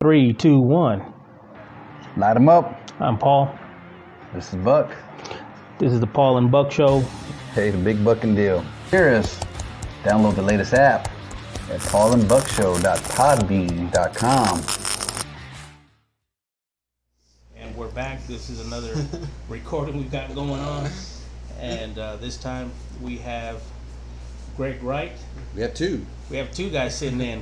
3, 2, 1. Light them up. I'm Paul. This is Buck. This is the Paul and Buck Show. Hey, the big bucking deal. Hear us. Download the latest app at paulandbuckshow.podbean.com. And we're back. This is another recording we've got going on. And this time we have Greg Wright. We have two. We have two guys sitting in.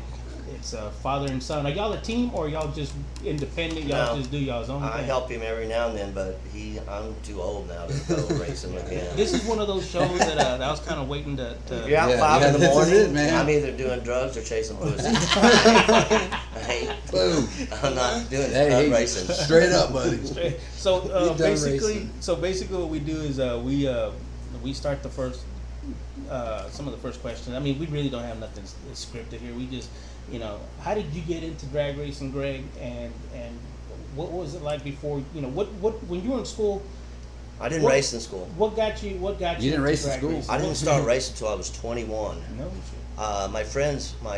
It's father and son. Are y'all a team or y'all just independent? Y'all just do y'all's own thing? I help him every now and then, but I'm too old now to go racing with him. This is one of those shows that I was kind of waiting to You're out 5 in the this morning. is it, man. I'm either doing drugs or chasing pussy. I hate. Boom. I'm not doing Hey, racing. Straight up, buddy. So He's done basically, racing. what we do is we start the first some of the first questions. I mean, we really don't have nothing scripted here. We just, how did you get into drag racing, Greg? And what was it like before? What when you were in school? I didn't race in school. What got you? You didn't race in drag school? racing? I didn't start racing until I was 21. No. My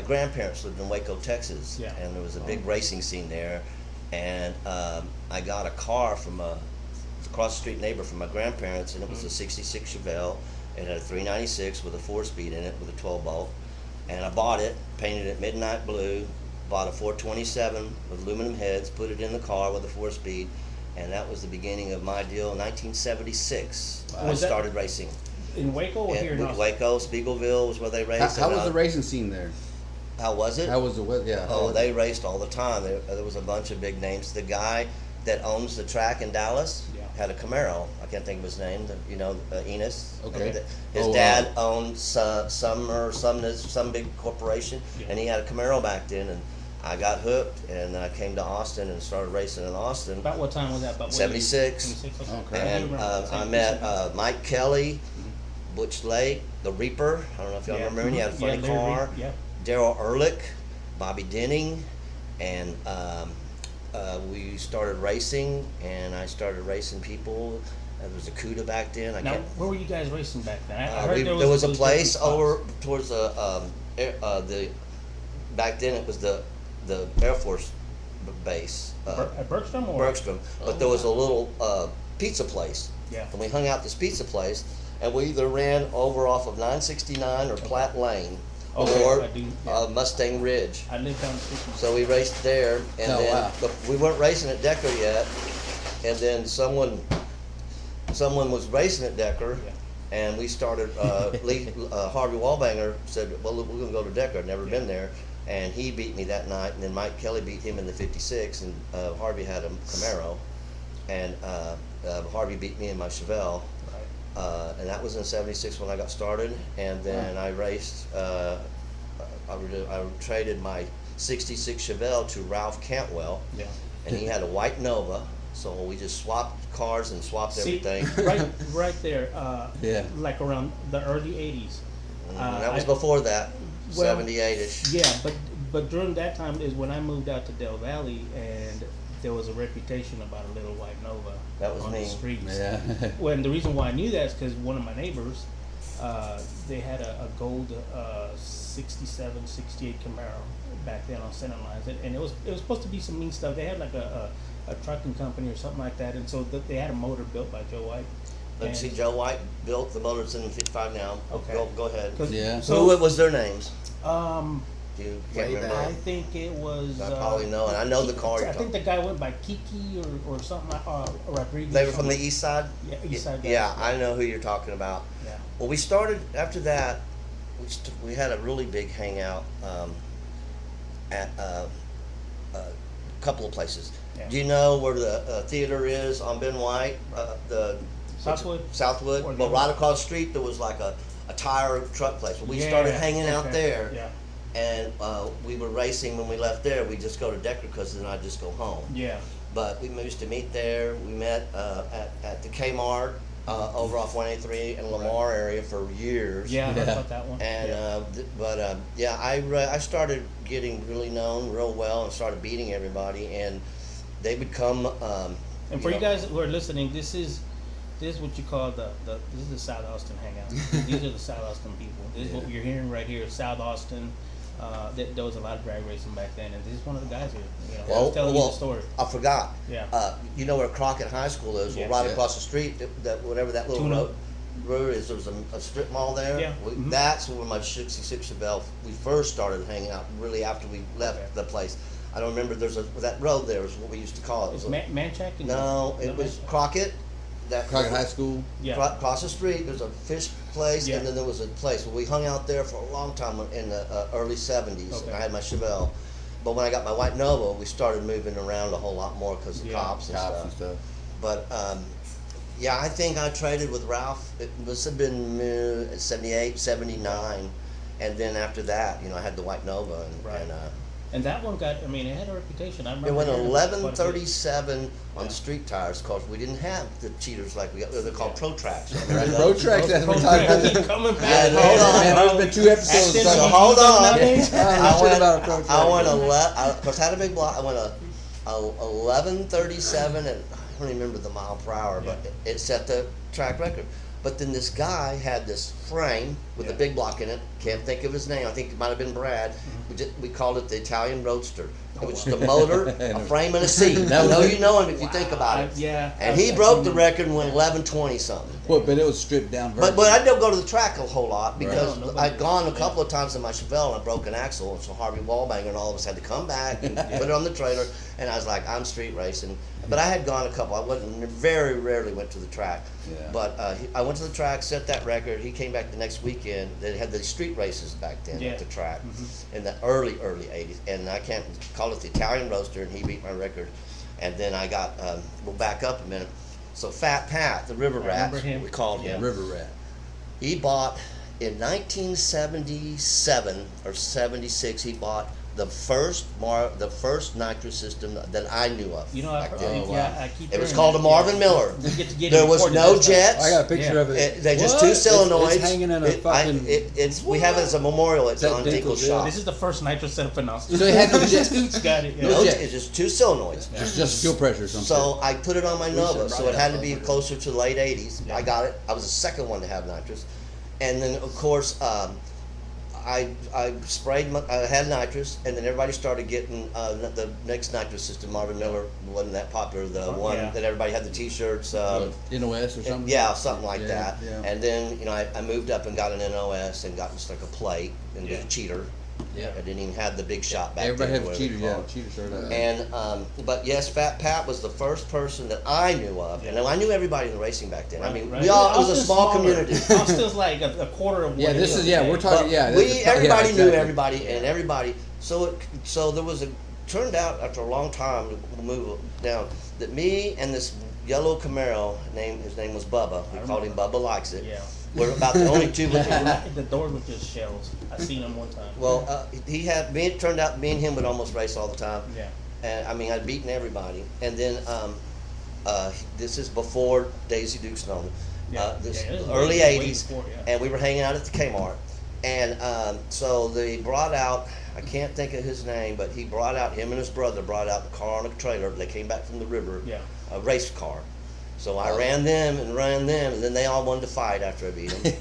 grandparents lived in Waco, Texas, Yeah. and there was a big racing scene there. And I got a car from a cross the street neighbor from my grandparents, and it was a '66 Chevelle. It had a 396 with a 4-speed in it with a 12-bolt. And I bought it, painted it midnight blue, bought a 427 with aluminum heads, put it in the car with a 4-speed, and that was the beginning of my deal in 1976. Wow. I started racing. In Waco or here in Austin? Waco, Spiegelville was where they raced. How was the racing scene there? How was it? How was the weather? Yeah. Oh, they raced all the time. There was a bunch of big names. The guy that owns the track in Dallas had a Camaro. I can't think of his name. Enos. Okay. His dad owned some big corporation, and he had a Camaro back then. And I got hooked, and I came to Austin and started racing in Austin. About what time was that? About 76. 76? Okay. And I met Mike Kelly, Butch Lake, the Reaper. I don't know if y'all remember him. He had a funny car. Yeah. Daryl Ehrlich, Bobby Denning, and we started racing, and I started racing people. There was a CUDA back then. Now, where were you guys racing back then? I heard there was a place over towards the back then it was the Air Force base. At Bergstrom or? Bergstrom, but there was a little pizza place. Yeah. And we hung out this pizza place, and we either ran over off of 969 or Platte Lane. Or Mustang Ridge. I lived down the street. So we raced there, and but we weren't racing at Decker yet. And then someone was racing at Decker, and we started. Harvey Wallbanger said, "Well, we're going to go to Decker." I'd never been there, and he beat me that night. And then Mike Kelly beat him in the '56, and Harvey had a Camaro, and Harvey beat me in my Chevelle. And that was in '76 when I got started, and then I raced. I traded my '66 Chevelle to Ralph Cantwell, and he had a white Nova. So we just swapped cars and swapped everything. Right there. Like around the early '80s. That was before that, 78ish. Yeah, but during that time is when I moved out to Del Valley, and there was a reputation about a little white Nova on the streets. Yeah. Well, and the reason why I knew that is because one of my neighbors, they had a gold 67, 68 Camaro back then on center lines, and it was supposed to be some mean stuff. They had like a trucking company or something like that, and so they had a motor built by Joe White. Let's see, Joe White built the motor. It's in the 55 now. Okay. Go ahead. Yeah. So what was their names? You can't remember? I think it was. I probably know, and I know the car. I think the guy went by Kiki or something like Rodriguez. They were from the east side? Yeah, east side guys. Yeah, I know who you're talking about. Yeah. Well, we started, after that, we had a really big hangout at a couple of places. Yeah. Do you know where the theater is on Ben White? The Southwood? Well, right across the street, there was like a tire truck place. Well, we started hanging out there. Yeah. And we were racing when we left there. We just go to Decker because then I'd just go home. Yeah. But we used to meet there. We met at the Kmart over off 183 in Lamar area for years. Yeah, I heard about that one. And I started getting really known real well and started beating everybody, and they would come. And for you guys who are listening, this is what you call this is the South Austin hangout. These are the South Austin people. This is what you're hearing right here. South Austin. There was a lot of drag racing back then, and this is one of the guys here. You know, I was telling you the story. I forgot. Yeah. You know where Crockett High School is? Yes. Well, right Yeah. across the street, that whatever that little Tuna. road is, there was a strip mall there. Yeah. That's where my 66 Chevelle, we first started hanging out, really after we left Okay. the place. I don't remember, that road there is what we used to call it. It's Manchac? And No, it was Crockett. That Crockett High School. Yeah. Across the street, there's a fish place, Yeah. and then there was a place where we hung out there for a long time in the early 70s. Okay. And I had my Chevelle. But when I got my white Nova, we started moving around a whole lot more because of Yeah. cops and Cops stuff. and stuff. But yeah, I think I traded with Ralph. It must have been 78, 79. And then after that, you know, I had the white Nova. Right. And And that one got, I mean, it had a reputation. I remember. it went hearing about it quite a bit. 1137 on Yeah. street tires because we didn't have the cheaters like we got. They're called Pro Tracks. Remember Road those? tracks. That's what Pro we're talking Tracks about. keep coming back. Yeah, hold on. Man, there's been 2 episodes. Astin, talking So you about- hold use those on. nowadays? I went about a pro track. I went because I had a big block. I went a 1137 and I don't even remember the mile per hour, but it set the track record. But then this guy had this frame with a Yeah. big block in it. Can't think of his name. I think it might have been Brad. We called it the Italian Roadster. It was just a motor, a frame, and a seat. I know you know him if you think about it. Yeah. And he broke the record and went 1120 something. What? But it was stripped down. But I don't go to the track a whole lot because Right. I'd gone a couple of times in my Chevelle and I broke an axle, and so Harvey Wallbanger and all of us had to come back and put it on the trailer. And I was like, I'm street racing. But I had gone a couple. I wasn't very rarely went to the track. Yeah. But I went to the track, set that record. He came back the next weekend. They had the street races back then Yeah. at the track in the early 80s. And I can't call it the Italian Roaster, and he beat my record. And then I got, we'll back up a minute. So Fat Pat, the River Rat, remember him. we called him. River Rat. He bought in 1977 or 76. He bought the first nitrous system that I knew of. You know, back then. I keep It was hearing called a that. Marvin Yeah. Miller. We get to get There it was recorded no this time. jets. I got a picture Yeah. of it. They just What? two It's solenoids. hanging in a fucking- We have it as a memorial at that John Dinkel's Dinkel's deal? shop. This is the first nitrous setup in Austin. So it had no jets. Dude's got it. Yeah. No, jets. it's just two solenoids. Just fuel pressure or something. So I put it on my Nova, should so it write had that to be up. closer to the late 80s. Yeah. I got it. I was the second one to have nitrous. And then, of course, I sprayed, I had nitrous, and then everybody started getting the next nitrous system. Marvin Miller wasn't that popular, the one yeah. that everybody had the T-shirts. NOS or something. Yeah, something like Yeah, that. yeah. And then, you know, I moved up and got an NOS and got just like a plate and was Yeah. a cheater. Yeah. I didn't even have the big shot back Everybody then. had a whatever cheater. they Yeah, call it. cheater shirt. And but yes, Fat Pat was the first person that I knew of, and I knew everybody in the racing back then. I mean, Right. we all it was a Austin's small smaller. community. Austin's like a quarter of what Yeah, it this is today. we're talking. But Yeah, this is- everybody yeah, knew exactly. everybody, and everybody. So there was turned out after a long time to move down that me and this yellow Camaro his name was Bubba. We called him Bubba Likes It. Yeah. We're about the only two. The doors were just shells. I seen them one time. Well, it turned out me and him would almost race all the time. Yeah. And I mean, I'd beaten everybody. And then this is before Daisy Dukes and all. Yeah. This Yeah, it was early way 80s, before, yeah. and we were hanging out at the Kmart. And so they brought out, I can't think of his name, but he brought out, him and his brother brought out the car on a trailer. They came back from the river, Yeah. a race car. So I ran them, and then they all wanted to fight after I beat them.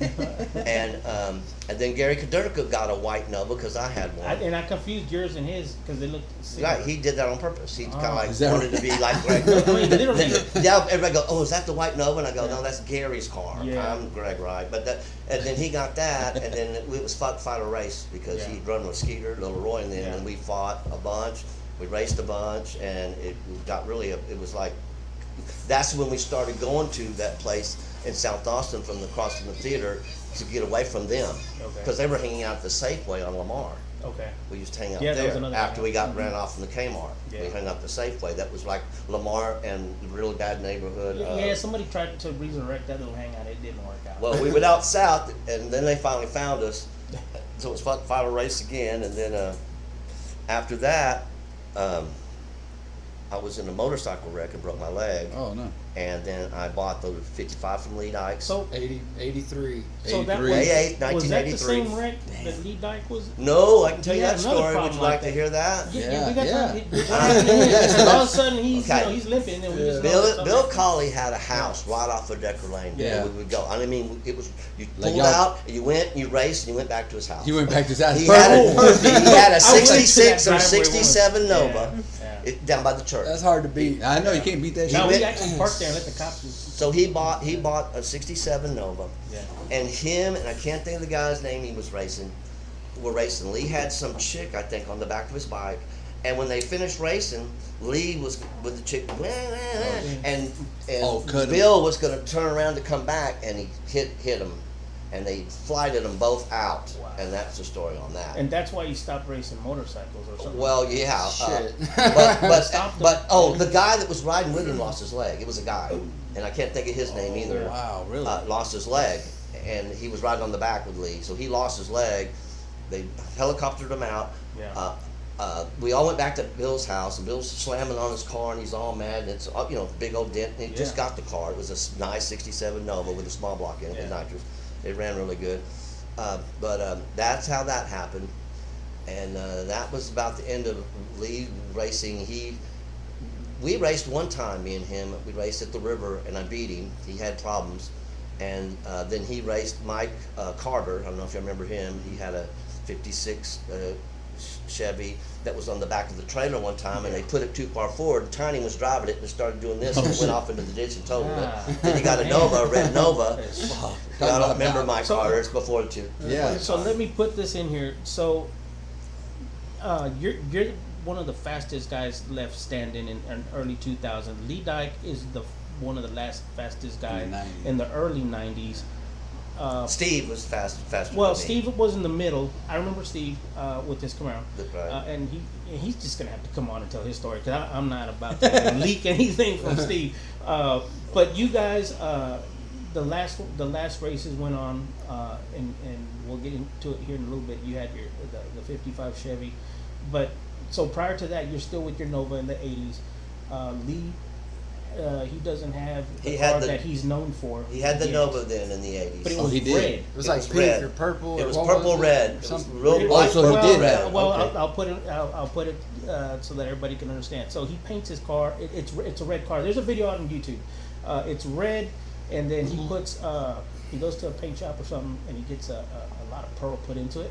and then Gary Kaderka got a white Nova because I had one. And I confused yours and his because they looked similar. Right, he did that on purpose. He kind of like Is that wanted to be like Greg. I mean, literally. Yeah, everybody go, oh, is that the white Nova? And I go, no, that's Gary's car. Yeah. I'm Greg Wright. And then he got that, and then it was fight a race because Yeah. he'd run with Skeeter, Little Roy, and then Yeah. and we fought a bunch. We raced a bunch, and it got really, it was like, that's when we started going to that place in South Austin across from the theater to get away from them. Okay. Because they were hanging out at the Safeway on Lamar. Okay. We used to hang out Yeah, that was there another after one. we got ran off from the Kmart. Yeah. We hung out the Safeway. That was like Lamar and the really bad neighborhood. Yeah, somebody tried to resurrect that little hangout. It didn't work out. Well, we went out south, and then they finally found us. So it was fun to final race again, and then after that, I was in a motorcycle wreck and broke my leg. Oh no. And then I bought the 55 from Lee Dykes. So 83. So that 88, was that the 1983. same wreck that Lee Dyke was? No, I can tell He you had that another story. Would problem you like like to that. hear that? Yeah, we got Yeah. time. What happened to him? And all of a sudden he's Okay. you know, he's limping, and we just know Bill something- Colley had a house right off of Decker Lane. Yeah. We would go. I mean, it was you Like pulled y'all- out, you went, you raced, and you went back to his house. He went back to his house. He had a I went to 66 that or driveway 67 once. Nova Yeah. down by the church. That's hard to beat. I know you can't beat that No, shit. we went- actually parked there and let the cops. So he bought a 67 Nova, Yeah. and him and I can't think of the guy's name he was racing. Were racing. Lee had some chick I think on the back of his bike, and when they finished racing, Lee was with the chick, and cut him. Bill was going to turn around to come back, and he hit him, and they flighted them both out, Wow. and that's the story on that. And that's why you stopped racing motorcycles or something. Well, yeah, Shit. but the guy that was riding with him lost his leg. It was a guy, and I can't think of his name either. Wow, really? Lost his leg, and he was riding on the back with Lee, so he lost his leg. They helicoptered him out. Yeah. We all went back to Bill's house, and Bill's slamming on his car, and he's all mad. And it's big old dent. And he just Yeah. got the car. It was a nice '67 Nova with a small block in it with Yeah. nitrous. It ran really good. But that's how that happened, and that was about the end of Lee racing. We raced one time, me and him. We raced at the river, and I beat him. He had problems, and then he raced Mike Carter. I don't know if you remember him. He had a '56 Chevy that was on the back of the trailer one time, and they put it too far forward. Tiny was driving it and started doing this, and it went off into the ditch and totaled Ah. it. Then he got a Nova, a red Nova. I don't remember Mike So- Carter. It's before the two. Yeah. So let me put this in here. So, you're one of the fastest guys left standing in early 2000. Lee Dyke is one of the last fastest guys 90s. in the early 90s. Steve was faster. Well, than me. Steve was in the middle. I remember Steve with his Camaro, Right. and he's just gonna have to come on and tell his story because I'm not about to leak anything from Steve. But you guys, the last races went on, and we'll get into it here in a little bit. You had the 55 Chevy, but so prior to that, you're still with your Nova in the 80s. Lee. He doesn't have the He had car the- that he's known for. He had the Yes. Nova then in the 80s. But it Oh, was he did. red. It was It like was pink red. or purple. It or was what purple was it? red. It was Something. real It light was- so he purple did red. have- Well, okay. I'll put it so that everybody can understand. So he paints his car. It's a red car. There's a video out on YouTube. It's red, and then he puts he goes to a paint shop or something, and he gets a lot of pearl put into it,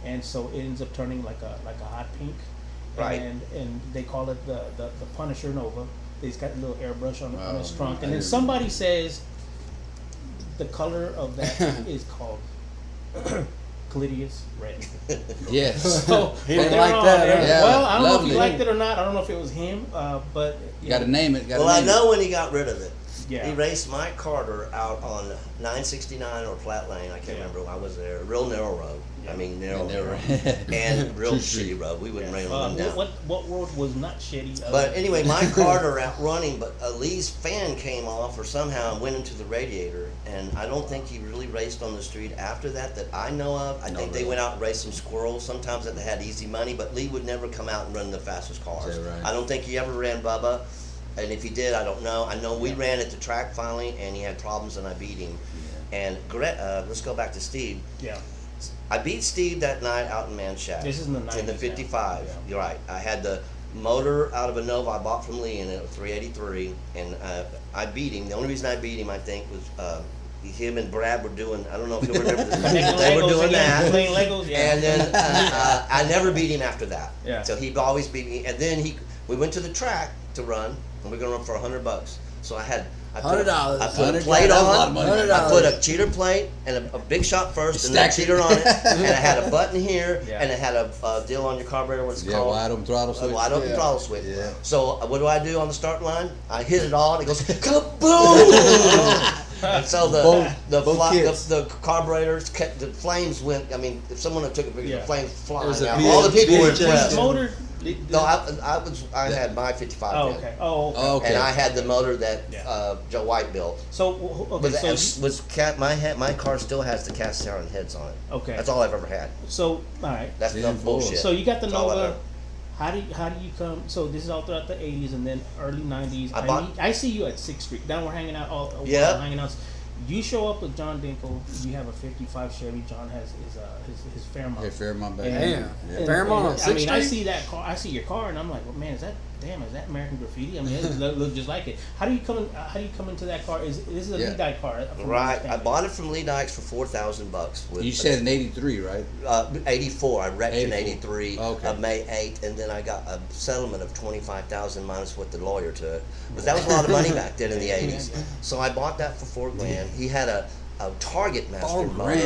and so it ends up turning like a hot pink. Right. And they call it the Punisher Nova. He's got a little airbrush on his Wow. trunk, and then somebody says the color of that is called Callidius red. Yes. So He didn't they're like all that, there. huh? Yeah, Well, I don't know if lovely. he liked it or not. I don't know if it was him, but You got to name it. Well, I know when he got rid of it. Yeah. He raced Mike Carter out on 969 or Flat Lane. I can't Yeah. remember. I was there. Real narrow road. Yeah. I mean, narrow, Narrow. and real True shitty street. road. We wouldn't rain on them down. What road was not shitty? But anyway, Mike Carter out running, but Lee's fan came off or somehow went into the radiator, and I don't think he really raced on the street after that I know of. I No, think they really. went out and raced some squirrels. Sometimes that they had easy money, but Lee would never come out and run the fastest cars. Is that right? I don't think he ever ran Bubba, and if he did, I don't know. I know we ran at the track finally, and he had problems, and I beat him. And let's go back to Steve. yeah, I beat Steve that night out in Manchac. This is in the 90s In the now. 55. Yeah. You're right. I had the motor out of a Nova I bought from Lee in it, a 383, and I beat him. The only reason I beat him, I think, was him and Brad were doing, I don't know if you remember this, Making they were Legos doing again, that. playing Legos, yeah. And then I never beat him after that. Yeah. So he always beat me. And then we went to the track to run, and we are going to run for $100. So I put a $100. plate That's a lot of on. money. I put a cheater plate and a big shot first, and then a Stacked it. cheater on it, and I had a button here, Yeah. and it had a deal on your carburetor. What's it Yeah, called? wide open throttle switch. A wide open Yeah. throttle switch. Yeah. So what do I do on the start line? I hit it all, and it goes kaboom! And so the carburetors, the flames went. I mean, if someone had took a picture, Yeah. the flames flying was a out. All the people were VHS. impressed. His motor. No, I had my 55 Oh, then. okay. Oh, okay. Oh, okay. And I had the motor that Yeah. Joe White built. So okay, But so my car still has the cast iron heads on it. okay. That's all I've ever had. So all right. That's See, no full. bullshit. So you got the That's all I've Nova. ever- How do you come? So this is all throughout the '80s and then early '90s. I see you at 6th Street. Down we're hanging out all. Yeah. Hanging out. You show up with John Dinkle. You have a '55 Chevy. John has his Fairmont. Yeah, Fairmont back And- then. Damn. Fairmont on I 6th mean, I Street? see that car. I see your car, and I'm like, well, man, is that American Graffiti? I mean, it look just like it. How do you come into that car? This is a Yeah. Lee Dyke car, from my Right. I understanding. bought it from Lee Dykes for $4,000 with You said in '83, right? 84. I wrecked in 84. '83 Okay. of May 8th, and then I got a settlement of $25,000 minus what the lawyer took. But that was a lot of money back then in the '80s. So I bought that for $4,000. He had a Target Master motor.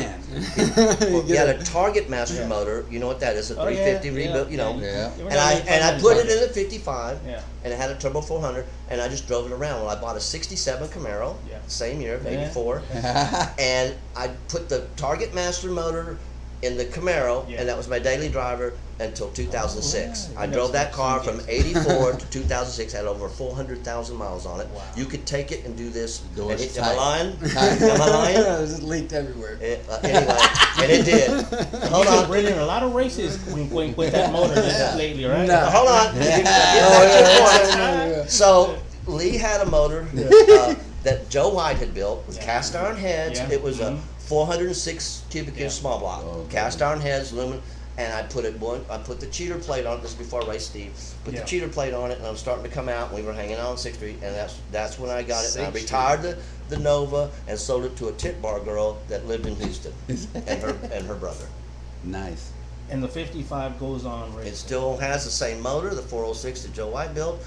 He had a Target Master motor. You know what that is? A 350 rebuilt. You know. Yeah. And I put it in a 55. Yeah. And it had a turbo 400, and I just drove it around. Well, I bought a '67 Camaro, Yeah. same year, Yeah. '84, and I put the Target Master motor in the Camaro, Yeah. and that was my daily driver until 2006. Oh, I yeah. drove that car Some from years. '84 to 2006. Had over 400,000 miles on it. Wow. You could take it and do this. Door And is am I tight. lying? Tight. Am I lying? It just leaked everywhere. Anyway, and it did. Hold You've on. been in a lot of races with that motor lately, right? No. Hold on. Yeah. So Lee had a motor that Joe White had built with cast iron heads. Yeah. It was a 406 cubic inch small block, cast iron heads, aluminum, and I put the cheater plate on it. This is before I raced Steve. Put the cheater plate on it, and I'm starting to come out. And we were hanging out on 6th Street, and that's when I got it. And I 6th retired the Nova and sold it to a tip bar girl that lived in Houston, and her brother. Nice. And the 55 goes on racing. It still has the same motor, the 406 that Joe White built.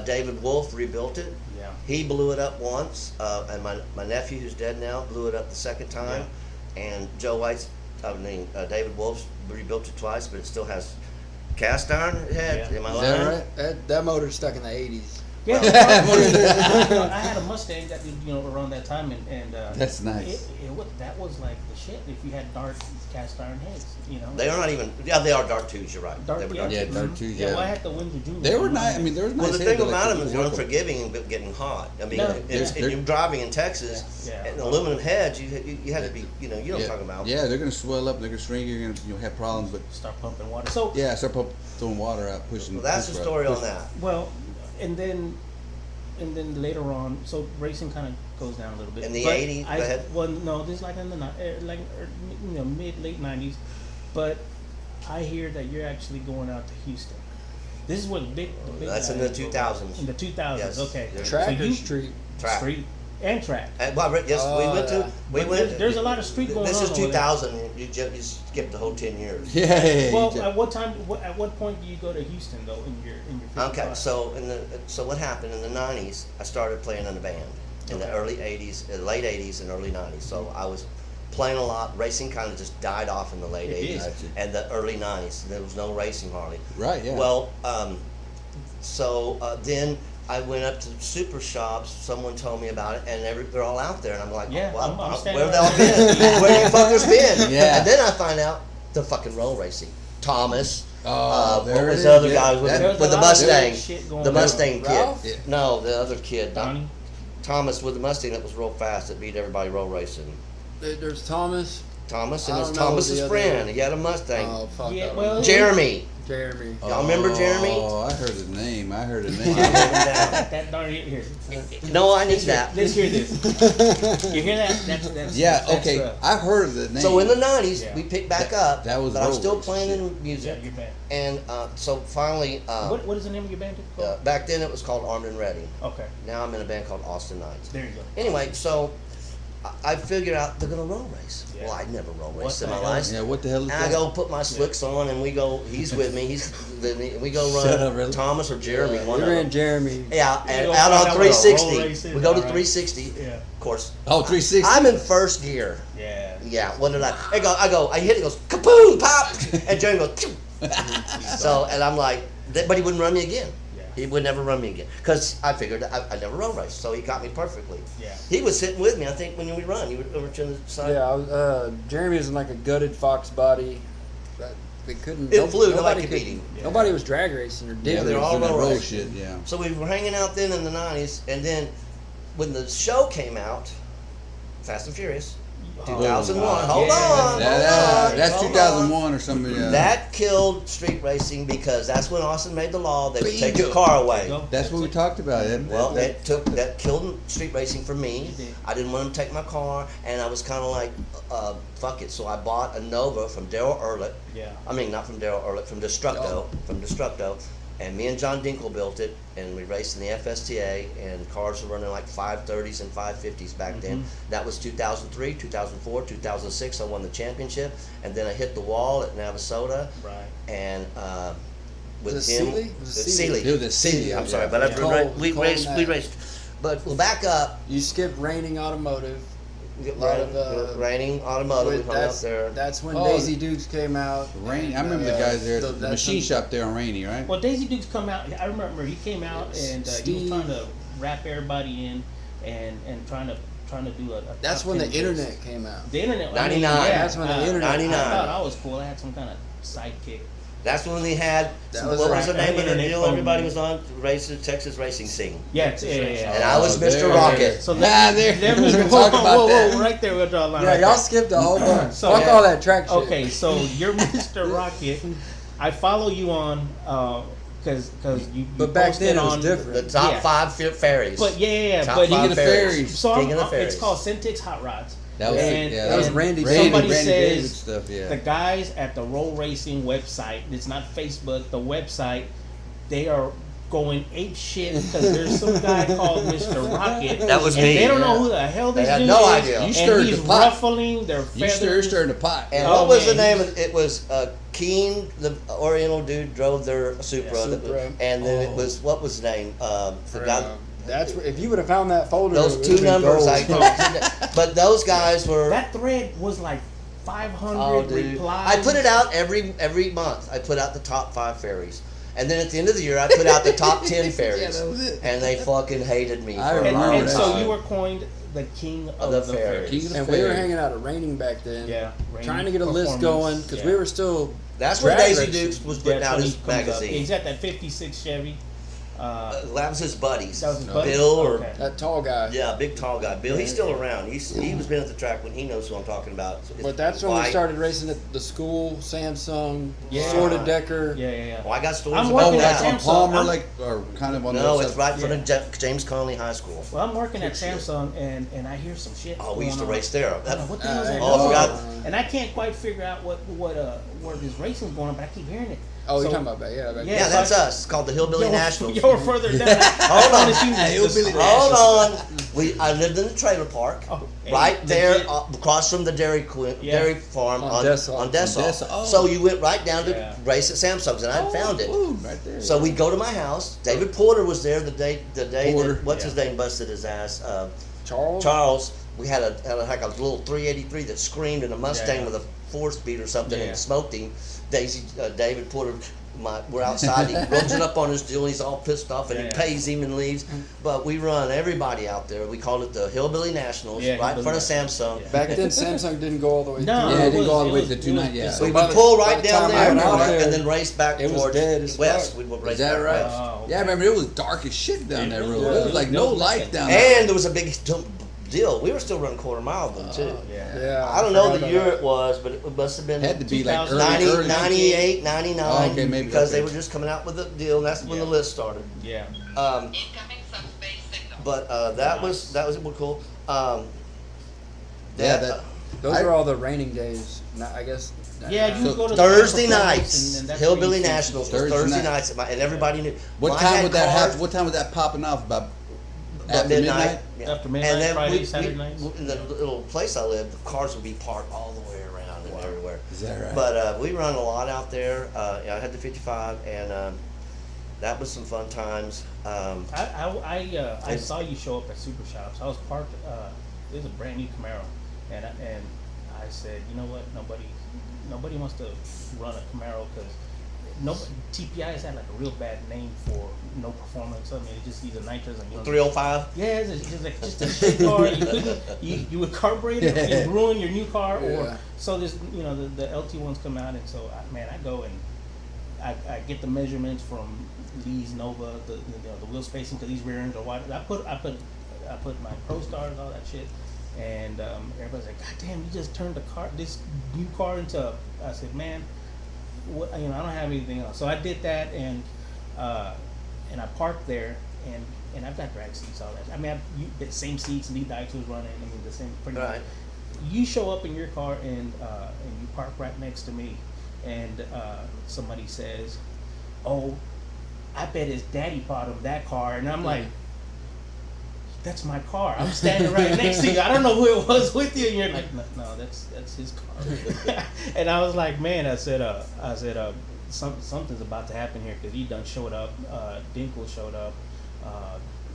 David Wolf rebuilt it. Yeah. He blew it up once, and my nephew, who's dead now, blew it up the second time. And David Wolf rebuilt it twice, but it still has cast iron head. Yeah. Am I Is lying? that right? That motor's stuck in the 80s. Yeah, I had a Mustang that did, around that time, and That's nice. That was like the shit. If you had dark cast iron heads, They are not even. Yeah, they are dark twos. You're right. Dark, They were yeah, dark Yeah, twos. dark twos, Yeah, well, I yeah. had the Windsor Junior. They were nice. I mean, there was nice. Well, the heads, thing but, like, about them is you they're could work unforgiving and getting hot. I mean, No, if they're- you're driving in Texas, Yeah. and aluminum heads, you had to be. You know what I'm talking about. Yeah, they're gonna swell up. They're gonna shrink. You're gonna have problems. But Start pumping water. So yeah, start throwing water out, pushing. Well, that's the push story rod, on that. well, and then later on, so racing kind of goes down a little bit. In the But 80s? Go ahead. Well, no, this is like in the mid late '90s, but I hear that you're actually going out to Houston. This is what the big That's in the guys- 2000s. In the 2000s, Yes. okay. Yeah. Tracker you- Street. Track. Street and track. Well, yes, we Oh, went to. yeah. We But went. there's a lot of street going This on is over there. 2000. You skipped the whole 10 years. Yeah. Well, at what time? At what point do you go to Houston though? In your 55? Okay, so what happened in the 90s? I started playing in a band in the Okay. early 80s, late 80s and early 90s. So I was playing a lot. Racing kind of just died off in the late It 80s did. and the early 90s. There was no racing hardly. Right. Yeah. Well, then I went up to super shops. Someone told me about it, and they're all out there. And I'm like, Yeah, well, I'm standing where have they right all there. been? Where you fuckers been? Yeah. And then I find out the fucking roll racing. Thomas. Oh, there what it was is, the other yeah. guy with, That- the, There's with a the lot of Mustang? shit going The on. Mustang kid. Ralph? Yeah. No, the other kid. Donnie. Thomas with the Mustang that was real fast that beat everybody roll racing. There's Thomas. Thomas and I his don't know Thomas's the other friend. one. He had a Mustang. Oh, fuck. Yeah, I don't well, know. Jeremy. Jeremy. Y'all remember Jeremy? Oh, I heard his name. I heard his name. That darn here. No, I need that. Let's hear this. You hear that? That's Yeah. that's, Okay. I heard the name. So in the 90s, Yeah. we picked back up. that was but I'm roll still race playing shit. in yeah, music. you're bad. And so finally, What is the name of your band called? back then it was called Armed and Ready. Okay, Now I'm in a band called Astin Knights. there you go. Anyway, so I figured out they're gonna roll race. Yeah. Well, I'd never roll What race in the my hell? life. Yeah. What the hell is And I that? go put my slicks on, and we go. He's with me. We go run Shut up, really? Thomas or Jeremy. One We of ran them. Jeremy. Yeah, You and go out find on out what a roll 360. race is, We go to alright. 360. Yeah. Of course. Oh, 360. I'm in first gear. Yeah. Yeah. What did I? I hit it. Goes kaboom, pop, and Jeremy goes. Phew. So and I'm like, but he wouldn't run me again. Yeah. He would never run me again because I figured I never road race, so he got me perfectly. Yeah. He was sitting with me. I think when we run, you were over to the side. Yeah, Jeremy was in like a gutted Fox body. They couldn't. It flew, nobody could beat him. Yeah. Nobody was drag racing or Yeah, did. they're they're all all that roll roll race. shit. Yeah. So we were hanging out then in the 90s, and then when the show came out, Fast and Furious, 2001. Hold Yeah. on. That's hold 2001 or something. on. That killed street racing because that's when Austin made the law. They would take your car away. That's what we talked about. Well, that killed street racing for me. It did. I didn't want them to take my car, and I was kind of like, fuck it. So I bought a Nova from Daryl Ehrlich. Yeah. I mean, not from Daryl Ehrlich, from Destructo. And me and John Dinkle built it, and we raced in the FSTA, and cars were running like 530s and 550s back then. That was 2003, 2004, 2006. I won the championship, and then I hit the wall at Navasota. Right. And with Was it him, Sealy? Was it Sealy? It was a Sealy, I'm yeah. sorry, but we raced. But we'll back up. You skipped Raining Automotive. A lot of Raining Automotive. We hung out there. That's when Oh. Daisy Dukes came out. Rainy. I remember the guys there at the that's machine when- shop there on Rainy, right? Well, Daisy Dukes come out. I remember he came out Yes. and he Steve. was trying to wrap everybody in and trying to do a That's top when the 10 list. internet came out. The internet. 99. That's when the internet- 99. I thought I was cool. I had some kind of sidekick. That's when we had. That What was was right. the name of the Internet deal? phone. Everybody was on Texas Racing Scene. Yeah, yeah. And I was Mr. there. Rocket. So Nah, let there- me we were whoa, talking about whoa, that. whoa, right there. We'll draw a line. Yeah, right y'all there. skipped a whole bunch. So- Fuck all that track shit. Okay, so you're Mr. Rocket. I follow you on because you. But back posted then it was on different. The top Yeah. 5 ferries. But yeah, Top but 5 ferries. So King of the ferries. it's called Centix Hot Rods. That was And- yeah, that was and Randy Somebody Randy says David stuff. Yeah. the guys at the Roll Racing website. It's not Facebook. The website. They are going ape shit because there's some guy called Mr. Rocket. That was and me. They don't know Yeah. who the hell They this had dude no is. idea. You And stirred he's the pot. ruffling their You feathers. stirred the pot. And Oh, what was the man. name of it? It was Keen, the Oriental dude, drove their Supra. Yeah, that was- Supra. and then it Oh. was, what was the name? The guy, That's if you would have found that folder. those it two would've been numbers. gold. But those guys were. That thread was like 500 Oh, dude. replies. I put it out every month. I put out the top 5 ferries. And then at the end of the year, I put out the top 10 ferries. Yeah, that was it. And they fucking hated me. I for a And, remember long and that so time. you were coined the king of the the ferries. ferries. King of the And we were ferries. hanging out at Raining back then. Yeah, Trying to get a list going because we were still. That's when drag Daisy racing. Dukes was putting out his magazine. He's got that 56 Chevy. That was his buddies. That was his buddy? Bill or Okay. That tall guy. yeah, big tall guy. Bill, he's still around. He was been at the track when he knows who I'm talking about. But that's when we White. started racing at the school, Samsung, Yeah. Sorted Decker. Yeah, yeah, yeah. Oh, I got stories I'm about working Oh, at like that. on Samsung. Palmer, I'm- like or kind of on the No, other it's side. right in front Yeah. of James Conley High School. Well, I'm working at Samsung, and I hear some shit. Oh, we used to going on. race there. I don't know, what the hell is that? Oh, I forgot. And I can't quite figure out where this racing's going on, but I keep hearing it. Oh, So- you're talking about that? Yeah. Back Yeah, Yeah, so that's I- us. It's called the Hillbilly Nationals. You're further down. Hold on. Hillbilly Hold on. I lived in the trailer park, Oh, hey, right there legit. across from the dairy Yeah. dairy farm On on Dessau. on Dessau. On Dessau. Oh. So you went right down to Yeah. race at Samsung's, and I found it. Ooh, right there. So we'd go to my house. David Porter was there the day Porter. that what's Yeah. his name busted his ass. Charles. Charles. We had like a little 383 that screamed in a Mustang Yeah. with a 4-speed or something Yeah. and smoked him. David Porter. We're outside. He rolls it up on his deal. He's all pissed off, and Yeah, he yeah. pays him and leaves. But we run everybody out there. We called it the Hillbilly Nationals, Yeah, right in front of Hillbilly Samsung. Yeah. Back then, Samsung didn't go all the way No, through. Yeah, it didn't go all the way was- to it 29, was yeah. just- We by would the- pull by right the down time there I went out there, and then race back it was towards dead as west. fuck. We would race Is that back right? west. Oh, Yeah, I remember it was dark as shit down that road. Yeah. It was like no light down there. And there was a big deal. We were still running quarter mile then too. Yeah. Yeah. I don't know forgot the about year that. it was, but it must have been Had to be like 2000, early, 90, early 98, 99. Oh, okay, maybe, because okay. they were just coming out with the deal, and that's when Yeah. the list started. Yeah. Um, Incoming subspace signal. but that was cool. Yeah, that, that- Those I- are all the raining days. I guess. Yeah, you So go to Thursday the performance, nights, and that's where Hillbilly you see- Nationals was Thursday Thursday night. nights, and everybody knew. What Well, I time had would that cars happen? What time was that popping off? About About after midnight? Yeah. After midnight, Friday, Saturday nights? In the little place I lived, the cars would be parked all the way around and everywhere. Is that right? But we run a lot out there. Yeah, I had the 55, and that was some fun times. I saw you show up at Super Shops. I was parked. It was a brand new Camaro, and I said, you know what? Nobody wants to run a Camaro because TPI's had like a real bad name for no performance. I mean, it just either nitros and 305. Yeah, it's just a shit car. You would carburet it and ruin your new car, or Yeah. so this the LT ones come out, and so I go and I get the measurements from Lee's Nova, the wheel spacing because these rear ends are wide. I put my Pro Stars, all that shit, And everybody's like, God damn, you just turned this new car into. I said, man, what, I don't have anything else. So I did that, and I parked there, and I've got drag seats, all that. I mean, the same seats, Lee Dykes was running. I mean, the same. Pretty Right. You show up in your car, and you park right next to me, and somebody says, "Oh, I bet his daddy bought him that car," and I'm like, "That's my car. I'm standing right next to you. I don't know who it was with you." And you're like, "No, that's his car." And I was like, "Man," I said, something's about to happen here because he done showed up. Dinkle showed up.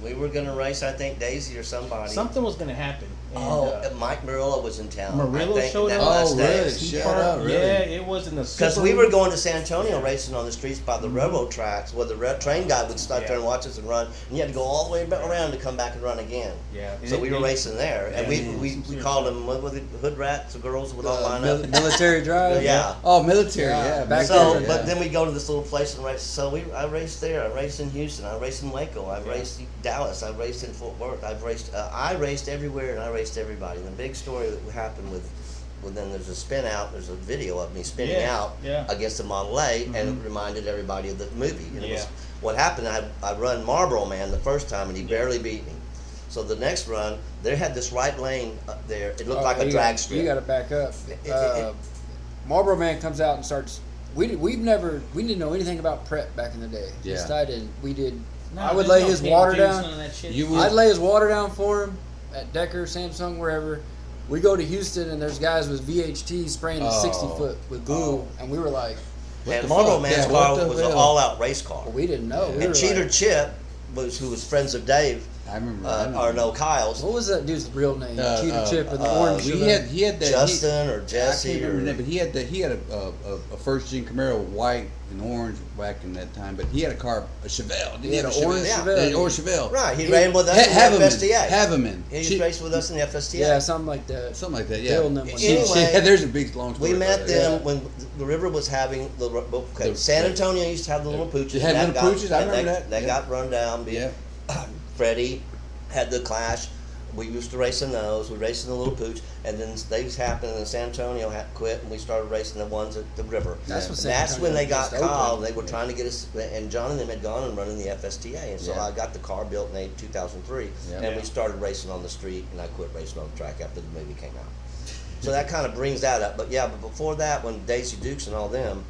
We were gonna race, I think, Daisy or somebody. Something was gonna happen. And, Mike Murillo was in town. Murillo I think, showed that up. last day. really? He Shut parked- up, really? Yeah, it was in the. Because we were going to San Antonio racing on the streets by the railroad tracks where the train guy would stop there and watch us and run, and you had to go all the way back around to come back and run again. Yeah. So we were racing there, and we called them, what were the hood rats, the girls would all line up. Military drive. Yeah. Oh, military, Yeah, yeah. back So, there, but then we go to this little place and race. So I raced there. I raced in Houston. I raced in Waco. I raced in Dallas. I raced in Fort Worth. I raced everywhere, and I raced everybody. The big story that happened with then there's a spin out. There's a video of me spinning out against the Model A, and it reminded everybody of the movie. And it was what happened. I run Marlboro Man the first time, and he barely beat me. So the next run, they had this right lane up there. It looked like a drag strip. You got to back up. Marlboro Man comes out and starts. We didn't know anything about prep back in the day. Yeah. Just I didn't. We did. No, I would there's lay no his King water James, down. none of that shit. You would- I'd lay his water down for him at Decker, Samsung, wherever. We go to Houston and there's guys with VHT spraying the 60-foot with glue, and we were like, And the Marlboro fuck? Man's Yeah, car what the was an hell? all-out race car. well, we didn't know. We were And Cheater like, Chip, who was friends of Dave, I remember. or no, Kyle's, what was that dude's real name? Cheater Chip and the orange. He Chevette. had that. Justin or I Jesse can't remember or that, but he had a first gen Camaro, white and orange back in that time. But he had a car, a Chevelle. Did He had have an a orange Yeah. Chevelle. Or Chevelle. right. He ran with us in the FSTA. Have him in. He raced with us in the FSTA. Yeah, something like that. Something like that. Yeah. Dylan them was- Anyway, there's a big long story. We met about that. them when the river was having San Antonio used to have the little pooches. They had and little that pooches, I remember that. That Yeah. got run down. Yeah. Freddie had the Clash. We used to race in those. We raced in the little pooch, and then things happened, and San Antonio had quit, and we started racing the ones at the river. That's what And San that's Antonio when they got just opened. called. They were trying to get us, and John and them had gone and running the FSTA, and so Yeah. I got the car built in 2003, Yeah. and we started racing on the street, and I quit racing on the track after the movie came out. So that kind of brings that up. But yeah, but before that, when Daisy Dukes and all them,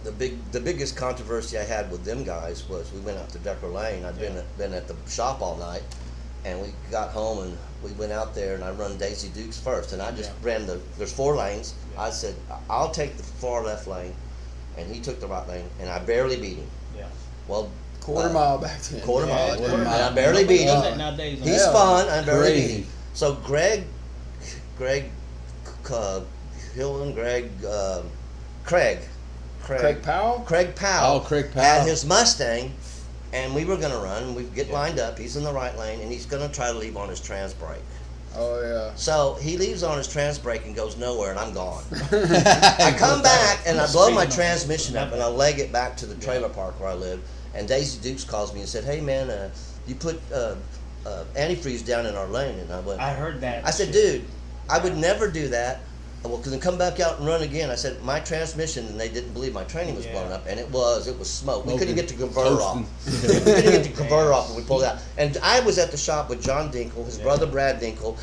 the biggest controversy I had with them guys was we went out to Decker Lane. I'd been at the shop all night, and we got home and we went out there and I run Daisy Dukes first, and I just ran there's 4 lanes. I said I'll take the far left lane, and he took the right lane, and I barely beat him. Yeah. Well, Quarter mile back then. quarter mile, quarter and mile. I barely beat Does him. that nowadays, He Yeah. spun, I barely beat Crazy. him. So Greg Hill and Craig Powell? Craig Powell. Oh, Craig Powell. Had his Mustang, and we were going to run. We get lined up. He's in the right lane, and he's going to try to leave on his trans brake. Oh, yeah. So he leaves on his trans brake and goes nowhere, and I'm gone. I come back, and I blow my transmission up, and I leg it back to the trailer park where I live. And Daisy Dukes calls me and said, "Hey, man, you put antifreeze down in our lane." And I went, I heard that. I said, "Dude, I would never do that." Well, then come back out and run again. I said, my transmission, and they didn't believe my training was blown up, and it was smoke. We couldn't get the converter off. We couldn't get the converter off, and we pulled it out. And I was at the shop with John Dinkle, his brother Brad Dinkle.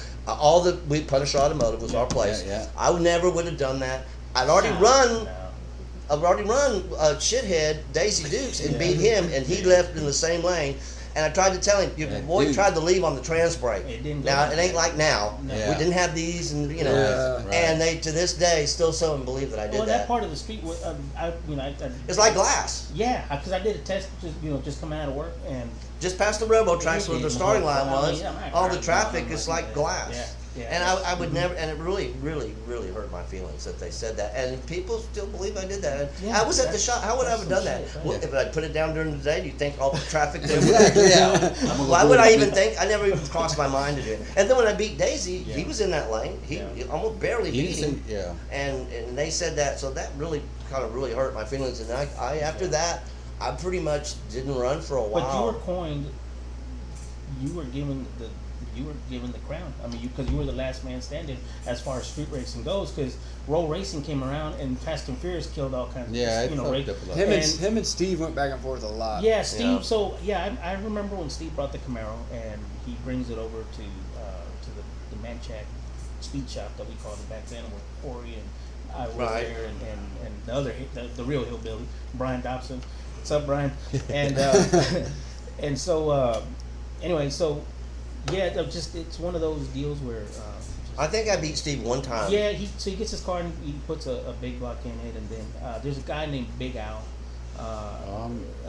Punisher Automotive was our place. Yeah. I never would have done that. I'd already run shithead Daisy Dukes and beat him, and he left in the same lane. And I tried to tell him, your boy dude. tried to leave on the trans brake. It didn't go Now like it ain't like now. Yeah. We didn't have these, and you know, Yeah, right. and they to this day still so and believe that I did Well, that that. part of the street, I It's like glass. Yeah, because I did a test, just coming out of work, and Just past the railroad tracks where the starting line was, Yeah, right. all the traffic is like glass. Yeah. And I would never, and it really, really, really hurt my feelings that they said that. And people still believe I did that. Yeah, I was at the that's- shop. How would I have that's done some that? shit, right? Well, if I'd put it down during the day, do you think all the traffic there would? Yeah. Why would I even think? I never even crossed my mind to do it. And then when I beat Daisy, he Yeah. was in that lane. He almost barely He beat him. didn't say, yeah. And they said that, so that really kind of really hurt my feelings. And I after that, I pretty much didn't run for a while. But you were coined. You were given the you were given the crown. I mean, because you were the last man standing as far as street racing goes. Because roll racing came around and Fast and Furious killed all kinds of it fucked race. up a lot. Him and Steve went back and forth a lot. Yeah, Steve. Yeah. So I remember when Steve brought the Camaro and he brings it over to the Manchac speed shop that we called it back then, where Corey and I was Right. there, and the other the real hillbilly, Brian Dobson. What's up, Brian? And and so anyway, so yeah, it's one of those deals where. I think I beat Steve one time. Yeah, he gets his car and he puts a big block in it, and then there's a guy named Big Al. I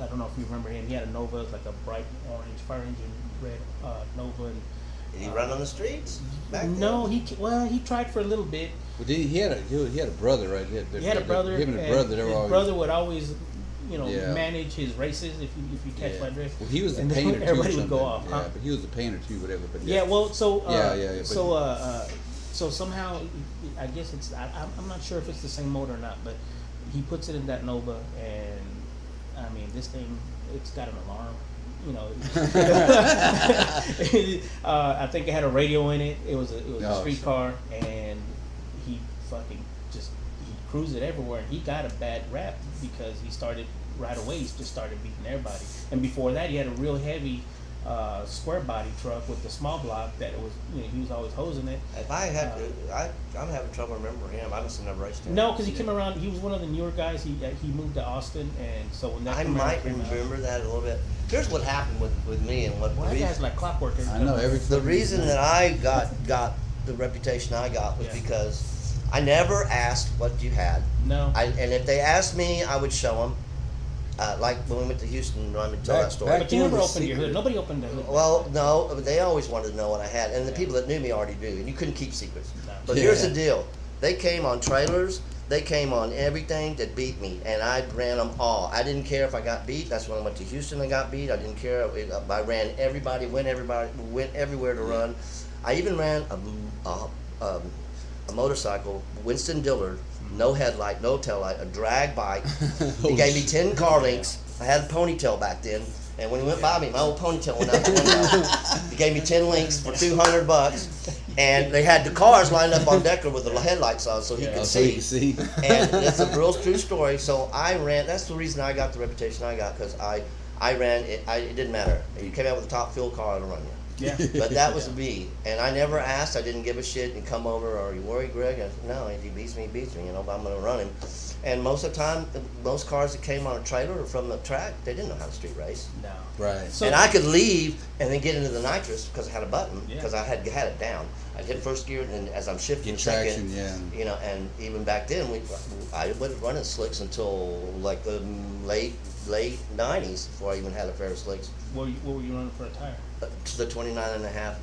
don't know if you remember him. He had a Nova, like a bright orange fire engine red Nova. And, Did he run on the streets back then? no, he tried for a little bit. Well, he had a brother, right? He had a brother. Him and his brother, they were his always. brother would always, Yeah. manage his races if you catch my drift. Well, he was the And then painter too. everybody or would go something. off. Yeah, but he was the painter too, whatever. But Yeah, well, so but- so somehow I guess it's I'm not sure if it's the same motor or not, but he puts it in that Nova, and I mean this thing, it's got an alarm. I think it had a radio in it. It was a street car, and he fucking he cruised it everywhere, and he got a bad rap because he started right away. He just started beating everybody, and before that, he had a real heavy square body truck with the small block that was he was always hosing it. If I had, I'm having trouble remembering him. I must have never raced him. No, because he came around. He was one of the newer guys. He moved to Austin, and so when that I Camaro might came out- remember that a little bit. Here's what happened with me and what Well, that guy's like clockwork. I know every. the reason that I got the reputation I got was because I never asked what you had. No. And if they asked me, I would show them. Like when we went to Houston, let me tell that story. But you never Doing the opened your hood. secret. Nobody opened the hood. Well, no, but they always wanted to know what I had, and the people that knew me already knew, and you couldn't keep secrets. No. But here's the deal: they came on trailers, they came on everything that beat me, and I ran them all. I didn't care if I got beat. That's when I went to Houston and got beat. I didn't care. I ran everybody, went everywhere to run. I even ran a motorcycle, Winston Dillard, no headlight, no tail light, a drag bike. He gave me 10 car links. I had a ponytail back then, and when he went by me, my old ponytail went out the window. He gave me 10 links for $200, and they had the cars lined up on Decker with the headlights on so he could So you see. can see. And it's a real true story. So I ran. That's the reason I got the reputation I got, because I ran. It didn't matter. If you came out with a top fuel car, I'd run you. Yeah. But that was me, and I never asked. I didn't give a shit and come over. Are you worried, Greg? I said, no, if he beats me, he beats me. But I'm gonna run him. And most of the time, most cars that came on a trailer or from the track, they didn't know how to street race. No. Right. So- And I could leave and then get into the nitrous because I had a button, Yeah. because I had it down. I'd hit first gear, and then as I'm shifting Get second, traction, yeah. and even back then, I wasn't running slicks until like the late 90s before I even had a pair of slicks. What were you running for a tire? To the 29.5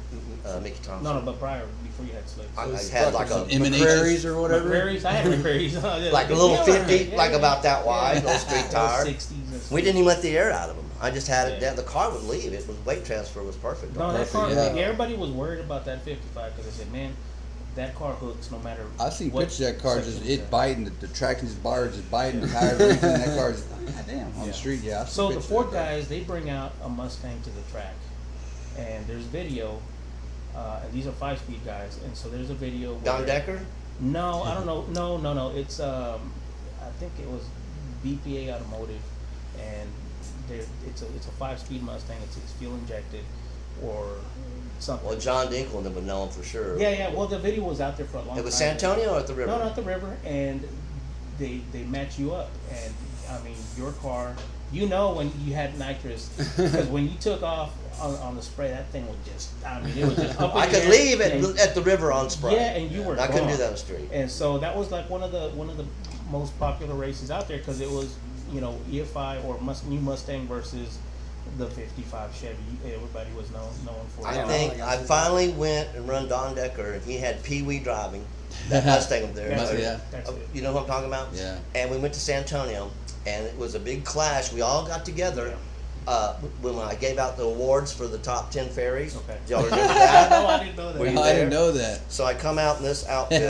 Mickey Thompson. No, but prior, before you had slicks. I Those had like fucking a McCrary's or whatever. McCrary's, I had McCrary's. like a little Yeah, 50, yeah, like yeah. about that wide, Yeah. little street Those tire. 60s. We didn't even let the air out of them. I just had it Yeah. down. The car would leave. It was weight transfer was perfect. No, that car. yeah. Everybody was worried about that 55 because they said, "Man, that car hooks no matter." I see what pictures of that car just section it's it at." biting the traction's bars, just biting the tires, and that car's goddamn on the street. Yeah. I see So the pictures of Ford that car. guys, they bring out a Mustang to the track, and there's video. And these are 5-speed guys, and so there's a video. Don where- Decker? No, I don't know. No. It's I think it was BPA Automotive, and it's a 5-speed Mustang. It's fuel injected, or something. Well, John Dinkelman would know him for sure. Yeah. Well, the video was out there for a long time. It was San Antonio or at the river? No, not the river, and they match you up, and I mean your car. When you had nitrous, because when you took off on the spray, that thing was just. I mean, it was just up in I the could air, leave and- at the river on spray. Yeah, and you were I couldn't do gone. that on the street. And so that was like one of the most popular races out there because it was EFI or new Mustang versus the 55 Chevy. Everybody was known for. I that. think I finally went and run Don Decker, and he had Pee Wee driving that Mustang up there. That's it. Yeah. That's it. You know what I'm talking about? Yeah. And we went to San Antonio, and it was a big clash. We all got together. When I gave out the awards for the top 10 ferries. Okay. Do y'all remember that? No, I didn't know that. Were you I didn't there? know that. So I come out in this outfit.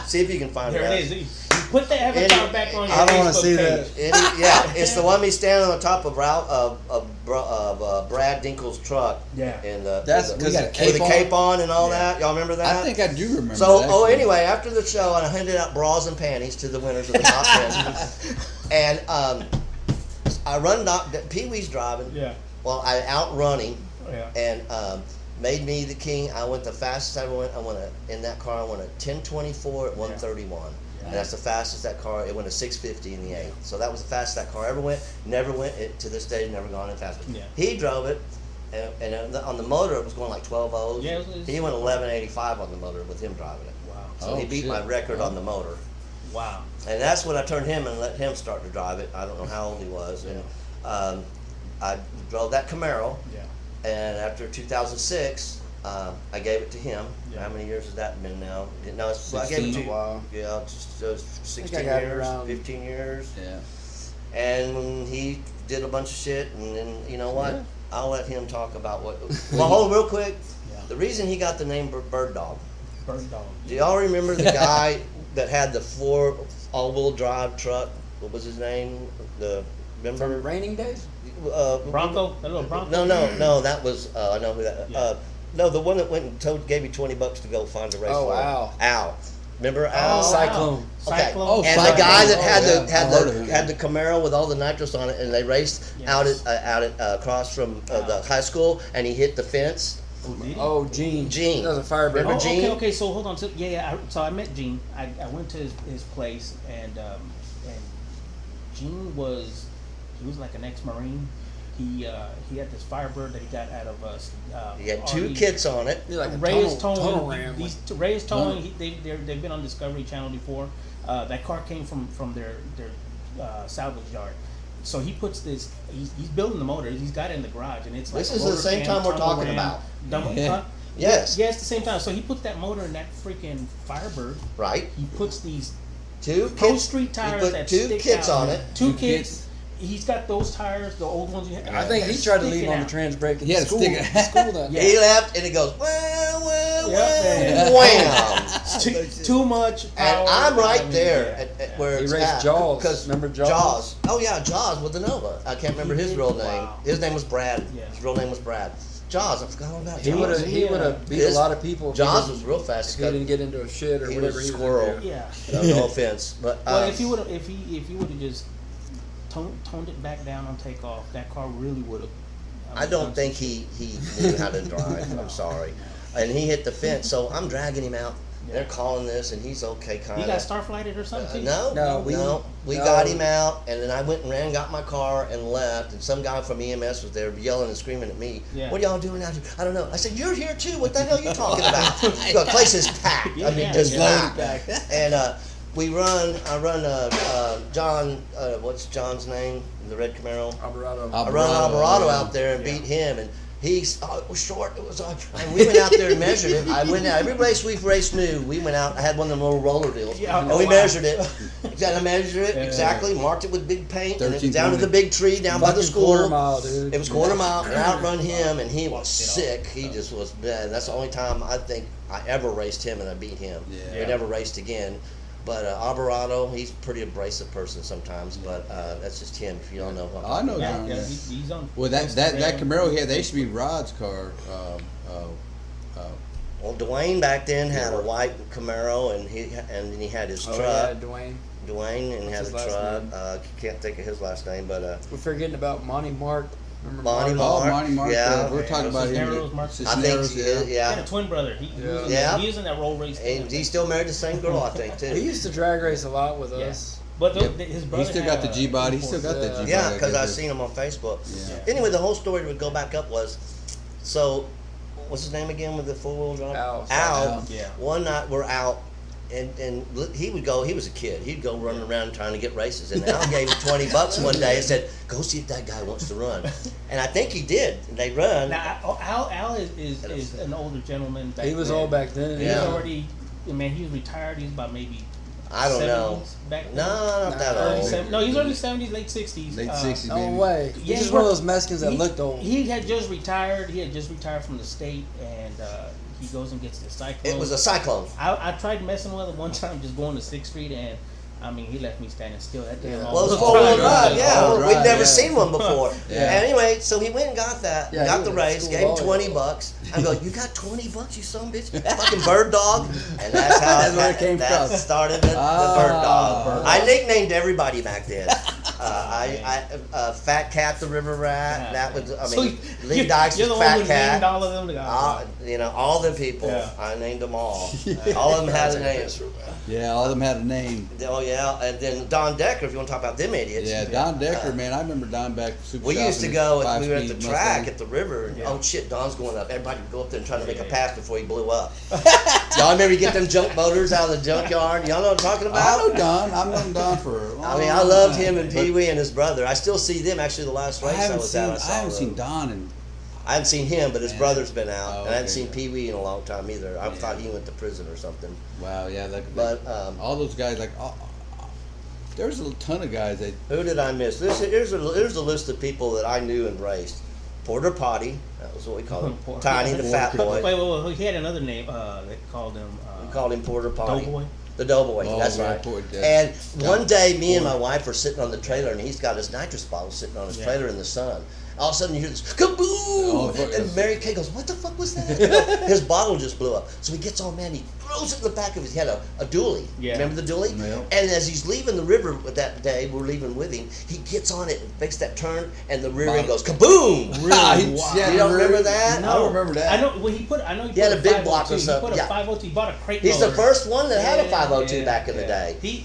See if you can find There it. it is. You Put the avatar back on your I don't wanna Facebook see page. that. Yeah, it's the one me standing on top of Brad Dinkle's truck. Yeah. And That's with because the, the with cape the on? cape on and all that. Y'all remember that? I think I do remember. So, that, oh, actually. anyway, after the show, I handed out bras and panties to the winners of the top 10. And I run Pee Wee's driving. Yeah. Well, I outrun him Yeah. and made me the king. I went the fastest I ever went. In that car, I went a 1024 at 131. And that's the fastest that car. It went a 650 in the 8. So that was the fastest that car ever went. Never went to this day. Never gone any faster. Yeah. He drove it, and on the motor it was going like 12 O's. Yeah, He went 1185 on the motor with him driving it. Wow. So he beat my record on the motor. Wow. And that's when I turned him and let him start to drive it. I don't know how old he was. And I drove that Camaro. Yeah. And after 2006, I gave it to him. Yeah. How many years has that been now? No, I gave it 16. to Wow. yeah, 16 got it years, around- 15 years. Yeah. And he did a bunch of shit. And then you know what? Yeah. I'll let him talk about what. Well, hold real quick. Yeah. The reason he got the name Bird Dog. Bird dog. Do y'all remember the guy that had the 4 all-wheel drive truck? What was his name? Remember? From Raining Days? Bronco? That little Bronco? No. That was I know who that. Yeah. No, the one that went and gave me $20 to go find a race Oh, for. Al. Al. Remember Al? Oh, Cyclone. Okay. Cyclone. Oh, And the guy that had Cyclone. the Yeah, I heard of him. had the Camaro with all the nitrous on it, and they raced Yes. out at across from the high school, and he hit the fence. Oh, did he? Oh, Gene. Gene. That was a Firebird. Remember Oh, Gene? okay. So hold on. So, so I met Gene. I went to his place, and Gene was like an ex-Marine. He had this Firebird that he got out of us. He had 2 RV. kits on it. You're like a Ray is tunnel towing. ram. Ray is towing. They've been on Discovery Channel before. That car came from their salvage yard. So he puts this. He's building the motor. He's got it in the garage, and it's like This a is the rotor same cam, time we're tunnel talking ram, about. double- Yeah. huh? Yes. Yeah, it's the same time. So he puts that motor in that freaking Firebird. Right. He puts these 2 Pro kits. Street tires He put that 2 stick kits out. on it. Two Two kits. kits. He's got those tires, the old ones. I think he tried to leave on the trans brake in He had to school. stick it- school that Yeah. day. He left, and it goes wham, Yep. wham. Too much power. And I'm right I mean, there yeah. at where He it's raced at. Jaws. Because Remember Jaws? Oh yeah, Jaws with the Nova. I can't remember his real name. Wow. His name was Brad. Yeah. His real name was Brad. Jaws. I forgot all about He would Jaws. have he would have beat His- a lot of people. if he Jaws didn't- was real fast. If he didn't get into a shit or He whatever was he a was squirrel. gonna do. Yeah. No offense, but Well, if he would have just toned it back down on takeoff, that car really would have. I don't think he knew how to drive. I'm sorry. And he hit the fence, so I'm dragging him out. They're calling this, and he's okay, kind He of. got starflighted or something too. No, we No. got him out, and then I went and ran, got my car, and left. And some guy from EMS was there yelling and screaming at me. Yeah. What are y'all doing out here? I don't know. I said, "You're here too. What the hell are you talking about?" The place is packed. I mean, Yeah, just yeah. packed. And I run John. What's John's name? The red Camaro. Alvarado. I run Alvarado out there and beat him, and he's it was short. It was and we went out there and measured it. I went out every race we've raced new. We went out. I had one of them little roller deals, Yeah, and we wow. measured it. I measured it exactly, marked it with big paint, and it was down to the big tree down by the Fucking quarter school. mile, dude. It was quarter mile, and I outrun him, and he was Walked it off. sick. He just was bad. That's the only time I think I ever raced him, and I beat him. Yeah. We never raced again. But Alvarado, he's a pretty abrasive person sometimes, but that's just him. If you don't know who I'm I know talking Yeah, John. yeah, Yeah. he's on. Well, that Camaro he had, they used to be Rod's car. Well, Dwayne back then had a white Camaro, and then he had his Oh, truck. yeah, Dwayne. Dwayne, and he had What's a his last truck. name? Can't think of his last name, but We're forgetting about Monty Mark. Remember Monty Mark? Mark. Monty Mark. Yeah. We're talking about him. Cisneros, Mark I think Cisneros, he yeah. is, He had yeah. a twin brother. He was Yeah. he was in that roll race. And he's still married to the same girl, I think, He too. used to drag race a lot with Yeah. us. But Yep. his brother He still had got the a G-body. He still got the Yeah. G-body. Yeah, because I guess. seen him on Facebook. Yeah. Anyway, the whole story to go back up was, so, what's his name again with the four-wheel drive? Al. Al. Yeah. One night we're out, and he would go. He was a kid. He'd go running around trying to get races. And Al gave him $20 one day and said, "Go see if that guy wants to run." And I think he did. And they run. Now Al is an older gentleman. Back He was then. old back then. He's Yeah. already. I mean, he was retired. He was about maybe. I don't know. 70s back then. No, not that Early old. No, he's early 70s, late 60s. Late 60s, No baby. way. Yeah, He's just he one of worked- those Mexicans that looked old. He had just retired. He had just retired from the state, and he goes and gets the Cyclone. It was a Cyclone. I tried messing with him one time, just going to 6th Street, and I mean, he left me standing still. That damn Well, it was all- 4-wheel drive, yeah. All-wheel We'd drive, never yeah. seen one before. Yeah. And anyway, so he went and got that, Yeah, got he the was at race, school gave him volleyball. $20. I go, you got $20, you son of a bitch? Fucking bird dog. And that's how That's where it came that from. started the bird dog. I nicknamed everybody back then. Fat Cat the River Rat. That was, I So mean, you- Lee Dykes you're was the one Fat who Cat. named all of them. You know, all them people. Yeah. I named them all. All of them had a name. Yeah, all of them had a name. Oh yeah, and then Don Decker. If you want to talk about them idiots. Yeah, Don Decker, man. I remember Don back Super We Shop used to in go, his we were at the five-speed track Mustang. at the river, and Yeah. oh shit, Don's going up. Everybody would go up there and try to make a pass before he blew up. Oh, Y'all remember you get them junk motors out of the junkyard? Y'all know what I'm talking I about? know Don. I've known Don for a long I mean, I loved time. him and But Pee Wee and his brother. I still see them. Actually, the last I race I haven't was seen. at, I saw haven't them. seen Don in. I hadn't seen him, but his Man. brother's been out, Oh, and I hadn't okay, seen yeah. Pee Wee in a long time either. I thought he went to prison or something. Wow, yeah, But all those guys, like, there's a ton of guys that. who did I miss? Here's a list of people that I knew and raced. Porter Potty, that was what we called him. Porter. Tiny the fat boy. Wait, he had another name. They called him. We called him Porter Potty. Doughboy. The Doughboy, Oh, that's yeah, right. Porter, yeah. And one day, me and my Porter. wife were sitting on the trailer, and he's got his nitrous bottle sitting on his Yeah. trailer in the sun. All of a sudden, you hear this kaboom! fuck, And that's- Mary Kay goes, "What the fuck was that?" You know, his bottle just blew up. So he gets all mad. He throws it in the back of his head. A dually. Yeah. Remember the dually? Yeah. And as he's leaving the river that day, we're leaving with him. He gets on it and makes that turn, and the rear end goes kaboom! Really? You don't remember that? I don't remember that. I know. Well, he put. I know He had put a big 502. block or He something, put a yeah. 502. He bought a crate. He's the loader. first one that had a Yeah, 502 yeah, back in the yeah. day.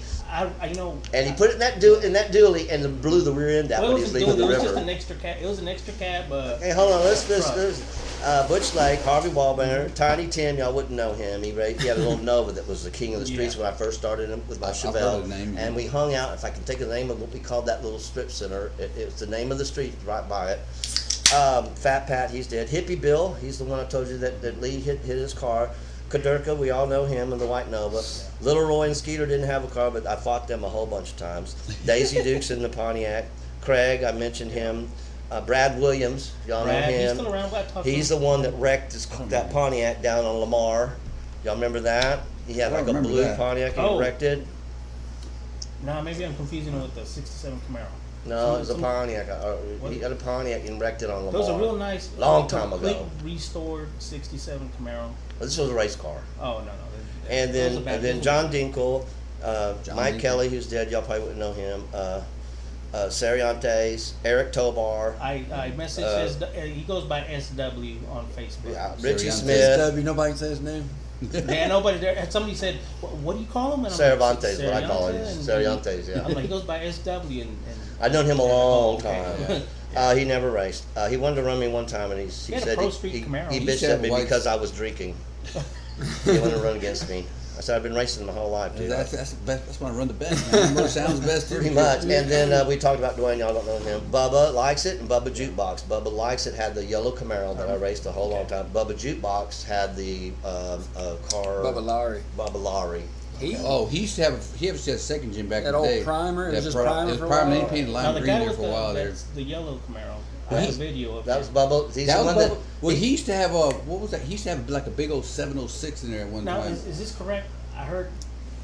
I know. And he put it in that dually and then blew the rear end out Well, when it he was was, leaving the it was river. just an extra cab. It was an extra cab. Hey, hold on. Let's truck. Butch Lake, Harvey Wallbanger, Tiny Tim. Y'all wouldn't know him. He had a little Nova that was the king of the streets Yeah. when I first started him with my I've heard Chevelle. the name, yeah. And we hung out. If I can think of the name of what we called that little strip center, it was the name of the street right by it. Fat Pat, he's dead. Hippie Bill, he's the one I told you that Lee hit his car. Kadurka, we all know him, and the White Nova. Little Roy and Skeeter didn't have a car, but I fought them a whole bunch of times. Daisy Dukes in the Pontiac. Craig, I mentioned him. Brad Williams, y'all know Brad, he's him. still around. But I talked to He's him. the one that wrecked that Pontiac down on Lamar. Y'all remember that? He had I like a remember blue that. Pontiac and Oh. wrecked it. Nah, maybe I'm confusing him with the '67 Camaro. No, it was a Some- Pontiac. What? He got a Pontiac and wrecked it on Lamar. That was a real nice, Long time complete ago. restored '67 Camaro. This was a race car. Oh no. And that was then a bad- and then John Dinkle, John Mike Dinkle. Kelly, who's dead. Y'all probably wouldn't know him. Sariantes, Eric Tobar, I messaged he goes by SW on Facebook. Richie Sariantes. Smith, SW, nobody can say his name. Yeah, nobody there. And somebody said, "What do you call him?" And I'm Cervantes, like, what I call him. Cervantes? And Sariantes, yeah. I'm like, he goes by SW, and I've known him a long Okay. time. He never raced. He wanted to run me one time, and he had a said Pro Street he Camaro. he He bitched used to at have me a white- because I was drinking. He wanted to run against me. I said, I've been racing my whole life, dude. That's the best. That's when I run the best. Man. Motor sounds best. Pretty much. And then we talked about Dwayne. Y'all don't know him. Bubba Likes It and Bubba Jukebox. Bubba Likes It had the yellow Camaro that I raced a whole long time. Bubba Jukebox had the car. Bubba Lowry. Bubba Lowry. He Oh, he used to have a second gen back That in the old day. primer? It was That just primer It was for a primer. while? They painted now lime the green guy there with for a while there. that's the yellow Camaro. I He's- have a video of That was him. Bubba. He's That the was one Bubba. Well, he used to have a what was that? He used to have like a big old 706 in there at one Now, time. is this correct? I heard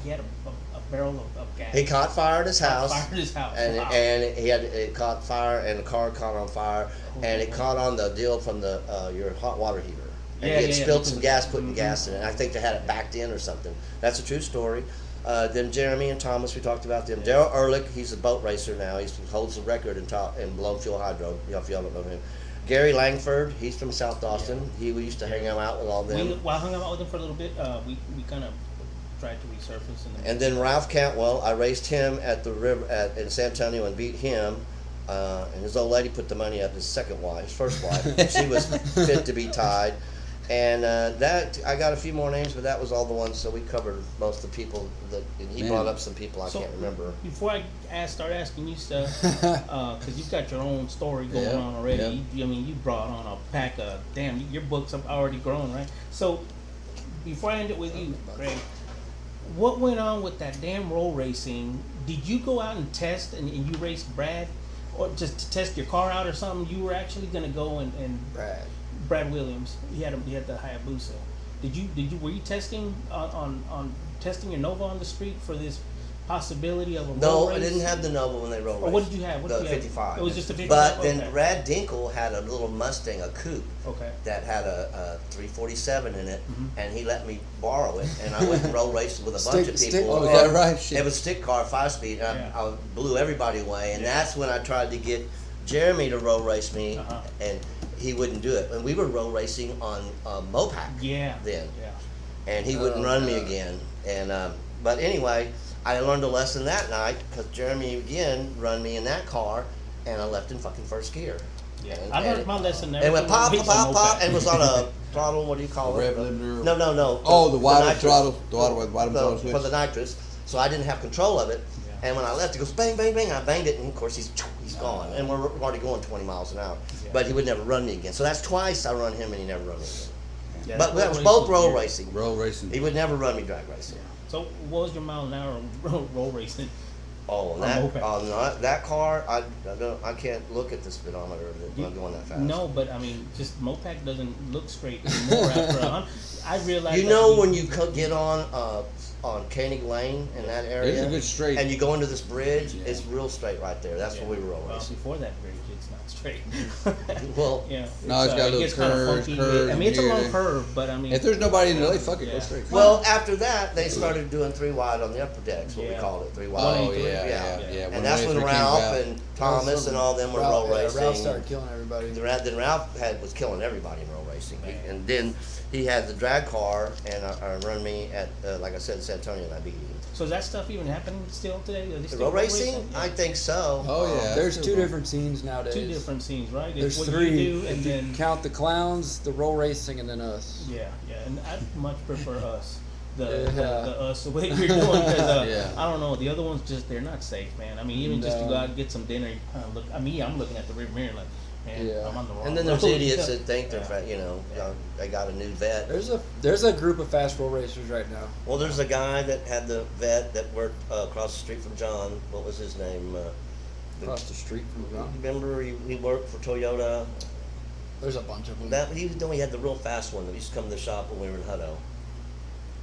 he had a barrel of gas. He caught fire at his house. Fire at his house. And, Wow. and he had it caught fire, and the car caught on fire, and it caught on the deal from the your hot water heater. And Yeah, he had yeah, spilled yeah. some gas, putting gas in it. I think they had it backed in or something. That's a true story. Then Jeremy and Thomas, we talked about them. Daryl Ehrlich, he's a boat racer now. He holds the record in blown fuel hydro. If y'all don't know him. Gary Langford, he's from South Austin. We used to hang out with all them. I hung out with him for a little bit. We kind of tried to resurface. And then Ralph Cantwell, I raced him at the river in San Antonio and beat him. And his old lady put the money up. His first wife. She was fit to be tied. And that I got a few more names, but that was all the ones. So we covered most of the people that. And he Man. brought up some people I So, can't remember. Before I start asking you stuff, because you've got your own story going Yeah, on already. yeah. I mean, you brought on a pack of your books have already grown, right? So before I end it with you, Greg, what went on with that damn roll racing? Did you go out and test and you raced Brad, or just to test your car out or something? You were actually gonna go and Brad Williams. He had the Hayabusa. Were you testing on testing your Nova on the street for this possibility of a No, road race? I didn't have the Nova when they road raced. Or what did you have? What the did you have? 55. It was just a 55? But then Okay. Brad Dinkle had a little Mustang, a coupe, Okay. that had a 347 in it, Mhm. and he let me borrow it, and I went and road raced with a bunch of Stick- people. Oh, is that right? Shit. It was stick car, 5-speed, and Yeah. I blew everybody away, and Yeah. that's when I tried to get Jeremy to road race me, Uh-huh. and he wouldn't do it. And we were road racing on Mopac Yeah. then, Yeah. and he wouldn't run me again. And but anyway, I learned a lesson that night because Jeremy again run me in that car, and I left in fucking first gear. Yeah. And- I and learned it- my lesson. It went pop, Everything pop, on pop, moped. and it was on a throttle. What do you call A it? rev limiter? No. Oh, the wide nitrous. throttle, the bottom No, throttle for switch. the nitrous. So I didn't have control of it. Yeah. And when I left, it goes bang, bang, bang. I banged it, and of course he's gone. And we're already going 20 miles an hour. Yeah. But he would never run me again. So that's twice I run him, and he never run me again. Yeah, But that was road both racing road was racing. Road racing. He would never run me drag racing. So what was your mile an hour road racing? Oh, On that moped. that car, I can't look at the speedometer when I'm going that fast. No, but I mean, just Mopac doesn't look straight anymore after 100. I realized. You that know when you get on Koenig Lane in that area, It's a good straight. and you go into this bridge, Yeah. it's real straight right there. That's Yeah. where we were all Well, racing. before that bridge, it's not straight. Well, yeah. No, it's got it little gets kinda curves, funky. curves, I mean, it's a long yeah. curve, but I mean. If there's nobody in the lane, fuck it, Yeah. go straight. well, after that, they started doing 3 wide on the upper decks, what we Yeah. called it, 3 wide. Oh, 183. yeah. And that's when Ralph and Thomas and all them were roll Ralph racing. started killing everybody. Then Ralph was killing everybody in roll racing. Man. And then he had the drag car, and I run me at, like I said, San Antonio, and I beat him. So is that stuff even happening still today? Are they The still roll road racing? I think so. Oh, yeah. There's Still two going. different scenes nowadays. Two different scenes, right? There's It's what three. you do, and If you then count the clowns, the roll racing, and then us. yeah, and I much prefer us. The Yeah. us the way you're doing because Yeah. I don't know, the other ones just they're not safe, man. I mean, even just to go No. out and get some dinner, you kind of look. I mean, I'm looking at the rear mirror like, man, Yeah. I'm on the wrong. And then there's road. idiots that think they're, Yeah. they got a new vet. There's a group of fast roll racers right now. Well, there's a guy that had the vet that worked across the street from John. What was his name? Across the street from John. Remember he worked for Toyota. There's a bunch of them. That he had the real fast one that used to come to the shop when we were in Hutto.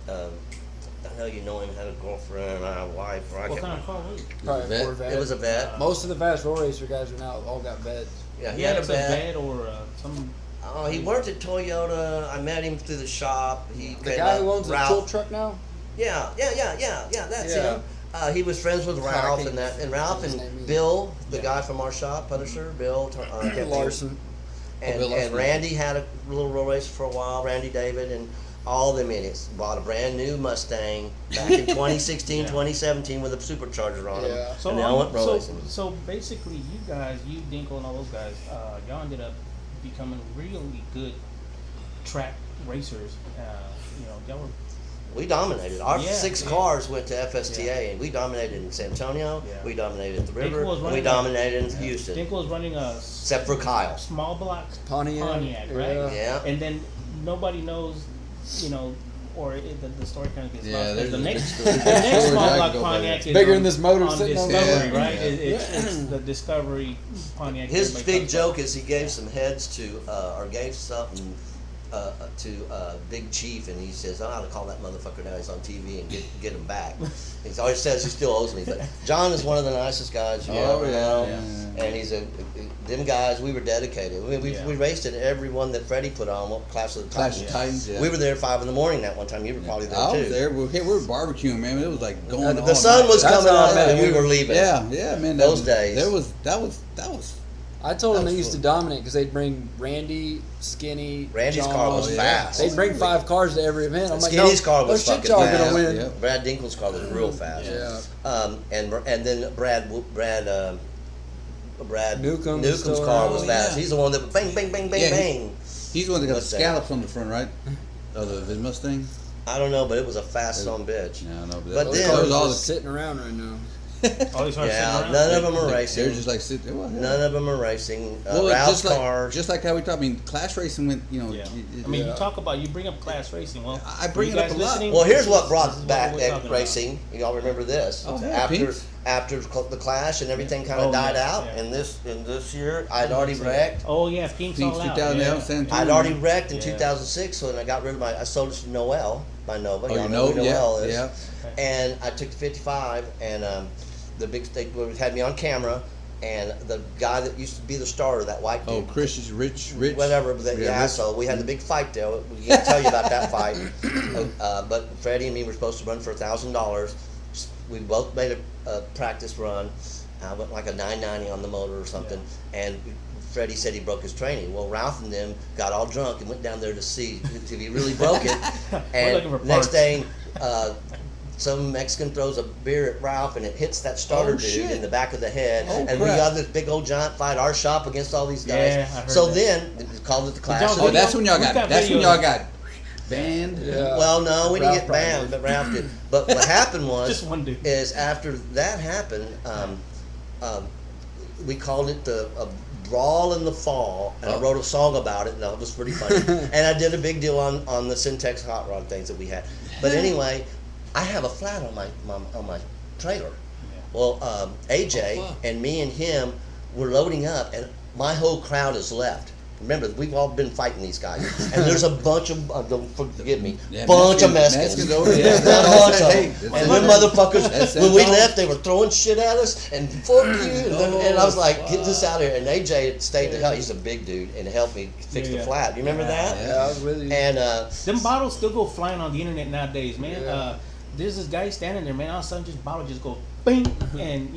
I know you know him, had a girlfriend, a wife. Or I What can't kind of car was it? Probably Vet. a Corvette. It was a vet. Most of the fast roll racer guys are now all got vets. Yeah, he Yeah, had a it's a vet. vet or some. Oh, he worked at Toyota. I met him through the shop. He The came guy up, who owns the Ralph. tilt truck now. Yeah. That's Yeah. him. He was friends with I Ralph can't and that, and Ralph his and name either. Bill, the Yeah. guy from our shop, Punisher, Bill can't think of- Larson. and, Bill Larson. and Randy had a little roll race for a while. Randy David and all them idiots bought a brand new Mustang back in 2016, Yeah. 2017 with a supercharger on them, Yeah. So, and they all went roll so, racing. so basically, you guys, you Dinkle and all those guys, y'all ended up becoming really good track racers. Y'all were. We dominated. Our Yeah, 6 yeah. cars went to FSTA, Yeah. and we dominated in San Antonio. Yeah. We dominated the Dinkle river. was And we running dominated in Houston, Dinkle was running a except for Kyle. small block Pontiac, right? yeah. Yeah. And then nobody knows, or the story kind of gets Yeah, lost. 'cause there's the a next, big the story. next Stories small I block can go by. Pontiac is Bigger on, than this motor on sitting on Discovery, there. right? Yeah. It's the Discovery Pontiac. His everybody big talks about. joke is he gave some heads to, or gave something to Big Chief, and he says, "I ought to call that motherfucker now. He's on TV and get him back." He always says he still owes me, but John is one of the nicest guys you Oh, ever yeah, know, yeah. and he's them guys. We were dedicated. We Yeah. raced at every one that Freddie put on. What Clash of the Clash Titans. of Titans, yeah. We were there at 5 a.m. that one time. You were probably there I too. was there. We were barbecuing, man. It was like going on. The sun was That's coming how I up, met and we you. were leaving. Yeah, man. Those days. That was. I told That them they was used to cool. dominate because they'd bring Randy, Skinny, Randy's John. car was yeah. fast. They'd bring 5 cars to every event. I'm like, Skinny's no, car was shit, fucking y'all fast. gonna win. Yeah. Brad Dinkle's car was real fast. Yeah. And then Brad Newcomb's still car around. was Oh, fast. yeah. He's the one that bang, bang, bang, bang, Yeah, bang. He's the one that got the Mustang. scallops on the front, right? Of his Mustang. I don't know, but it was a fast son of a bitch. Yeah, I know. But Those then- cars was all are the. just sitting around right now. All these cars Yeah, sitting around? none of them are They're racing. just like sitting. Well, yeah. None of them are racing. Well, Ralph's just cars. like how we talk. I mean, class racing went. Yeah. I mean, Yeah. you talk about, you bring up class racing. Well, I bring for you it up guys a lot. listening, Well, here's this what is brought back we're talking about. racing. Y'all remember this? Oh, yeah, Pinks. after the Clash and everything kind of died out. Yeah. And this year, I'd already wrecked. Oh yeah, Pink's all out. 2000 San Antonio. I'd already wrecked in Yeah. 2006, so then I got rid of I sold it to Noel, my Nova. Oh, Y'all you know know? who Noel is. Yeah. And I took the 55, and they had me on camera, and the guy that used to be the starter, that white dude. Oh, Chris is rich. Whatever, but Yeah, Rich. so we had the big fight there. We can't tell you about that fight. But Freddie and me were supposed to run for $1,000. We both made a practice run. I went like a 990 on the motor or something, and Freddie said he broke his training. Well, Ralph and them got all drunk and went down there to see if he really broke it. looking for And next parts. day, some Mexican throws a beer at Ralph, and it hits that starter dude shit. in the back of the head. Oh, and we crap. got this big old giant fight, our shop against all these guys. Yeah, I heard so that. then, we called it the Clash. y'all Oh, video? that's when y'all We've got. got That's when video. y'all got banned. Yeah. Well, no, we didn't Ralph get probably banned, did. but Ralph did. But what happened was, Just one dude. is after that happened, we called it a brawl in the fall, and I wrote a song about it, and that was pretty funny. And I did a big deal on the Syntex hot rod things that we had. But anyway, I have a flat on my trailer. Well, AJ and me and him were loading up, and my whole crowd is left. Remember, we've all been fighting these guys, and there's a bunch of don't forgive me, Yeah, bunch of Mexicans Mexicans. over there. A bunch of Hey, them. that's And it. them motherfuckers, That's when we all. left, they were throwing shit at us and fuck you. And I was like, get this out of here. And AJ stayed the hell. He's a big dude and helped me fix the Yeah. flat. You remember that? Yeah, I was with you. And Them bottles still go flying on the internet nowadays, man. Yeah. There's this guy standing there, man. All of a sudden, just bottle just go bing, and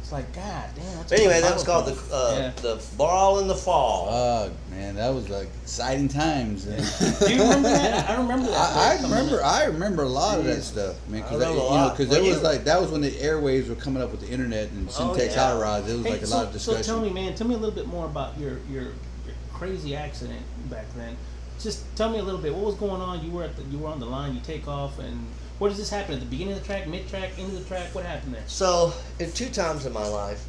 it's like, God damn. That's anyway, where that was called bottle the Brawl in the Fall. Oh man, that was like exciting times. from. Do you remember that? I remember that. I remember a lot of that stuff, man. I remember a lot. Because Well, there was you- like that was when the airwaves were coming up with the internet and Syntex yeah. hot rods. There was Hey, like a so, lot of discussion. So tell me, man. Tell me a little bit more about your crazy accident back then. Just tell me a little bit. What was going on? You were on the line. You take off, and where does this happen? At the beginning of the track, mid track, end of the track? What happened there? So, in 2 times in my life,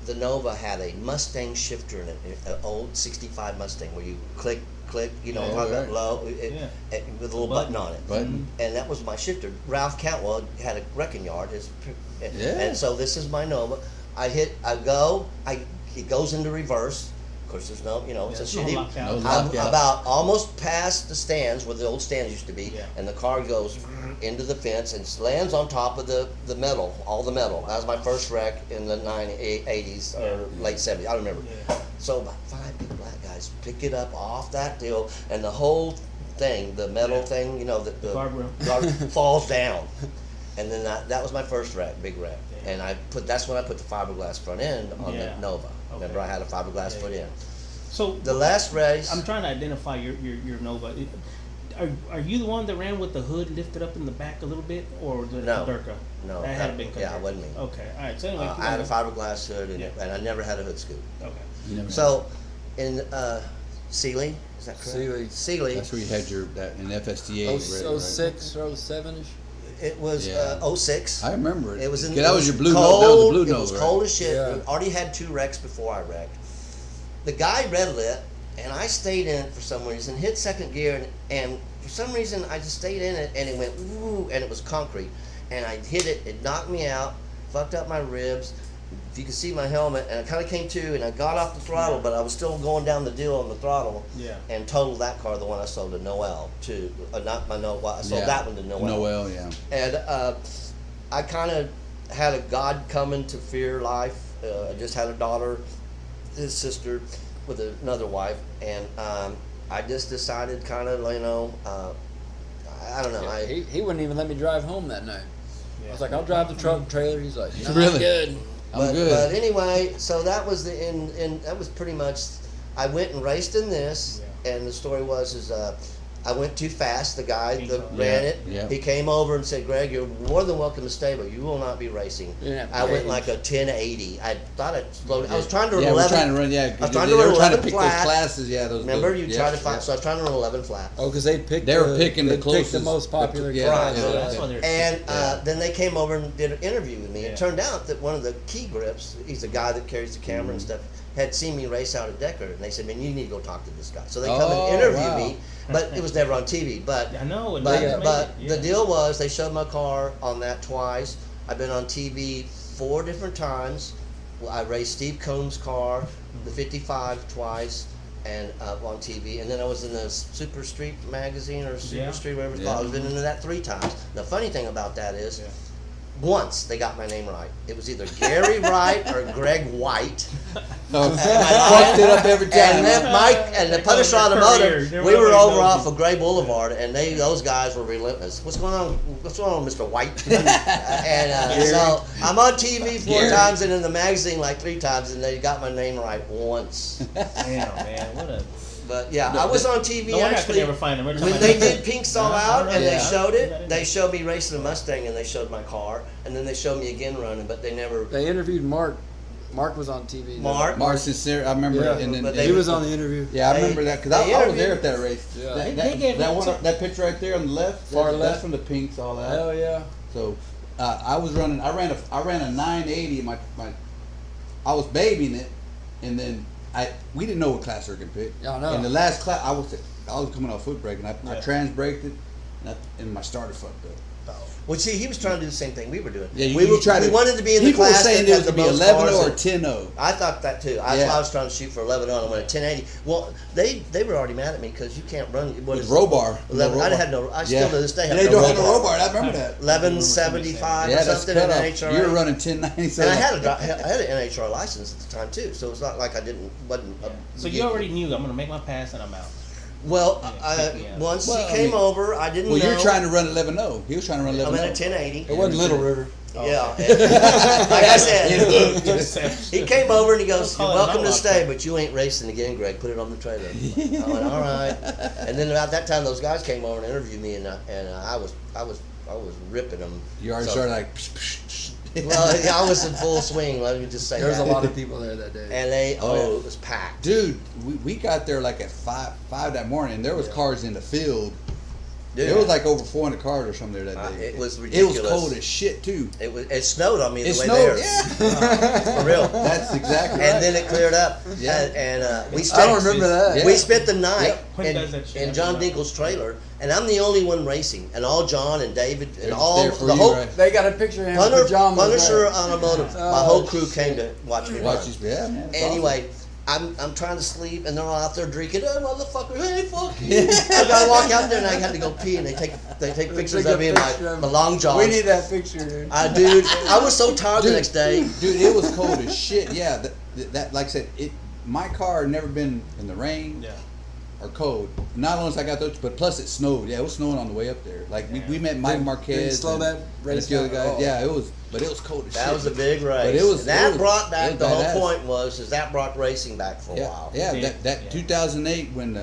the Nova had a Mustang shifter in it, an old 65 Mustang where you click, right. low, Yeah. with a little button on it. Button. And that was my shifter. Ralph Cantwell had a wrecking yard. Yeah. And so this is my Nova. It goes into reverse. Of course, there's no, it's a There's no shitty. lockout. No I'm lockout. about almost past the stands where the old stands used to be, Yeah. and the car goes into the fence and lands on top of the metal, all the metal. That was my first wreck in the 80s or late 70s. I don't remember. Yeah. So about 5 big black guys pick it up off that deal, and the whole thing, the metal thing, the guardrail. falls down. And then that was my first wreck, big wreck. And that's when I put the fiberglass front end on Yeah. the Nova. Okay. Remember, I had a fiberglass foot end. So The last race. I'm trying to identify your Nova. Are you the one that ran with the hood lifted up in the back a little bit, or the No. Durka? No, that had been. yeah, it wasn't me. Okay, all right. So anyway, I had a fiberglass hood, and I never had a hood scoop. Okay. You never So, in Sealy, is that correct? Sealy. Sealy, that's where you had an FSTA. right? 06 or 07ish. it was Yeah. 06. I remember it. It was in. Yeah, that it was your blue cold, Nova. That was the blue It was Nova, cold right? as shit. Yeah. We already had 2 wrecks before I wrecked. The guy red lit, and I stayed in it for some reason. Hit second gear, and for some reason I just stayed in it, and it went woo, and it was concrete, and I hit it. It knocked me out, fucked up my ribs. If you can see my helmet, and I kind of came to, and I got off the throttle, but I was still going down the deal on the throttle. Yeah. And totaled that car, the one I sold to Noel, not my Noel. I sold that one to Noel. Noel, yeah. And I kind of had a God coming to fear life. I just had a daughter, his sister, with another wife, and I just decided kind of, I don't know. Yeah, he wouldn't even let me drive home that night. I was like, I'll drive the truck and trailer. He's like, no, Really? I'm good. I'm good. But anyway, so that was that was pretty much. I went and raced in this, and the story was I went too fast. The guy that ran it, Yeah. he came over and said, "Greg, you're more than welcome to stay, but you will not be racing." Yeah, I went please. like a 1080. I thought I'd slowed. I was trying to run Yeah, 11. we're trying to run. Yeah, I was trying they to run were trying to 11 pick flat. those classes. Yeah, those. Remember, you yeah, tried to find. yeah. So I was trying to run 11 flat. Oh, because they picked. They were picking the they picked the closest- most popular. yeah, cars. yeah, That's why they're. And Yeah. then they came over and did an interview with me. Yeah. It turned out that one of the key grips, he's the guy that carries the camera and stuff, had seen me race out at Decker, and they said, "Man, you need to go talk to this guy." So they come and interview me, but it was never on TV. But I know. but the deal was they showed my car on that twice. I've been on TV 4 different times. I raced Steve Combs' car, the 55 twice, and on TV. And then I was in the Super Street magazine or Super Street, whatever it's called. I've been into that 3 times. The funny thing about that is, once they got my name right. It was either Gary Wright or Greg White. Fucked it up every time. And then Mike and the Punisher Automotive, we were over off of Gray Boulevard, and those guys were relentless. What's going on? What's going on, Mr. White? And so I'm on TV 4 times and in the magazine like 3 times, and they got my name right once. Damn, man, what a. But yeah, I was on TV No wonder I actually could never find them. when they did Pink Soul Out, and they showed it. They showed me racing a Mustang, and they showed my car, and then they showed me again running, but they never. They interviewed Mark. Mark was on TV. Mark Sincere, I remember. Yeah, and then he was on the interview. Yeah, I remember that because I was there at that race. Yeah. That picture right there on the left, Far left. that's from the Pinks, all that. Hell yeah. So I was running. I ran a 980. I was babying it, and then we didn't know what class we were gonna pick. Yeah, I know. In the last class, I was coming off foot brake, and I trans braked it, and my starter fucked up. Well, see, he was trying to do the same thing we were doing. Yeah, we wanted to be in the people class were saying that it had was the to be most 11 cars or and- 10-0. I thought that too. I was trying to shoot for 11 on. I went at 1080. Well, they were already mad at me because you can't run. What With is row bar. 11. I had no. I still to this day have They no don't row have no bar. row bar. I remember that. 1175 or Yeah, that's something in cut off. NHRA. You were running 1090. And I had an NHRA license at the time too, so it's not like I wasn't. So you already knew I'm gonna make my pass and I'm out. Well, Yeah. once Well, he came over, I didn't know. Well, you're trying to run 11-0. He was trying to run 11-0. I'm at a 1080. It wasn't Little River. Yeah. Like I said, he came over and he goes, "You're welcome to stay, but you ain't racing again, Greg. Put it on the trailer." I went, "All right." And then about that time, those guys came over and interviewed me, and I was ripping them. You already started like. Psh, psh, psh. Well, yeah, I was in full swing. Let me just say There was that. a lot of people there that day. And they, Oh, it was packed. Dude, we got there like at 5 that morning, and there was cars in the field. Dude, There was like over 400 cars or something there that day. it was It ridiculous. was cold as shit too. It snowed on me It the way snowed, there. yeah. For real. That's exactly right. And then it cleared up. Yeah. And we I spent. don't remember that. Yeah. We spent the night Yep. When does that shit in happen? John Dinkel's trailer, and I'm the only one racing, and all John and David and They're all there for the you, whole right? They got a picture of him in pajamas. Punisher there. Automotive. My Oh, whole crew came to watch me run. Watch these, yeah, man. It's Anyway, I'm trying to sleep, and they're all out there drinking. "Hey, motherfucker! Hey, fuck you!" I gotta walk out there, and I had to go pee, and they take pictures of me in my long johns. We need that picture, dude. Dude, I was so tired the Dude, next day. Dude, it was cold as shit. Yeah, that like I said, my car had never been in the rain or cold. Not only as I got those, but plus it snowed. Yeah, it was snowing on the way up there. Like we met Mike Marquez. slow and, that and a race few other down at guys. all. Yeah, it was, but it was cold as shit. That was a big race. But it was- And that it was- brought it back was the whole badass. point was that brought racing back for a Yeah, while. yeah. Yeah. That Yeah. 2008 when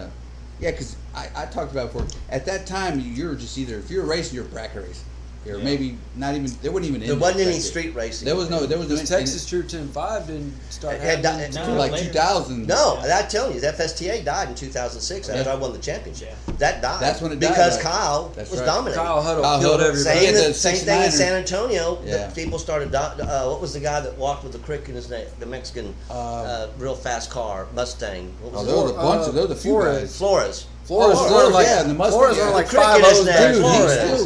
because I talked about it before. At that time, you were just either if you were racing, you're a bracket race, or maybe not even. There wasn't even. There wasn't any street racing. There was no. There was no. Because Texas True 10-5 didn't start Had happening. di- until like later. 2000. No, I'm telling you, that FSTA died in 2006 after I won the championship. That died. That's when it died, because right. Kyle That's was right. dominating. Kyle Huddle Kyle killed Huddle. everybody. Yeah, the Same thing in 69er. San Antonio. Yeah. The people started. What was the guy that walked with the crick in his name? The Mexican, real fast car Mustang. What was Oh, there was it? a bunch of. There was a few Flores. guys. Flores. Flores Oh, was Flores, running like yeah, and the Mustang, Flores yeah. running like The cricket 5 is O's there. there. Dude, Flores.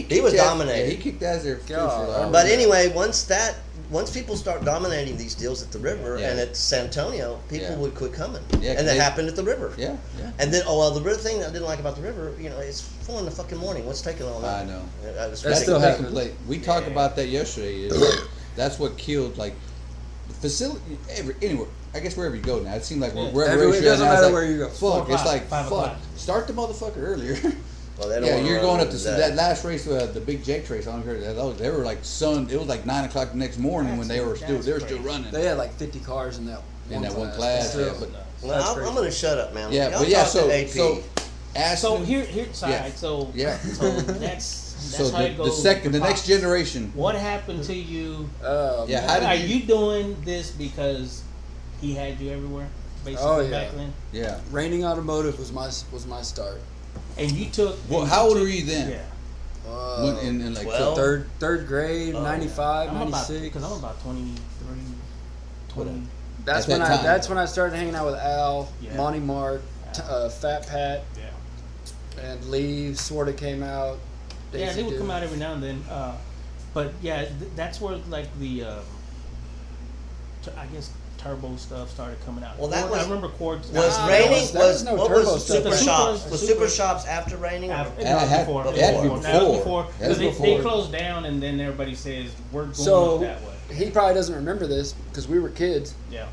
he was kicked ass- dominating. Yeah, he kicked ass there. for God. a while. But anyway, once people start dominating these deals at the river Yeah. and at San Antonio, people Yeah. would quit coming. Yeah, and that they- happened at the river. Yeah, yeah. And then, the real thing that I didn't like about the river, it's 4 in the fucking morning. What's taking all that? I know. That's That still They happens. complain. We talked about that yesterday. It's like, that's what killed like the facility. Anywhere, I guess wherever you go now, it seems like wherever Everywhere, it you're at doesn't now, it's matter like, where you go. Fuck, it's like 5 fuck. o'clock. Start the motherfucker earlier. Well, they don't Yeah, wanna you're run going up into to that last race, the Big Jakes race. I don't care. They were like It was like 9 o'clock the next morning when they were still running They had like 50 cars in that one class. Still, Yeah, but Well, That's I'm crazy. going to shut up, man. yeah, Y'all but yeah. talk to AP. So Astin, So here's side. Yeah. So Yeah. So that's so how it the goes. second, the with next Pops. generation. What happened to you? Yeah, how Are did you doing this because he had you everywhere? Basically, Oh, yeah. back then. Yeah. Raining Automotive was my start. And you took. Well, and how you old took- were you then? Yeah. When, in like 12? Third grade, 95, I'm about 96. because I'm about 23, 20. That's at when that time. that's when I started hanging out with Al, Yeah. Monty Mark, Fat Pat, Yeah. and Lee sort of came out. Yeah, Daisy they would Duke. come out every now and then. But yeah, that's where like the I guess turbo stuff started coming out. Well, that I was- remember Quartz. Was Nah, Raining, there was no what turbo was stuff. Super The Shops? Super- Was Super- Super Shops after Raining? It It had- was before. it had to be No, before. that was before. That was Because they before. closed down, and then everybody says we're going So that way. he probably doesn't remember this because we were kids. Yeah.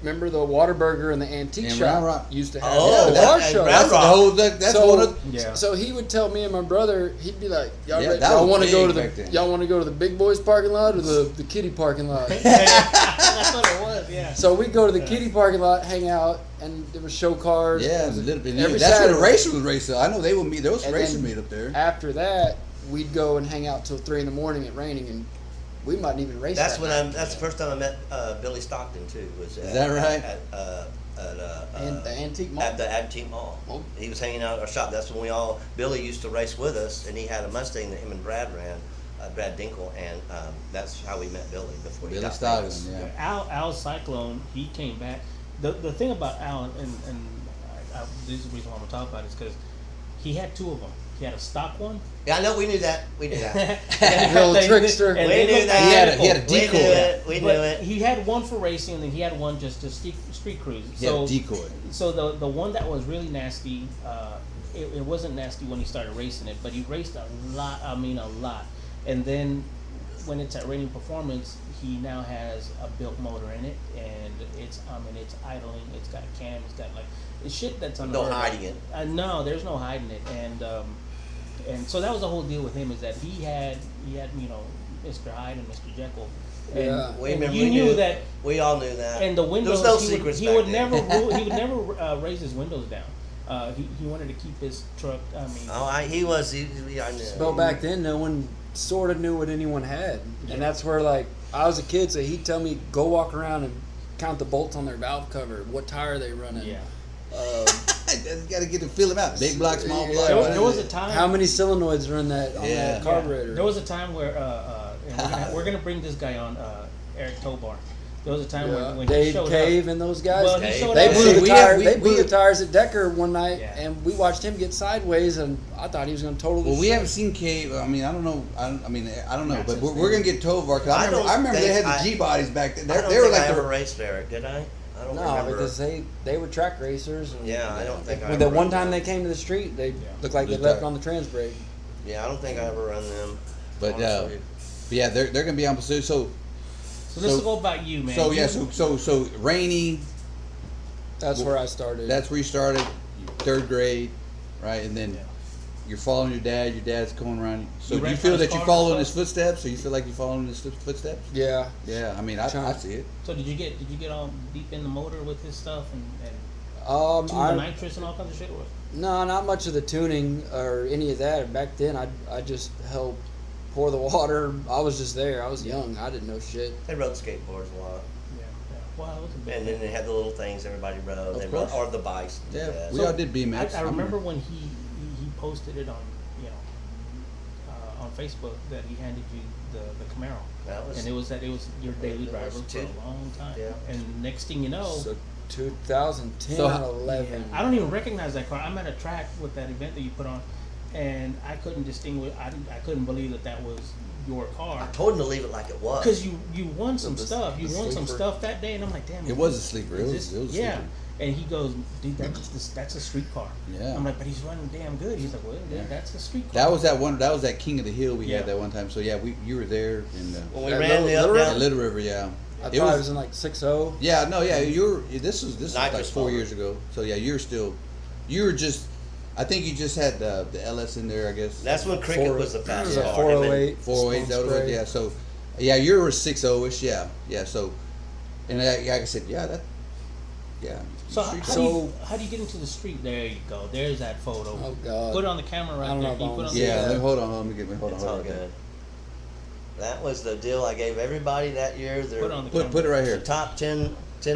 Remember the Whataburger and the antique And shop Round Rock. used to have Oh, the that- car and show. Round That's the Rock. whole. That's So- one of. Yeah. So he would tell me and my brother, he'd be like, "Y'all, Yeah, ready- that y'all was want to go to big back the then. y'all want to go to the big boys parking lot or the kiddie parking lot?" That's what it was. Yeah. So we'd go to the kiddie parking lot, hang out, and there was show cars. Yeah, It a was little bit. every That's where the Saturday. racer was racing. I know they would meet. There was And racers then meet up there. After that, we'd go and hang out till 3 a.m. at Raining, and we mightn't even race. That's that when night. that's the first time I met Billy Stockton too. Was Is that right? And the antique mall. At the antique mall. Oh. He was hanging out at our shop. That's when Billy used to race with us, and he had a Mustang that him and Brad ran, Brad Dinkle, and that's how we met Billy before he Billy got Stockton. famous. Yeah. Al Cyclone, he came back. The thing about Al, and this is the reason why I'm gonna talk about it, is because he had two of them. He had a stock one. Yeah, I know. We knew that. We knew that. The old trickster. And We they knew looked that. He had a identical. decoy. We knew it. We knew But it. he had one for racing, and then he had one just to street cruise. He had a decoy. So the one that was really nasty, it wasn't nasty when he started racing it, but he raced a lot. I mean, a lot. And then when it's at Raining Performance, he now has a built motor in it, and it's idling. It's got a cam. It's got like it's shit that's on. No hiding it. No, there's no hiding it, and so that was the whole deal with him, is that he had Mr. Hyde and Mr. Jekyll. And, Yeah. and you knew that. We all knew that. And the windows, There was no he would, secrets he back would then. never he would never raise his windows down. He wanted to keep his truck. I mean, Oh, I knew. But back then, no one sort of knew what anyone had, and that's where like I was a kid, so he'd tell me go walk around and count the bolts on their valve cover, what tire they running. yeah. Got to get to feel him out. Big block, small block. There was a time. How many solenoids are in that on Yeah. that carburetor? There was a time where and we're gonna bring this guy on, Eric Tobar. There was a time when he Dave showed Cave up. and those guys. Well, he showed They up. blew the We tire. have- They blew we- the tires at Decker one night, Yeah. and we watched him get sideways, and I thought he was going to total. Well, we haven't seen Cave. I mean, I don't know. I don't know. Not But since we're gonna get Tovar. Cause I remember they had the G bodies back then. I don't They were think like I ever the. raced Eric, did I? I don't No, remember. because they were track racers. And Yeah, I don't think I When ever the one run time them. they came to the street, they looked like they Just left tire. on the trans brake. Yeah, I don't think I ever run them. But honestly. yeah, they're gonna be on pursuit. So So let's go about you, man. so yeah, You- so Rainy. That's where I started. That's where you started, 3rd grade, right? And then Yeah. you're following your dad. Your dad's going around. So You do you rent feel cars, that you're cars, following cars? his footsteps? Or you feel like you're following his footsteps? yeah. Yeah, I mean, I see it. So did you get all deep in the motor with his stuff and tune the I nitrous and all kinds of shit? Or? no, not much of the tuning or any of that. Back then, I just helped pour the water. I was just there. I was young. I didn't know shit. They rode skateboards a lot. Yeah. Well, it was a big And then they had the little things everybody rode. Of They course. rode, or the bikes. Yeah, we all did BMX. I remember when he posted it on on Facebook that he handed you the Camaro, That was, and it was your daily It driver was for too. a long time. Yeah. And next thing you know, So 2010 So or how- 11. I don't even recognize that car. I'm at a track with that event that you put on, and I couldn't distinguish. I couldn't believe that was your I car. told him to leave it like it was. Because you won some The- stuff. You the won some sleeper. stuff that day, and I'm like, damn. It was a sleeper. It was a yeah. sleeper. And he goes, dude, that's a street car. Yeah. I'm like, but he's running damn good. He's like, well, yeah, that's a street car. That was that one. That was that King of the Hill we Yeah. had that one time. So yeah, you were there in When we At ran the Little up River? down, Little River. Yeah. I It thought was- it was in like 6.0. Yeah, no, yeah, this was like Nitrous 4 motor. years ago. So yeah, you were just, I think you just had the LS in there, I guess. that's when Cricket was the It was fastest a car. 408. 408, that was it, yeah. So yeah, you were 6.0ish, yeah. So, and like I said, yeah. So street how, car. how do you get into the street? There you go. There's that photo. Oh, God. Put it on the camera I right don't know there. if Can you I put it wanna on see the Yeah, that. let me hold on It's all right there. good. That was the deal I gave everybody that year. Put it on the Put camera. it right The here. top 10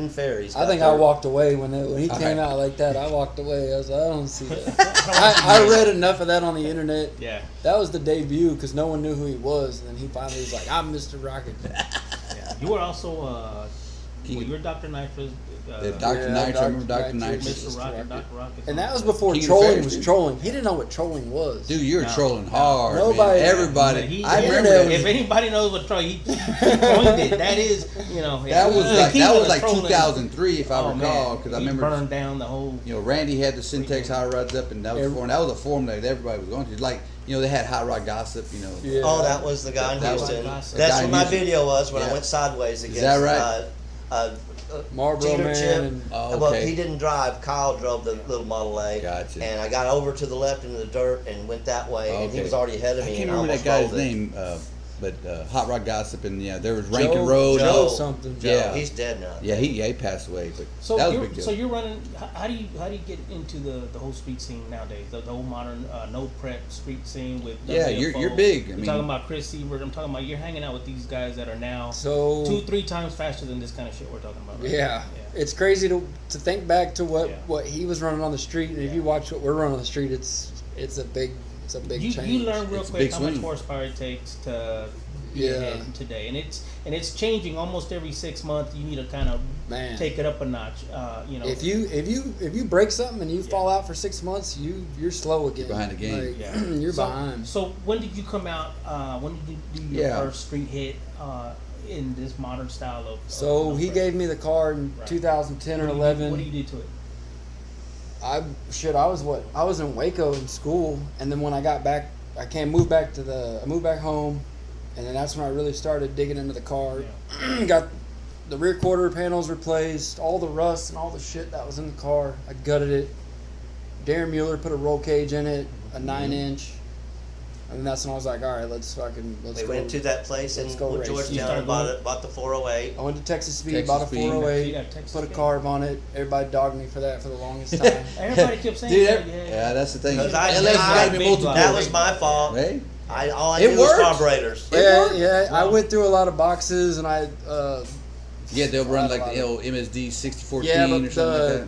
ferries. I think I walked away when he came out like that. I walked away. I was like, I don't see that. I read enough of that on the internet. Yeah. That was the debut because no one knew who he was, and then he finally was like, "I'm Mr. Rocket." Yeah. You were also Well, you're Dr. Nitro's. Dr. Nitro, I remember Dr. Nitro. Mr. Rocket, Dr. Rocket. And that was before King of trolling Fairs, was dude. trolling. He didn't know what trolling was. Dude, you were trolling hard. Nobody- Man. Everybody. I remember that. If anybody knows what troll, he coined it. That is, that was like trolling. 2003, if I Oh, recall, man. because I He remember. burned down the whole. Randy had the Syntex hot rods up, and that was a forum. That was a forum that everybody was going to. Like, they had hot rod gossip. Yeah. Oh, that was the guy in That was- Houston. That's That's guy what in my Houston. video was when I Yeah. went sideways against that right? Marlboro Jeter Man. Chip. And, Oh, Well, okay. he didn't drive. Kyle drove the little Model A. Gotcha. And I got over to the left into the dirt and went that way, and he Okay. was already ahead of me. I can't and remember almost that guy's rolled it. name, but Hot Rod Gossip, and there was Rankin Joe- Road. Joe something. Joe, Yeah. he's dead now. Yeah, he passed away, but So that was a you're big deal. so you're running. How do you get into the whole street scene nowadays? The whole modern no prep street scene with Yeah, WFO. you're big. I You're mean- talking about Chris Siebert. I'm talking about you're hanging out with these guys that are now So 2-3 times faster than this kind of shit we're talking about. Right? yeah, it's crazy to think back to Yeah. what he was running on the street, and if you watch what we're running on the street, it's a big change. You learn real It's a quick big how much swing. horsepower it takes to be Yeah. ahead today, and it's changing almost every 6 months. You need to kind of Man. take it up a notch. If you break something and you fall out for 6 months, you're slow again. You're behind the game. Like, Yeah. you're so, behind. So when did you come out? When did you do your Yeah. first street hit in this modern style of? So he prep? gave me the car in Right. 2010 or What do you do- 11. What do you do to it? I was in Waco in school, and then when I got back, I moved back home, and then that's when I really started digging into the car. Got the rear quarter panels replaced, all the rust and all the shit that was in the car. I gutted it. Darren Mueller put a roll cage in it, a 9-inch, and that's when I was like, all right, let's We go. went to that place in Let's go race. You Georgetown started and going- bought the 408. I went to Texas Speed, Texas bought a Speed. 408, You got Texas put a Speed. carb on it. Everybody dogged me for that for the longest time. Everybody kept saying, Dude, that, yeah, that's the thing. Because LS got to be multiple. that was my fault. Hey? All I It knew was worked. carburetors. Yeah. I went through a lot of boxes, and I. Yeah, they'll run like lot the of- old MSD 6014 Yeah, but or something like that.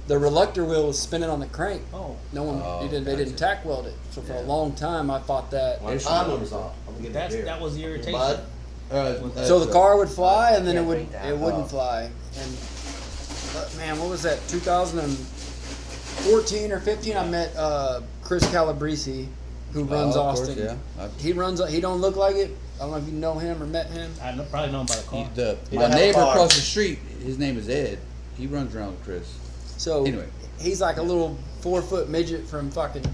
The reluctor wheel was spinning on the crank. Oh, No one, Oh, they didn't gotcha. tack weld it. So for a long time, I fought that. My timing was off. I'm gonna get the beer. that was the irritation. Bud, So the car would fly, and then Yeah, it bring that wouldn't up. fly. And but man, what was that? 2014 or 15? I met Chris Calabrese, who runs of course, Austin. yeah. He runs. He don't look like it. I don't know if you know him or met him. I probably know him by the car. He My don't have a neighbor car. across the street, his name is Ed. He runs around with Chris. So Anyway. he's like a little 4-foot midget from fucking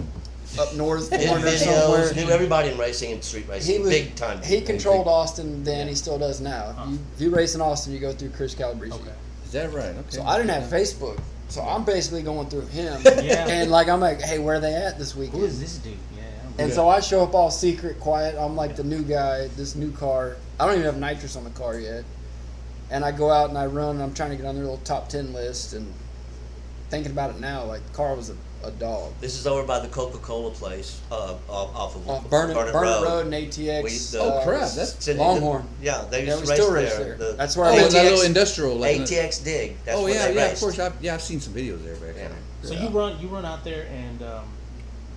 up north did corner somewhere. videos, knew everybody in racing and street racing, big time. He controlled Austin then. He still does now. If you race in Austin, you go through Chris Calabrese. Okay. Is that right? Okay. So I didn't have Facebook, so I'm basically going through him. Yeah. And like I'm like, hey, where are they at this weekend? Who is this dude? Yeah. And so I show up all secret, quiet. I'm like the new guy, this new car. I don't even have nitrous on the car yet. And I go out and I run. And I'm trying to get on their little top 10 list. And thinking about it now, like the car was a dog. This is over by the Coca-Cola place, off of Burn It Road. Road and ATX. Oh, crap, that's Cindy- Longhorn. Yeah, they Yeah, used we to still race race there. there. The That's where I Oh, went that to little industrial. Like, ATX Dig. That's oh where yeah, they yeah. raced. Of course, I've seen some videos there back Yeah. there. So Yeah. you run out there, and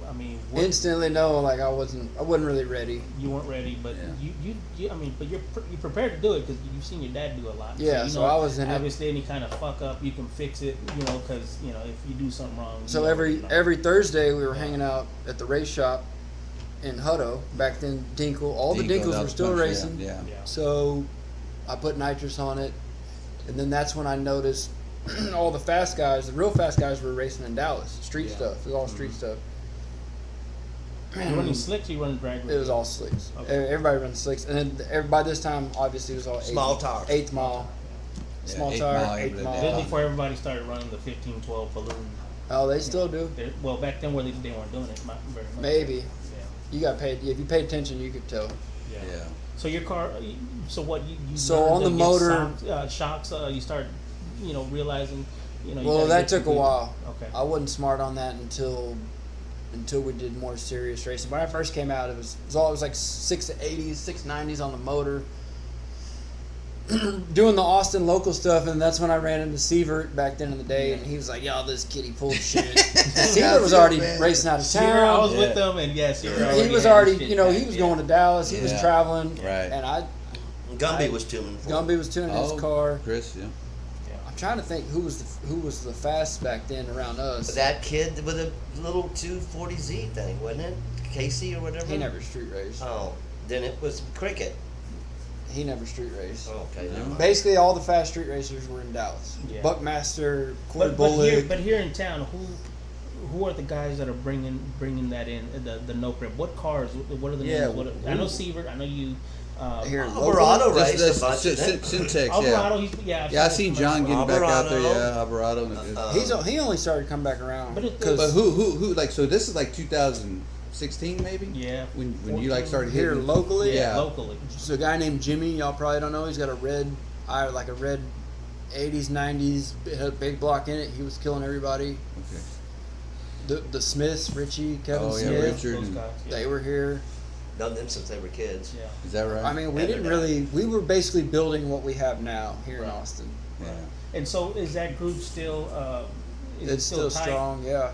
I mean, Instantly know, like I wasn't really ready. you weren't ready, but Yeah. you I mean, but you're prepared to do it because you've seen your dad do a lot. Yeah, you so know, I was in it. obviously any kind of fuck up, you can fix it. Because if you do something wrong. So you every know. every Thursday we were hanging out at the race shop in Hutto. Back then, Dinkle, all the Dinko, Dinkles that were was still punch, racing. Yeah. Yeah. So I put nitrous on it, and then that's when I noticed all the fast guys, the real fast guys, were racing in Dallas. Street Yeah. stuff. It was all street stuff. You running slicks, or you running drag It was all slicks. Okay. Everybody runs slicks, and then by this time, obviously, it was all Small tires. 8th mile. Yeah, Small 8 tire, mile, 8th yeah. mile. This is before everybody started running the 15-12 balloon. Oh, they still do. Well, back then where they weren't doing it very much. Maybe. Yeah. You got paid. If you paid attention, you could tell. Yeah. Yeah. So your car. So what you So learned on the to get motor- shocks. You start realizing. You Well, gotta that get took a the- while. Okay. I wasn't smart on that until we did more serious racing. When I first came out, it was like 680s, 690s on the motor. Doing the Austin local stuff, and that's when I ran into Sievert back then in the day, and he was like, "Yo, this kitty full of shit." Sievert was already racing out of Sierra, I was town. with them, and yes, He was already, he was going to Dallas. He was Yeah. traveling, Right. and I Gumby was tuning for Gumby was tuning his car. Chris, yeah. I'm trying to think who was the fastest back then around us. that kid with a little 240Z thing, wasn't it? Casey or whatever. He never street raced. Oh, then it was Cricket. He never street raced. Okay, never mind. Basically, all the fast street racers were in Dallas. Yeah. Buckmaster, Corey But Bullock. here in town, who are the guys that are bringing that in the no grip? What cars? What are the Yeah, names? I know Sievert. I know you. Here, Alvarado That's raced a bunch. Syntax, yeah. Alvarado, Yeah, I seen John getting back out there. Yeah, Alvarado. he only started to come back around. But who like? So this is like 2016 maybe. Yeah. When you like started here hitting locally. Yeah. locally. So a guy named Jimmy, y'all probably don't know. He's got a red 80s, 90s, big block in it. He was killing everybody. Okay. The Smiths, Richie, Kevin Oh, yeah, Smith, Richard. Those guys, yeah. they were here. Known them since they were kids. Yeah. Is that right? I mean, we And didn't they're really. We were basically building what we have now here in Right. Austin. Yeah. And so is that group still? Is It's it still tight? strong, yeah.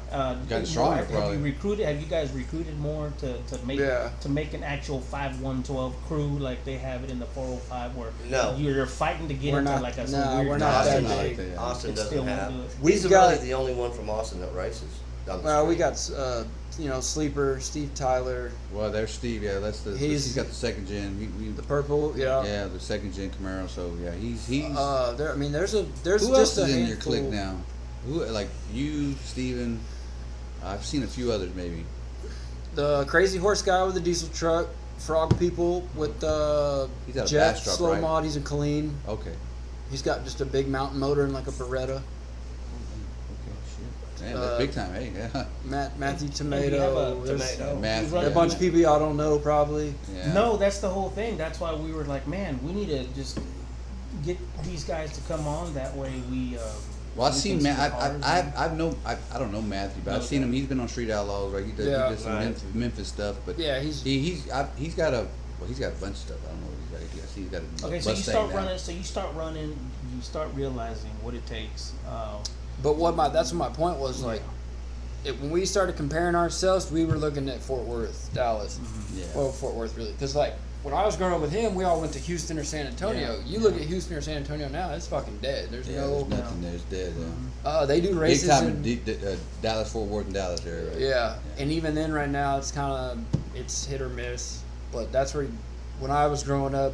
Gotten stronger, have probably. you recruited? Have you guys recruited more to make Yeah. to make an actual 5-1-12 crew like they have it in the 405 where No. you're fighting to get We're into not- like a no, some weird we're not Austin, that big. big. Austin It still doesn't won't have. do it. He's We've got- really the only one from Austin that races down the Well, we street. got Sleeper, Steve Tyler, Well, there's Steve. Yeah, he's got the second gen. the purple, yeah. Yeah, the second gen Camaro. So yeah, he's. There. I mean, there's Who just else a is in your handful. clique now? Who like you, Steven? I've seen a few others maybe. The crazy horse guy with the diesel truck, Frog People with the He's got a Jet fast truck, slow right? mod. He's in Colleen. Okay. He's got just a big mountain motor and like a Beretta. Okay. Shit. Damn, that's big time. Hey, yeah. Matthew And do you have Tomato. a There's Tomato. Math, you run a bunch of people y'all don't know probably. Yeah. No, that's the whole thing. That's why we were like, man, we need to just get these guys to come on. That way we. Well, I've we seen can see Matt. the cars I don't know Matthew, but I've seen him. He's been on Street Outlaws, right? He does some Right. Memphis stuff, but Yeah, he's got a bunch of stuff. I don't know what he's got. I see he's got a Okay, so you Mustang start now. running. So you start running. You start realizing what it takes. But that's what my point was. Like, when we started comparing ourselves, we were looking at Fort Worth, Dallas. Yeah. Well, Fort Worth really, because like when I was growing up with him, we all went to Houston or San Antonio. Yeah. You look at Houston or San Antonio now, it's fucking dead. There's Yeah, no. there's nothing there. It's dead. They do Big races. time in, in Dallas, Fort Worth, and Dallas area. Right? yeah, and even then, right now, it's hit or miss. But that's where, when I was growing up,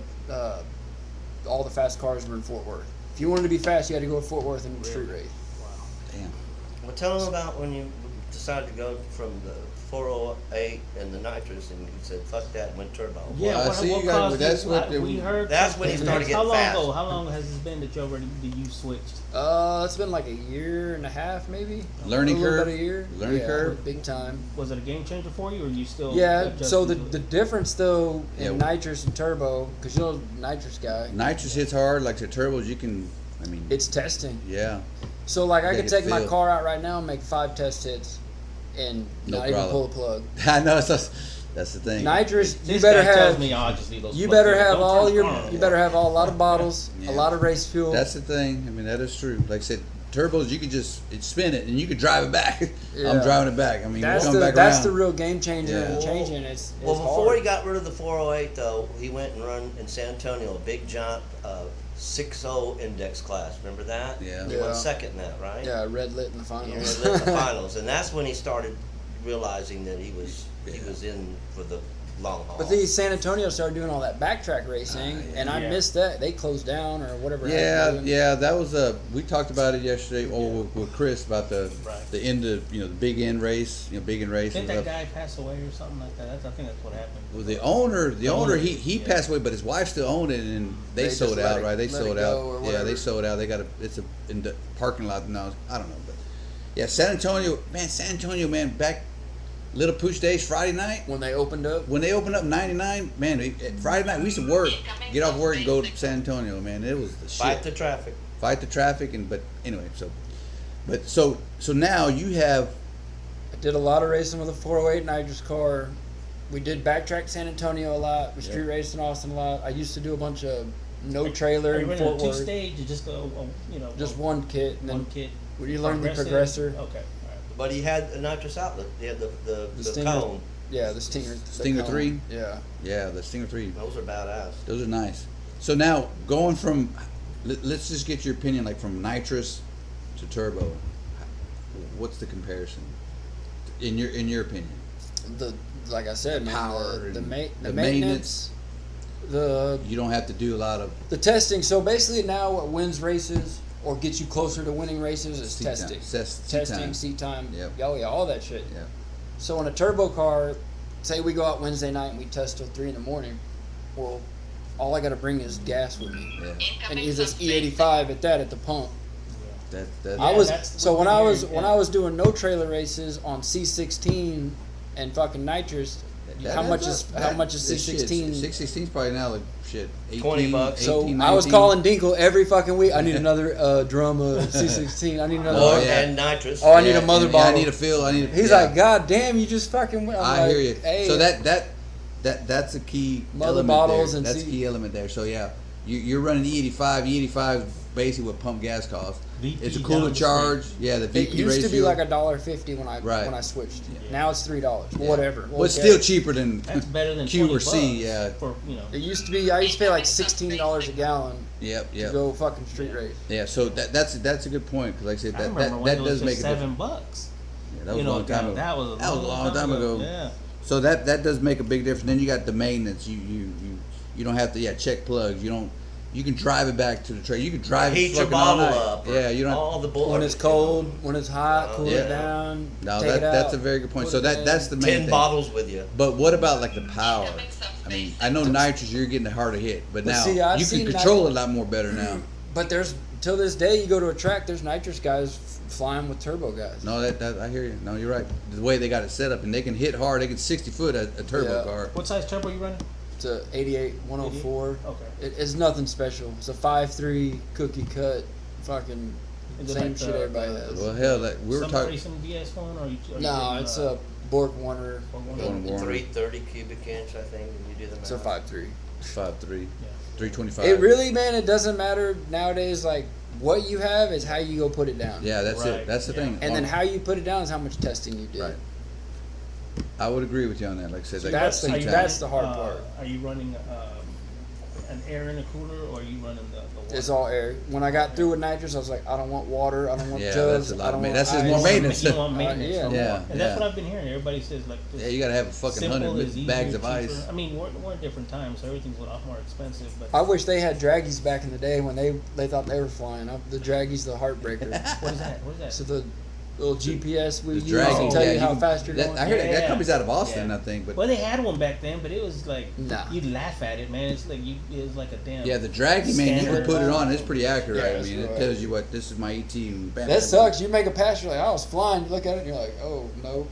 all the fast cars were in Fort Worth. If you wanted to be fast, you had to go to Fort Worth and street race. Damn. Well, tell them about when you decided to go from the 408 and the nitrous, and you said fuck that and went turbo. Yeah, Well, I see you guys- caused that's it? what We heard. That's when he started How getting long fast. ago? How long has this been that you switched? It's been like a year and a half, maybe. Learning a little curve? bit a year. Learning Yeah, curve? big time. Was it a game changer for you, or you still? Yeah. adjusted So to the it? difference though in Yeah. nitrous and turbo, because you're a nitrous guy, Nitrous hits hard, like the turbos. You can, I mean, it's testing. yeah. So like I They could can take my feel. car out right now and make 5 test hits, and No not even problem. pull a plug. I know that's the thing. Nitrous, you This better guy tells have. me, "Oh, just leave those You plugs better in. have Don't all turn your. the car on." You better have a lot of bottles, Yeah. a lot of race fuel. That's the thing. I mean, that is true. Like I said, turbos, you could just spin it and you could drive it back. Yeah. I'm driving it back. I mean, that's we'll the come back that's around. the real game changer Yeah. and changing. It's Well, before hard. he got rid of the 408, though, he went and run in San Antonio a big giant 6.0 index class. Remember that? Yeah. He Yeah. won second in that, right? Yeah, red lit in the He finals. was in the finals, and that's when he started realizing that he was in for the long haul. But then San Antonio started doing all that backtrack racing, and I Yeah. missed that. They closed down or whatever. Yeah, happened to them. yeah, that was we talked about it yesterday with Chris about the end of the big end race, big end race. Didn't and that stuff. guy pass away or something like that? I think that's what happened. Well, the owner, he yeah. passed away, but his wife still owned it, and they They sold just let out, it- right? They let it sold go out. or Yeah, whatever. they sold out. They got it's in the parking lot now. I don't know, but yeah, San Antonio, man, back Little Pooch Days Friday night. When they opened up. When they opened up '99, man, Friday night we used to work, get off work and go to San Antonio, man. It was the shit. Fight the traffic. Fight the traffic, but anyway, so now you have. I did a lot of racing with a 408 nitrous car. We did backtrack San Antonio a lot. We street raced in Austin a lot. I used to do a bunch of no trailer Are you in running Fort a Worth. 2-stage or just Just one kit. And one then kit? when you learn the Progressive? progressor. Okay. But he had a nitrous outlet. He had the Stinger. cone. Yeah, the Stinger. Stinger cone. 3? Yeah. Yeah, the Stinger 3. Those are badass. Those are nice. So now going from, let's just get your opinion, like from nitrous to turbo. What's the comparison in your opinion? Like I said, man, Power, the the maintenance, you don't have to do a lot of the testing. So basically, now what wins races or gets you closer to winning races is testing, seat time. Yep. Oh yeah, all that shit. Yeah. So in a turbo car, say we go out Wednesday night and we test till 3 a.m. Well, all I got to bring is gas with me, and use this E85 at the pump. That I was when I was yeah. doing no trailer races on C16 and fucking nitrous. How much is C16? C16 is probably now like shit. 18, $20. So 18, I was 19. calling Dinkle every fucking week. I need another drum of C16. I need another. Or, yeah. and nitrous. Oh, I need a mother Yeah, bottle. I need a fill. He's like, God damn, you just fucking went. I hear you. Hey, So that's a key Mother element bottles there. and That's a key element there. So yeah, you're running E85. E85 basically what pump gas costs. VP It's a down cooler the charge. Yeah, the it VP used ratio. to be like $1.50 when I Right. switched. Yeah. Now it's $3. Yeah. Whatever. Well, it's Okay. still cheaper than That's better than Q or $20 C. Yeah. For It used to be. I used to pay like $16 a gallon Yep. to Yep. go fucking street race. Yeah. So that's a good point because like I said I remember when that it was does make just a difference. $7. Yeah, that was a long time ago. That was a long time ago. Yeah. So that does make a big difference. Then you got the maintenance. You don't have to check plugs. You can drive it back to the trailer. You can drive Heat it your fucking all bottle night. up. Or Yeah, you don't. all the bull. When it's cold, when it's hot, cool Yeah. it down. No, take it that's out, a very good point. put So it in. that's the main 10 thing. bottles with you. But what about like the power? I mean, I know nitrous you're getting a harder hit, but But now see, I've you can seen control it a lot more better now. But there's till this day, you go to a track, there's nitrous guys flying with turbo guys. No, that I hear you. No, you're right. The way they got it set up, and they can hit hard. They can 60 foot a turbo Yeah. car. What size turbo you running? It's a 88 104. Okay. It's nothing special. It's a 5.3 cookie cut, fucking Is it same like shit the- everybody has. Well, hell, like, we were Some talking. racing VS1 or you? No, it's a Bork Warner. Warner. 330 cubic inch, I think, when you do the math. It's a 5.3. 5.3, Yeah. 325. It really, man, it doesn't matter nowadays. Like what you have is how you go put it down. Yeah, that's Right, it. That's the yeah. thing. And then how you put it down is how much testing you did. Right. I would agree with you on that. Like I said, like, That's the- Are you that's running, the hard part. Are you running an air in a cooler or are you running the water? It's all air. When I got through with nitrous, I was like, I don't want water. I don't want Yeah, jugs. that's a lot I of don't ma- want that's just ice. more maintenance. You want maintenance. Yeah. from Yeah, water. And that's yeah. what I've been hearing. Everybody says like yeah, you gotta have a fucking simple is 100 easier, bags of cheaper. ice. I mean, we're in different times, so everything's a lot more expensive. But I wish they had draggies back in the day when they thought they were flying. The draggies, the heartbreaker. what is that? What is that? So the little GPS we The use Dragon, to tell yeah, you how can- fast you're going. I heard that Yeah. company's out of Austin, Yeah. I think. But Well, they had one back then, but it was like Nah. you'd laugh at it, man. It's like it was like a damn. yeah, the Draggy, man, you can Standard. put it on. It's pretty accurate. Yeah, I that's mean, it right. tells you what this is my ET. And bam, That bam, sucks. You make a pass, you're like, I was flying. You look at it, and you're like, oh no,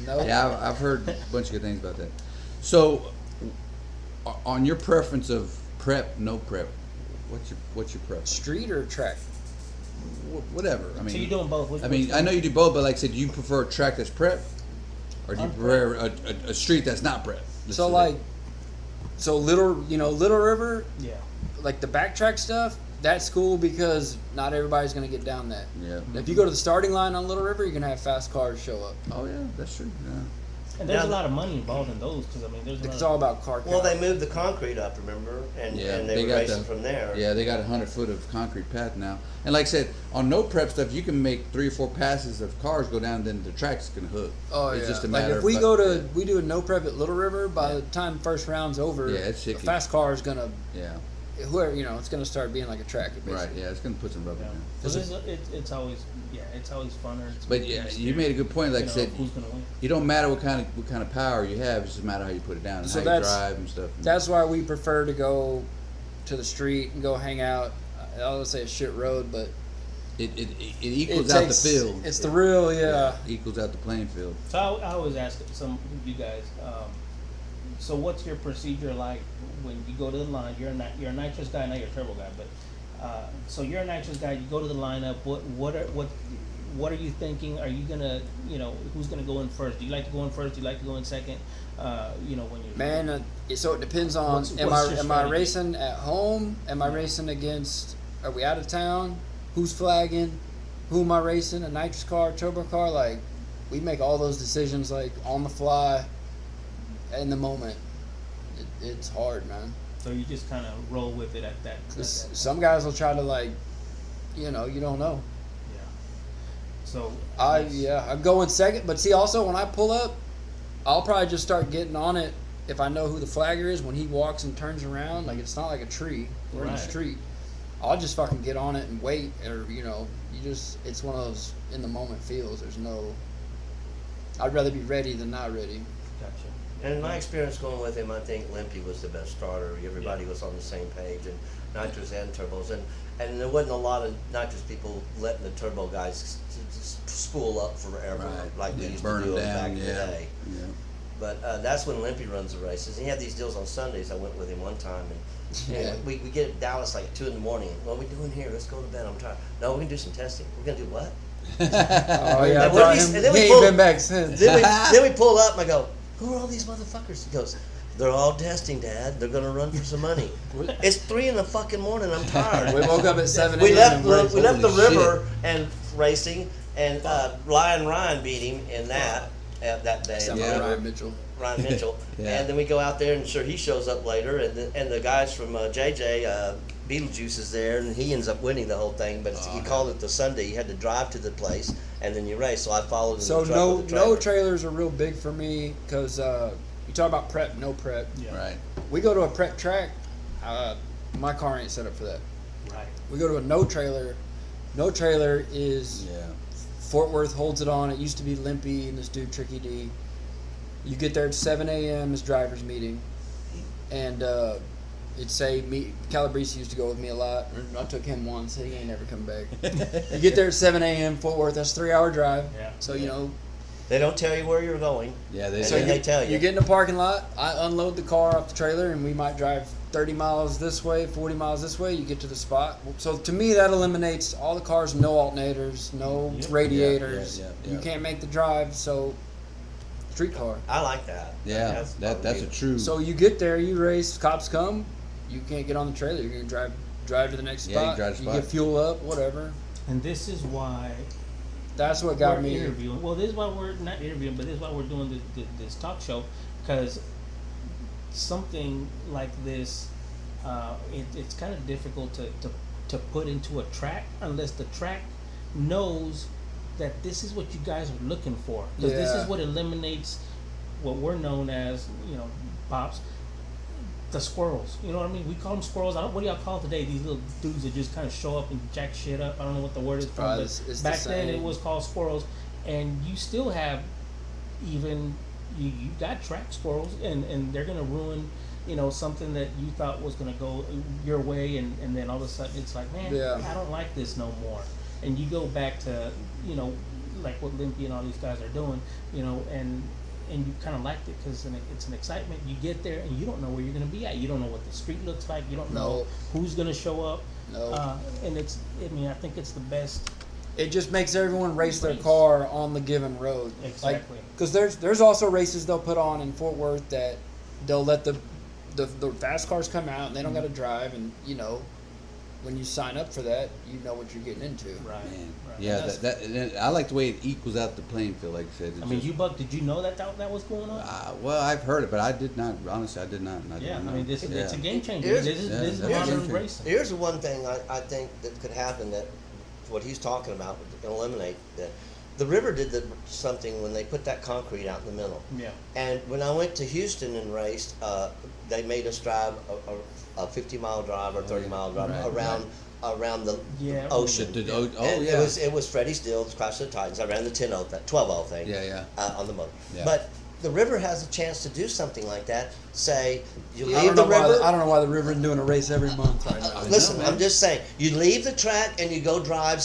no. Yeah, I've heard a bunch of good things about that. So, on your preference of prep, no prep, what's your preference? Street or track? Whatever. I mean, So you're doing both. I mean, I know you do both, but like I said, do you prefer a track that's prep, or do you I'm prefer a street that's not prep? So like, Little River, Yeah. like the backtrack stuff. That's cool because not everybody's gonna get down that. Yeah. If you go to the starting line on Little River, you're gonna have fast cars show up. Oh yeah, that's true. Yeah. And there's Now- a lot of money involved in those because I mean, there's a It's lot all about car count. Well, they moved the concrete up, remember? And, Yeah, and they they were got racing the- from there. Yeah, they got 100 foot of concrete path now. And like I said, on no prep stuff, you can make 3 or 4 passes of cars go down, then the track's gonna hook. Oh It's yeah. just a Like matter if we of, go to yeah. we do a no prep at Little River, by the time first round's over, Yeah, it's the sicky. fast car is gonna Yeah, whoever it's gonna start being like a track. Basically. right. Yeah, it's gonna put some rubber Yeah. down. So it's always it's always funner. It's But yeah, you made a good point. Like I said, who's gonna win? it don't matter what kind of power you have. It's just a matter how you put it down and So how you that's- drive and stuff. That's why we prefer to go to the street and go hang out. I would say a shit road, but it it equals out the takes- field. It's the real, yeah. Equals out the playing field. So I always ask some of you guys. So what's your procedure like when you go to the line? You're a nitrous guy, not you're a turbo guy, but so you're a nitrous guy. You go to the lineup. What are you thinking? Are you gonna who's gonna go in first? Do you like to go in first? Do you like to go in second? When you're Man, so it depends on What's am your I strategy? racing at home? Am I racing against? Are we out of town? Who's flagging? Who am I racing? A nitrous car, turbo car? Like we make all those decisions like on the fly, in the moment. It's hard, man. So you just kind of roll with it at that. Some guys will try to like, you don't know. Yeah. So I'm going second, but see, also when I pull up, I'll probably just start getting on it if I know who the flagger is when he walks and turns around. Like, it's not like a tree. We're in the street. I'll just fucking get on it and wait, or it's one of those in the moment feels. There's no. I'd rather be ready than not ready. Gotcha. And in my experience going with him, I think Limpy was the best starter. Everybody was on the same page, and nitros and turbos, and there wasn't a lot of nitrous people letting the turbo guys spool up forever like they used to do back in the day. Yeah. But that's when Limpy runs the races. He had these deals on Sundays. I went with him one time, and we get at Dallas like 2 in the morning. What are we doing here? Let's go to bed. I'm tired. No, we can do some testing. We're gonna do what? Oh yeah, I brought him. He ain't been back since. Then we pull up and I go, who are all these motherfuckers? He goes, they're all testing, Dad. They're gonna run for some money. It's 3 in the fucking morning. I'm tired. We woke up at 7 We a.m. left the river and racing, and Ryan beat him in that day. Ryan Mitchell. And then we go out there, and sure he shows up later, and the guys from JJ Beetlejuice is there, and he ends up winning the whole thing. But he called it the Sunday. You had to drive to the place, and then you race. So I followed. So no trailers are real big for me because you talk about prep, no prep. Yeah. Right. We go to a prep track. My car ain't set up for that. Right. We go to a no trailer. No trailer is Fort Worth holds it on. It used to be Limpy and this dude Tricky D. You get there at 7 a.m. is driver's meeting, and it'd say me. Calabrese used to go with me a lot. I took him once. He ain't never come back. You get there at 7 a.m. Fort Worth. That's a 3-hour drive. Yeah. So they don't tell you where you're going. Yeah, they tell you. You get in the parking lot. I unload the car off the trailer, and we might drive 30 miles this way, 40 miles this way. You get to the spot. So to me, that eliminates all the cars. No alternators, no radiators. You can't make the drive. So. Street car. I like that. Yeah, that's a true. So you get there, you race, cops come, you can't get on the trailer. You're gonna drive to the next spot. You get fuel up, whatever. And this is why. That's what got me interviewing. Well, this is why we're not interviewing, but this is why we're doing this talk show, because something like this, it's kind of difficult to put into a track unless the track knows that this is what you guys are looking for, because this is what eliminates what we're known as, pops, the squirrels. You know what I mean? We call them squirrels. What do y'all call it today? These little dudes that just kind of show up and jack shit up. I don't know what the word is from, but back then it was called squirrels. And you still have you got track squirrels, and they're gonna ruin something that you thought was gonna go your way, and then all of a sudden it's like, man, I don't like this no more. And you go back to, like what Limpy and all these guys are doing, and you kind of liked it because it's an excitement. You get there and you don't know where you're going to be at. You don't know what the street looks like. You don't know who's going to show up. And I think it's the best. It just makes everyone race their car on the given road. Exactly. Because there's also races they'll put on in Fort Worth that they'll let the fast cars come out and they don't got to drive, and when you sign up for that, you know what you're getting into. Right. Yeah, I like the way it equals out the playing field, like I said. I mean, Buck, did you know that was going on? Well, I've heard it, but I did not. Honestly, I did not. It's a game changer. This is modern racing. Here's the one thing I think that could happen, that what he's talking about would eliminate that. The river did something when they put that concrete out in the middle. Yeah. And when I went to Houston and raced, they made us drive a 50-mile drive or 30-mile drive around the ocean. It was Freddie Still's Chrysler Titans. I ran the 12-0 thing. On the motor. Yeah. But the river has a chance to do something like that. Say you leave the river. I don't know why the river is doing a race every month right now. Listen, I'm just saying. You leave the track and you go drive,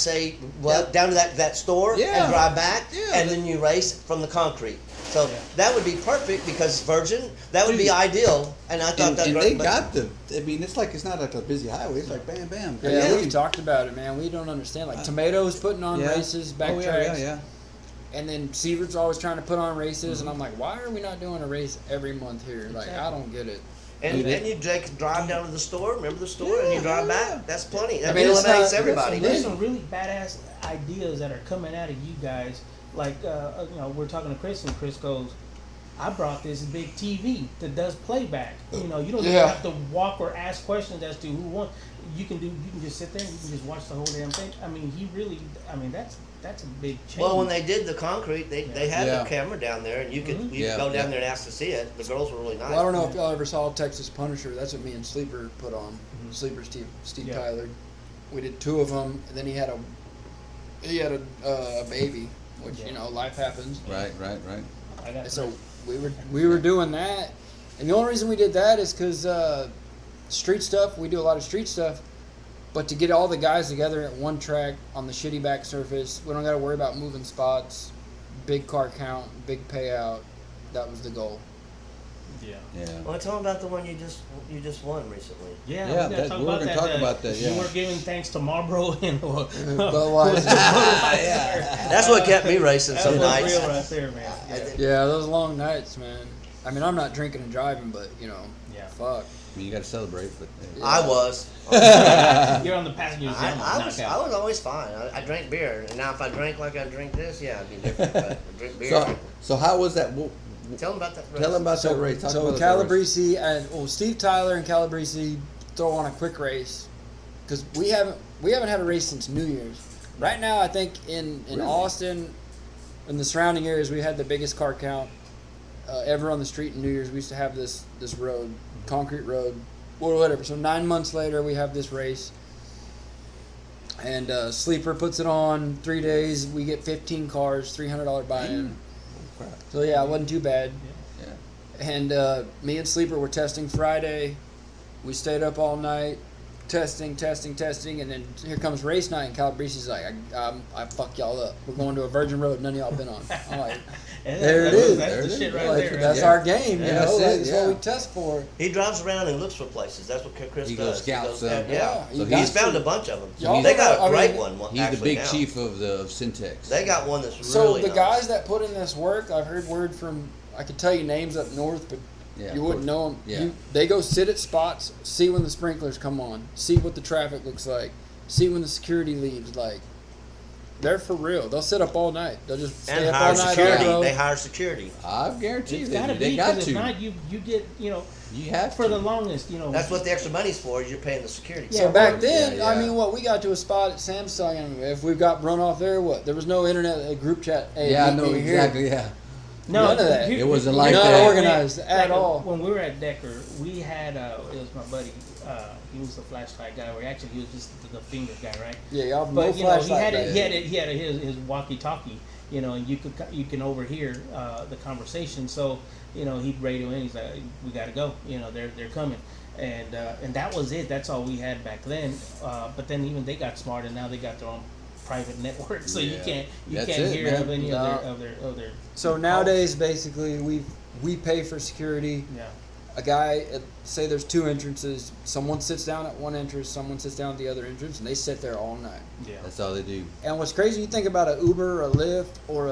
down to that store and drive back, and then you race from the concrete. So that would be perfect because Virgin. That would be ideal. And I thought it's like it's not like a busy highway. It's like bam, bam. Yeah, we've talked about it, man. We don't understand. Like Tomatoes putting on races, backtracks. And then Sievert's always trying to put on races, and I'm like, why are we not doing a race every month here? Like, I don't get it. And you drive down to the store, remember the store, and you drive back. That's plenty. That eliminates everybody. There's some really badass ideas that are coming out of you guys. Like, we're talking to Chris, and Chris goes, I brought this big TV that does playback. You know, you don't even Yeah. have to walk or ask questions as to who won. You can just sit there and you can just watch the whole damn thing. I mean, that's a big change. Well, when they did the concrete, they had Yeah. the camera down there, and you could go down there and ask to see it. The girls were really nice. Well, I don't know if y'all ever saw Texas Punisher. That's what me and Sleeper put on. Sleeper Steve Yeah. Tyler. We did 2 of them, and then he had a baby, which you know, life happens. Right. I got So we were doing that, and the only reason we did that is because street stuff. We do a lot of street stuff, but to get all the guys together at one track on the shitty back surface, we don't got to worry about moving spots, big car count, big payout. That was the goal. Yeah. Well, tell them about the one you just won recently. Yeah, Yeah, we gotta we were gonna talk about that, yeah. You were giving thanks to Marlboro and Budweiser. That's what kept me racing That's some what's nights. real right there, man. Yeah, those long nights, man. I mean, I'm not drinking and driving, but you know, Yeah. fuck. I mean, you got to celebrate, but I was. You're on the passenger seat. I was always fine. I drank beer, and now if I drank like I drink this, yeah, it'd be different. But I drink beer. so how was that? Tell them about that. Tell them about that race. Talk So about that race. Calabrese and Steve Tyler and Calabrese throw on a quick race because we haven't had a race since New Year's. Right now, I think in Really? Austin and the surrounding areas, we had the biggest car count ever on the street in New Year's. We used to have this road, concrete road, or whatever. So 9 months later, we have this race. And Sleeper puts it on 3 days. We get 15 cars, $300 buy-in. Crap. So yeah, it wasn't too bad. Yeah. And me and Sleeper were testing Friday. We stayed up all night, testing, and then here comes race night, and Calabrese's like, I fuck y'all up. We're going to a virgin road none of y'all been on. I'm like, there it is. That's the shit right like, there. that's Yeah. our game, you Yeah, know? that's it, Like, that's yeah. what we test for. He drives around and looks for places. That's what Chris He does. goes scouts them. Yeah. you So got He's to. found a bunch of them. Y'all They got know, a great I mean, one. He's the actually, big now. chief of Syntex. They got one that's So really the nice. guys that put in this work, I've heard word from, I could tell you names up north, but Yeah, you of wouldn't course. know them. Yeah. They go sit at spots, see when the sprinklers come on, see what the traffic looks like, see when the security leaves. Like, they're for real. They'll sit up all night. They'll just stay And up hire all night security. on the road. They hire security. I guarantee It's they gotta do. be They got because to. if not, you get You have for to. the longest, That's what the extra money's for. Is you're paying the security. Yeah, So back then, yeah, I yeah. mean, we got to a spot at Samsung, and if we got run off there, there was no internet group chat. Hey, Yeah, I meet know me here. exactly. Yeah. No, None of that. It wasn't like Not that. organized at all. When we were at Decker, we had it was my buddy. He was the flashlight guy. Or actually, he was just the finger guy, right? Yeah, y'all. But no you know, he flashlight had back then. he had his walkie-talkie, you know, and you can overhear the conversation. So you know, he'd radio in. He's like, "We gotta go. You know, they're coming." And that was it. That's all we had back then. But then even they got smart, and now they got their own private network, so you Yeah. can't That's hear it, of man. any No. of their. So nowadays, basically, we pay for security. Yeah. A guy, say there's 2 entrances. Someone sits down at one entrance, someone sits down at the other entrance, and they sit there all night. Yeah. That's all they do. And what's crazy, you think about an Uber, a Lyft, or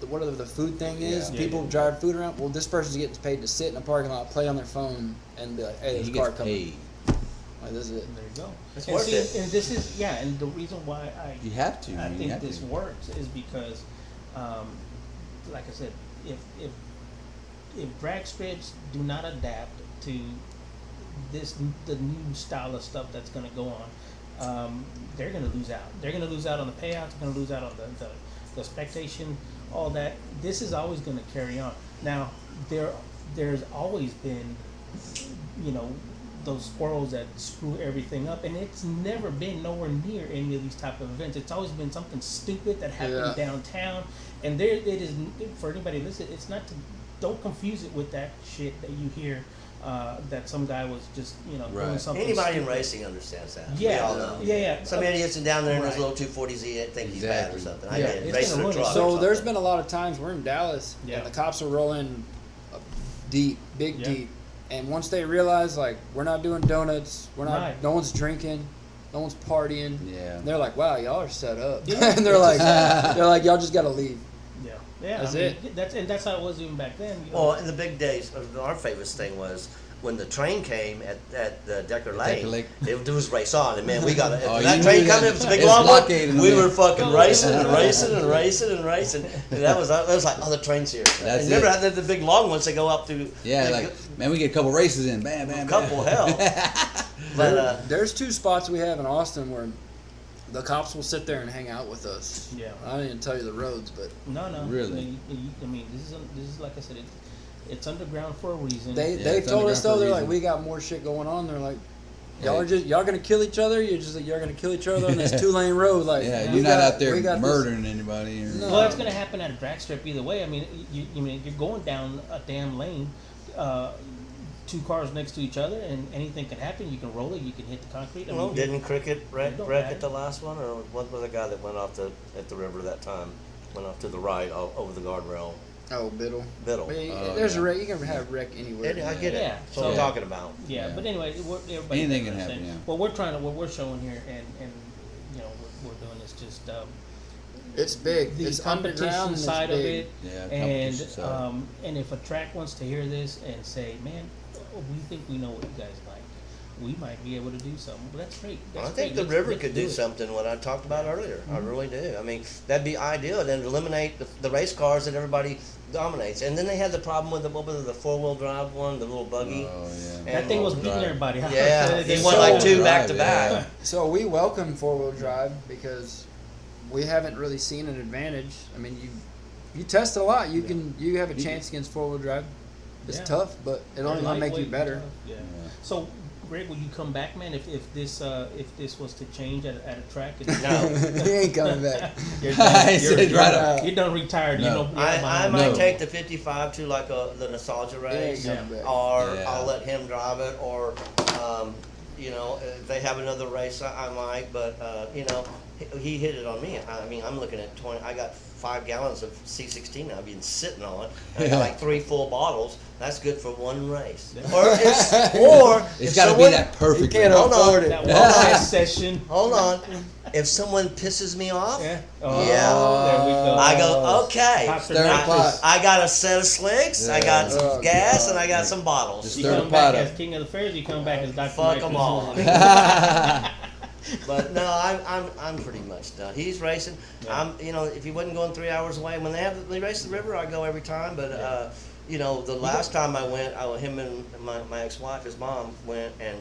whatever the food thing is. Yeah. People Yeah. drive food around. Well, this person's getting paid to sit in a parking lot, play on their phone, and be like, hey, there's He a car gets coming. paid. Like, this is it. There you go. It's And worth see, it. and this is and the reason why You have to. I You think have this to. works is because, like I said, if drag strips do not adapt to the new style of stuff that's going to go on, they're going to lose out. They're going to lose out on the payouts. They're going to lose out on the spectation, all that. This is always going to carry on. Now there's always been, you know, those squirrels that screw everything up, and it's never been nowhere near any of these type of events. It's always been something stupid that happened Yeah. downtown, and there it is. For anybody listening, it's not to, don't confuse it with that shit that you hear that some guy was just, you know, doing Right. something Anybody in stupid. racing understands that. Yeah, We all know. yeah. Some idiots in down there in those Right. little 240Z think he's bad or Exactly. something. I Yeah. get it. It's Racing gonna a ruin it. truck or So there's something. been a lot of times we're in Dallas, Yeah. and the cops are rolling deep, big Yeah. deep, and once they realize like we're not doing donuts, we're not, Right. no one's drinking, no one's partying. Yeah. They're like, wow, y'all are set up, Yeah. and they're like, y'all just gotta leave. Yeah, That's I mean, it. That's how it was even back then. You know. Well, in the big days, our favorite thing was when the train came at the Decker Decker Lake, Lake. it was race on, and man, we got Oh, that you train knew coming. that- It was a big it was long one. blockading We them. were fucking Go, racing go, and go. racing and racing and racing, and that was like, oh, the train's here. That's and remember it. how the big long ones they go up through. Yeah, like man, we get a couple races in, bam, bam, a bam. couple hell. But There's 2 spots we have in Austin where the cops will sit there and hang out with us. Yeah. I didn't tell you the roads, but No, Really? I mean, this is like I said, it's underground for a reason. they Yeah, they've it's told us though, underground for a they're like, reason. we got more shit going on. They're like, Hey. y'all gonna kill each other. You're gonna kill each other on this 2-lane road. Like, Yeah, we you're not got- out there we got this- murdering anybody. Or, No. Well, it's going to happen at a drag strip either way. I mean, you mean you're going down a damn lane, 2 cars next to each other, and anything can happen. You can roll it, you can hit the concrete. I well, mean, didn't Cricket wreck It don't at matter. the last one, or what was the guy that went off at the river that time? Went off to the right over the guardrail. Oh, Biddle. Biddle. But Oh, there's yeah. a wreck. You can have wreck anywhere. I get it. Yeah, That's what I'm so- talking about. Yeah, Yeah. but anyway, everybody Anything does can understand. happen, yeah. What we're showing here, and you know, we're doing is just It's big. the It's underground. competition And it's side of big. it, Yeah, and competition side. and if a track wants to hear this and say, man, we think we know what you guys like, we might be able to do something. Well, that's great. That's I think great. the river Let's could do do it. something what I talked about earlier. I Mm-hmm. really do. I mean, that'd be ideal. And then eliminate the race cars that everybody dominates. And then they had the problem with the 4-wheel drive one, the little buggy. Oh yeah. That And thing was Right. beating everybody. Yeah, They he won so- like 2 Drive, back to yeah. back. So we welcome 4-wheel drive because we haven't really seen an advantage. I mean, you test a lot. You have a chance against 4-wheel drive. It's Yeah. tough, but it'll only gonna make you Lightweight, better. Yeah. So, Greg, will you come back, man? If this was to change at a track, No. He ain't coming back. you're I said right up. You're done retired. No. You know, I behind- might No. take the 55 to like the nostalgia race, Yeah, coming back. or Yeah. I'll let him drive it, or you know, if they have another race, I might. But you know, he hit it on me. I mean, I'm looking at 20. I got 5 gallons of C16 I've been sitting on. And I got like 3 full bottles. That's good for 1 race. Or It's got to be that You perfect. can't race. Hold on. afford it. that one test session. Hold on. If someone pisses me off, Yeah. Yeah. There we go. I go, okay. Pops are Stir not pot. just- I got a set of slicks, I got some Oh, gas, God. and I got some bottles. Just You stir the come pot back up. as king of the fairs. You come back as Dr. Fuck Michael. them all. But no, I'm pretty much done. He's racing. Yeah. You know, if he wasn't going 3 hours away, when they race the river, I go every time. But you know, the last time I went, him and my ex-wife, his mom, went, and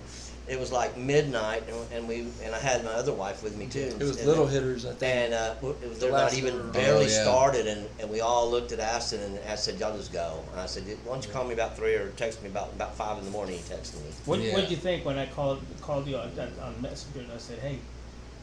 it was like midnight, and I had my other wife with me too. It was And- little hitters, I think. And it was, they're The not last even one. barely Oh, yeah. started, and we all looked at Astin, and I said, "Y'all just go." And I said, "Why don't you call me about 3 or text me about 5 in the morning?" He texted me. Yeah. What'd you think when I called you on Messenger and I said, "Hey,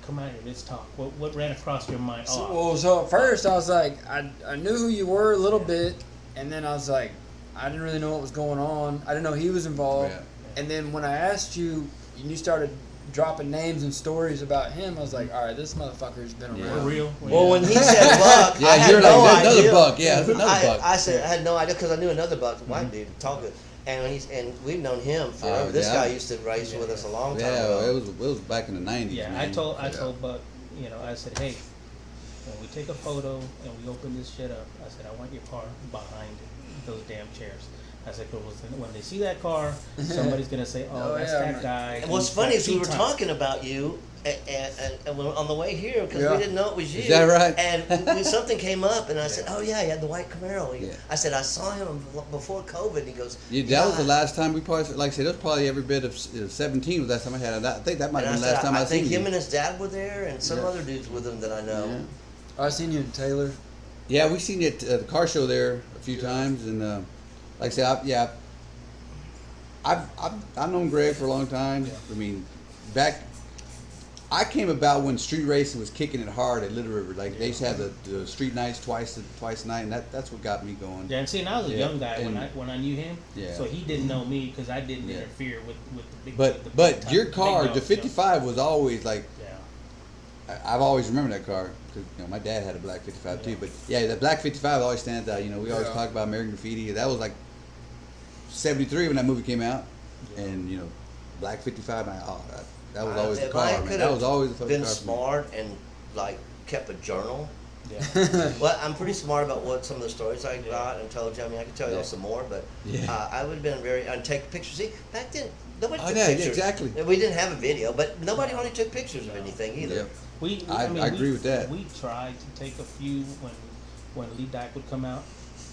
come out here, let's talk." What ran across your mind? So at first I was like, I knew who you were a little bit, and then I was like, I didn't really know what was going on. I didn't know he was involved. Yeah. And then when I asked you, and you started dropping names and stories about him, I was like, all right, this motherfucker's been Yeah. For around. real? Well, when he said buck, Yeah, I had you're no like, "There's idea. another buck." Yeah, there's another buck. I said I had no idea because I knew another buck, white dude, talking, and we've known him forever. Oh, This yeah. guy used to race with us a long time Yeah, ago. it was back in the 90s. Yeah, man. I told Buck, you know, I said, "Hey, when we take a photo and we open this shit up, I said, I want your car behind those damn chairs." I said, "Because when they see that car, somebody's gonna say, oh, Oh, that's yeah, that man. guy." And what's He's funny got is we were T-top." talking about you and on the way here because Yeah. we didn't know it was you. Is that right? And something came up, and I said, "Oh yeah, he had the white Camaro." Yeah. I said, "I saw him before COVID." And he goes, Yeah, that was the last time we probably, like I said, it was probably every bit of 17 was the last time I had it. I think that might And have I been the said, last time I I think seen him you. and his dad were there, and some Yeah. other dudes with him that I know. Yeah. I seen you in Taylor. Yeah, we seen it at the car show there a few times, and like I said, I've known Greg for a long time. Yeah. I mean, I came about when street racing was kicking it hard at Little River. Like they used to have the street nights twice a night, and that's what got me going. Yeah, and see, and I was a Yeah, young guy and- when I knew him, Yeah. so he didn't know me because I didn't Yeah. interfere with the big. But the big but time- your big car, dogs, the 55, was always like, Yeah. I've always remembered that car because my dad had a black 55 too. But yeah, the black 55 always stands out. You know, we always Yeah. talk about American Graffiti. That was like 73 when that movie came out, Yeah. and you know, black 55. That was I- always the if car, I man. could That have was always the fucking been car. for me. smart and like kept a journal Yeah. Well, I'm pretty smart about what some of the stories I got and told you. I mean, I could tell you some more, but I would have been and take pictures. See, back then, nobody took pictures. Exactly. We didn't have a video, but nobody really took pictures of anything either. Yeah. I agree with that. We tried to take a few when Lee Dyke would come out,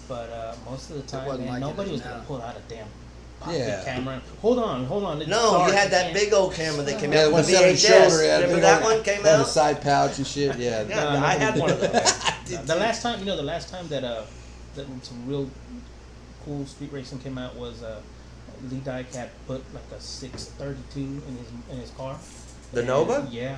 but most of the time, wasn't man, like it nobody is was gonna now. pull out a damn pocket camera. Hold on. No, you had that big old camera that came out the one with the sat on your shoulder. VHS. Yeah, Remember that one came had a out? side pouch and shit. Yeah. Yeah, I had one of those. The last time that some real cool street racing came out was Lee Dyke had put like a 632 in his car. The Nova? Yeah,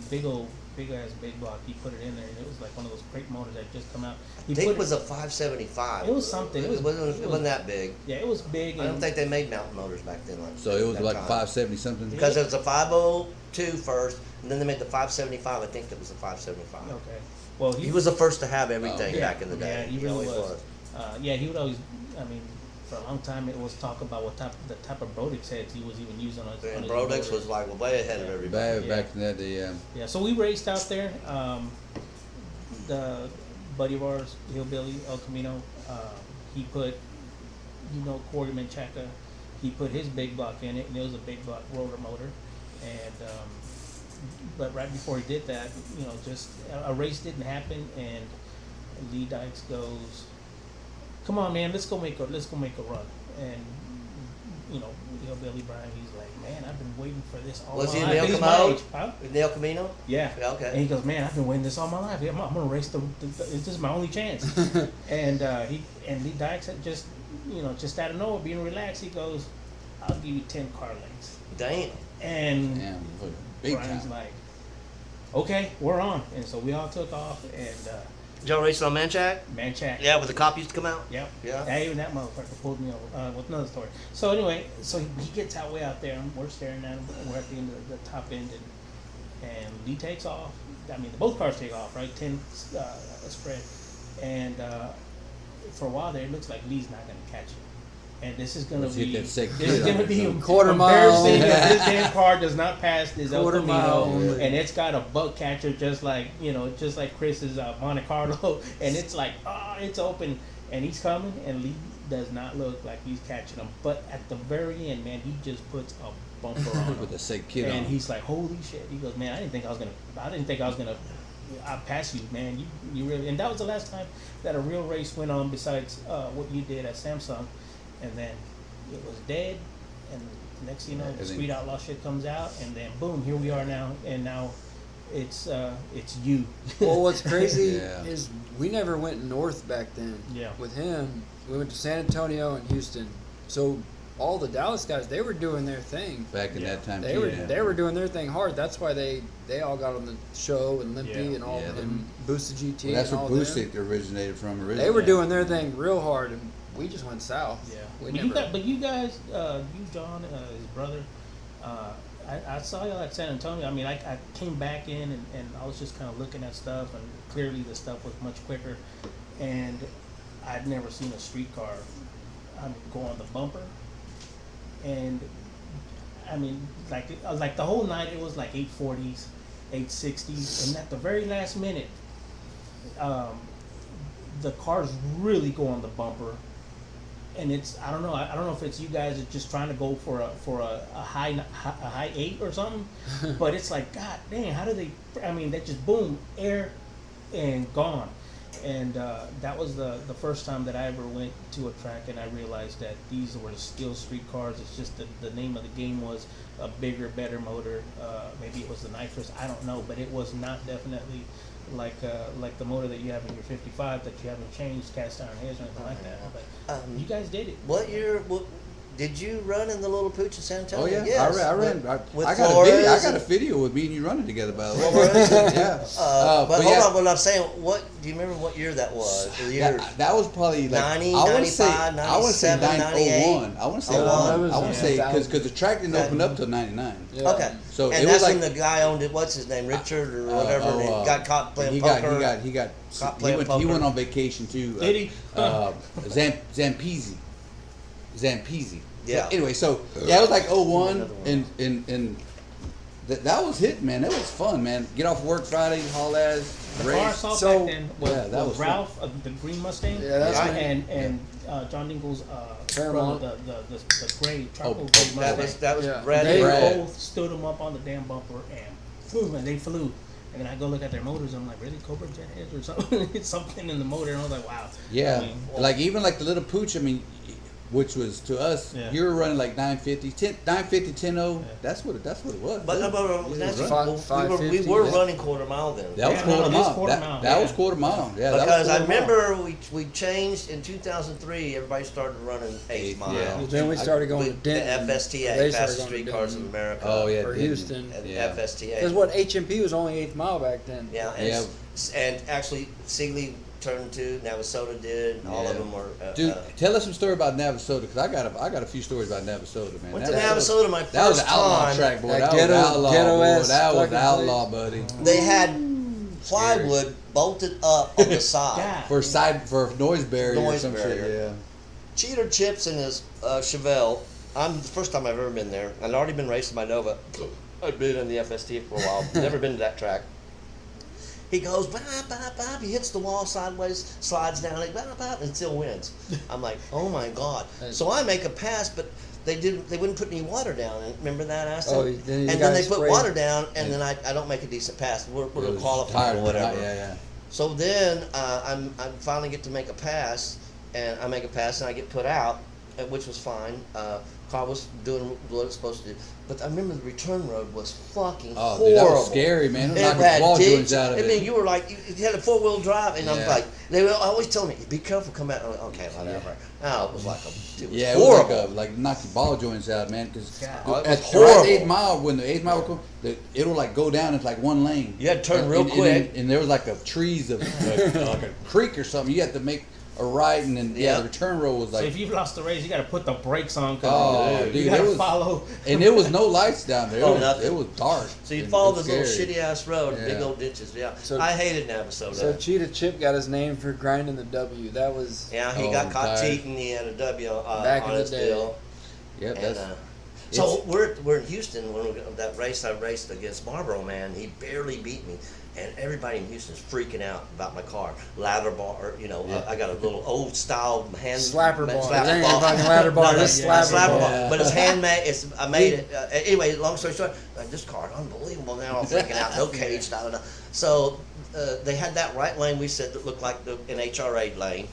big ass big block. He put it in there, and it was like one of those crate motors that just come out. I think it was a 575. It was something. It wasn't that big. Yeah, it was big. I don't think they made mountain motors back then. So it was that like time. 570 something. Because it was a 502 first, and then they made the 575. I think it was the 575. Okay. Well, He was the first to have everything back in the day. Yeah, he really always was. He would always. I mean, for a long time, it was talk about the type of Brodix heads he was even using on his. And his Brodix motors. was like way ahead of everybody. Back in that day, Yeah, so we raced out there. The buddy of ours, Hillbilly El Camino, he put, Corey Menchaca, he put his big block in it, and it was a big block rotor motor. And but right before he did that, just a race didn't happen, and Lee Dykes goes, "Come on, man, let's go make a run." And Billy Bryan, he's like, "Man, I've been waiting for this all Was my he life." in He's El my Camino? age. Huh? In El Camino? Yeah. Yeah, okay. And he goes, "Man, I've been waiting this all my life. I'm gonna race this is my only chance." and Lee Dykes had just out of nowhere, being relaxed, he goes, "I'll give you 10 car lengths." Damn. And big Brian's time. like, "Okay, we're on." And so we all took off, and Did y'all race on Manchac? Manchac. Yeah, where the cop used to come out? Yep. Yeah. Even that motherfucker pulled me over with another story. So anyway, he gets out way out there, and we're staring at him. We're at the end of the top end, and Lee takes off. I mean, both cars take off, right? 10 spread, and for a while there, it looks like Lee's not going to catch it. And this is going to be a quarter mile. embarrassing if this damn car does not pass this El Quarter mile Camino, only. and it's got a buck catcher just like Chris's Monte Carlo, and it's like it's open, and he's coming, and Lee does not look like he's catching him. But at the very end, man, he just puts a bumper on him With a sick kid and on. he's like, "Holy shit!" He goes, "Man, I didn't think I was gonna I pass you, man. You really." And that was the last time that a real race went on besides what you did at Samsung. And then it was dead, and next thing you know, the Street Outlaw shit comes out, and then boom, here we are now, and now it's you. Well, what's crazy is we never went north back then. Yeah. With him, we went to San Antonio and Houston. So all the Dallas guys, they were doing their thing. Back in that time, They were doing their thing hard. That's why they all got on the show and Limpy and all and Boosted GT. Well, that's and where all Boosted them. originated from. Originally. They were doing their thing real hard, and we just went south. Yeah. We But you guys, you John, his brother, I saw y'all at San Antonio. I mean, I came back in and I was just kind of looking at stuff, and clearly the stuff was much quicker, and I'd never seen a street car go on the bumper, and I mean, like the whole night it was like 840s, 860s, and at the very last minute, the cars really go on the bumper. And it's I don't know if it's you guys are just trying to go for a high 8 or something, but it's like, God dang, how do they? I mean, they just boom, air, and gone. And that was the first time that I ever went to a track, and I realized that these were still street cars. It's just the name of the game was a bigger, better motor. Maybe it was the nitrous, I don't know, but it was not definitely like the motor that you have in your 55 that you haven't changed cast iron heads or anything like that. But you guys did it. What year? Did you run in the little pooch in San Antonio? Oh yeah, Yes. I ran. With I got Flores a video. I got a video with me and you running together, by the way. Flores? Yeah. But hold on, what I'm saying, do you remember what year that was? The year That was probably like 90, I want to say 95, 98. 98. I want to say 01. 01. I want to say because the track didn't open up till 99. Yeah. Okay. So and it that's was when like the guy owned it. What's his name? Richard or whatever. and he got caught playing poker. Caught playing He poker. went on vacation too. Did he? Zampese. Yeah. Yeah. Anyway, so it was like 01 and That was hit, man. That was fun, man. Get off work Friday, haul ass, The car I race. saw So- back then was, Yeah, that was was Ralph, the green Mustang, Yeah, that's right. and John Dingle's Fairmont. brother, the gray, charcoal Oh, gray That Mustang. was Yeah. Brad. They- Brad. Both stood them up on the damn bumper and they flew. And then I go look at their motors. I'm like, really, Cobra jet heads or something? Something in the motor. And I was like, wow. Yeah, I mean, like even like the little pooch. I mean, which was to us, Yeah. you were running like 950, 10, Yeah. That's what it was. But Yeah, that's right. we were yeah. running quarter mile then. That was Yeah, quarter no, it mile. is quarter mile, That was yeah. quarter mile. Yeah, that Because was I quarter mile. remember we changed in 2003. Everybody started running 8 mile. Yeah. Well, then we started going to The Denton. FSTA, They started fastest going to streetcars Denton. of America. Oh yeah, Or Denton. Houston. And Yeah. FSTA. Because what HMP was only 8th mile back then. Yeah, Yeah. and actually Sealy turned to Navasota did. And all of Yeah. them were. Dude, tell us some story about Navasota because I got a few stories about Navasota, man. Went to Navasota my first That was an outlaw time. track, boy. That That ghetto- was outlaw, boy. ghetto-ass That was fucking outlaw, buddy. They had plywood bolted up on the side. Yeah. For noise barrier or Noise some barrier. shit. Yeah. Cheater Chips in his Chevelle. I'm the first time I've ever been there. I'd already been racing my Nova. I'd been in the FST for a while. Never been to that track. He goes, bop, bop, bop. He hits the wall sideways, slides down it, bop, bop, and still wins. I'm like, oh my God. So I make a pass, but they wouldn't put any water down. Remember that, Astin? Oh, then you and got then they put sprayed. water down, and then I don't make a decent pass. We're It going to was qualify tired or of it. whatever. Yeah. So then I finally get to make a pass, and I make a pass, and I get put out, which was fine. Car was doing what it was supposed to do. But I remember the return road was fucking Oh, horrible. dude, that was scary, man. It was It knocking had the ball ditch. joints out of I it. mean, you were like, you had a 4-wheel drive, and I'm Yeah. like, they were always telling me, be careful, come out. I'm like, okay, whatever. Oh, it was like it was Yeah, it horrible. was like knock your ball joints out, man. Because God. Oh, it at was the horrible. 8 mile, when the 8 mile would come, it'll like go down. It's like one lane. You had to turn And- real and- quick. And there was like a trees of like a creek or something. You had to make a right, and then Yeah. the return road was So like. if you've lost the race, you got to put the brakes on Oh, because dude, you got it to was- follow. And there was no lights down there. Oh, It was, nothing. it was dark. So you and follow it was this little scary. shitty ass road, big Yeah. old ditches. Yeah, So- I hated Navasota. So Cheetah Chip got his name for grinding the W. That was yeah, he Oh, got I'm caught tired. cheating. He had a W Back on in the his day. deal. Yep, And, that's. so we're in Houston when that race I raced against Marlboro, man. He barely beat me, and everybody in Houston's freaking out about my car. Ladder bar, Yeah. I got a little old style hand slapper bar. slapper It ain't bar. fucking ladder bar, No, it's yeah, slapper bar. bar. But it's handmade. I made it. Anyway, long story short, this car, unbelievable. Now I'm freaking out. No cage, da da da. So they had that right lane we said that looked like an HRA lane,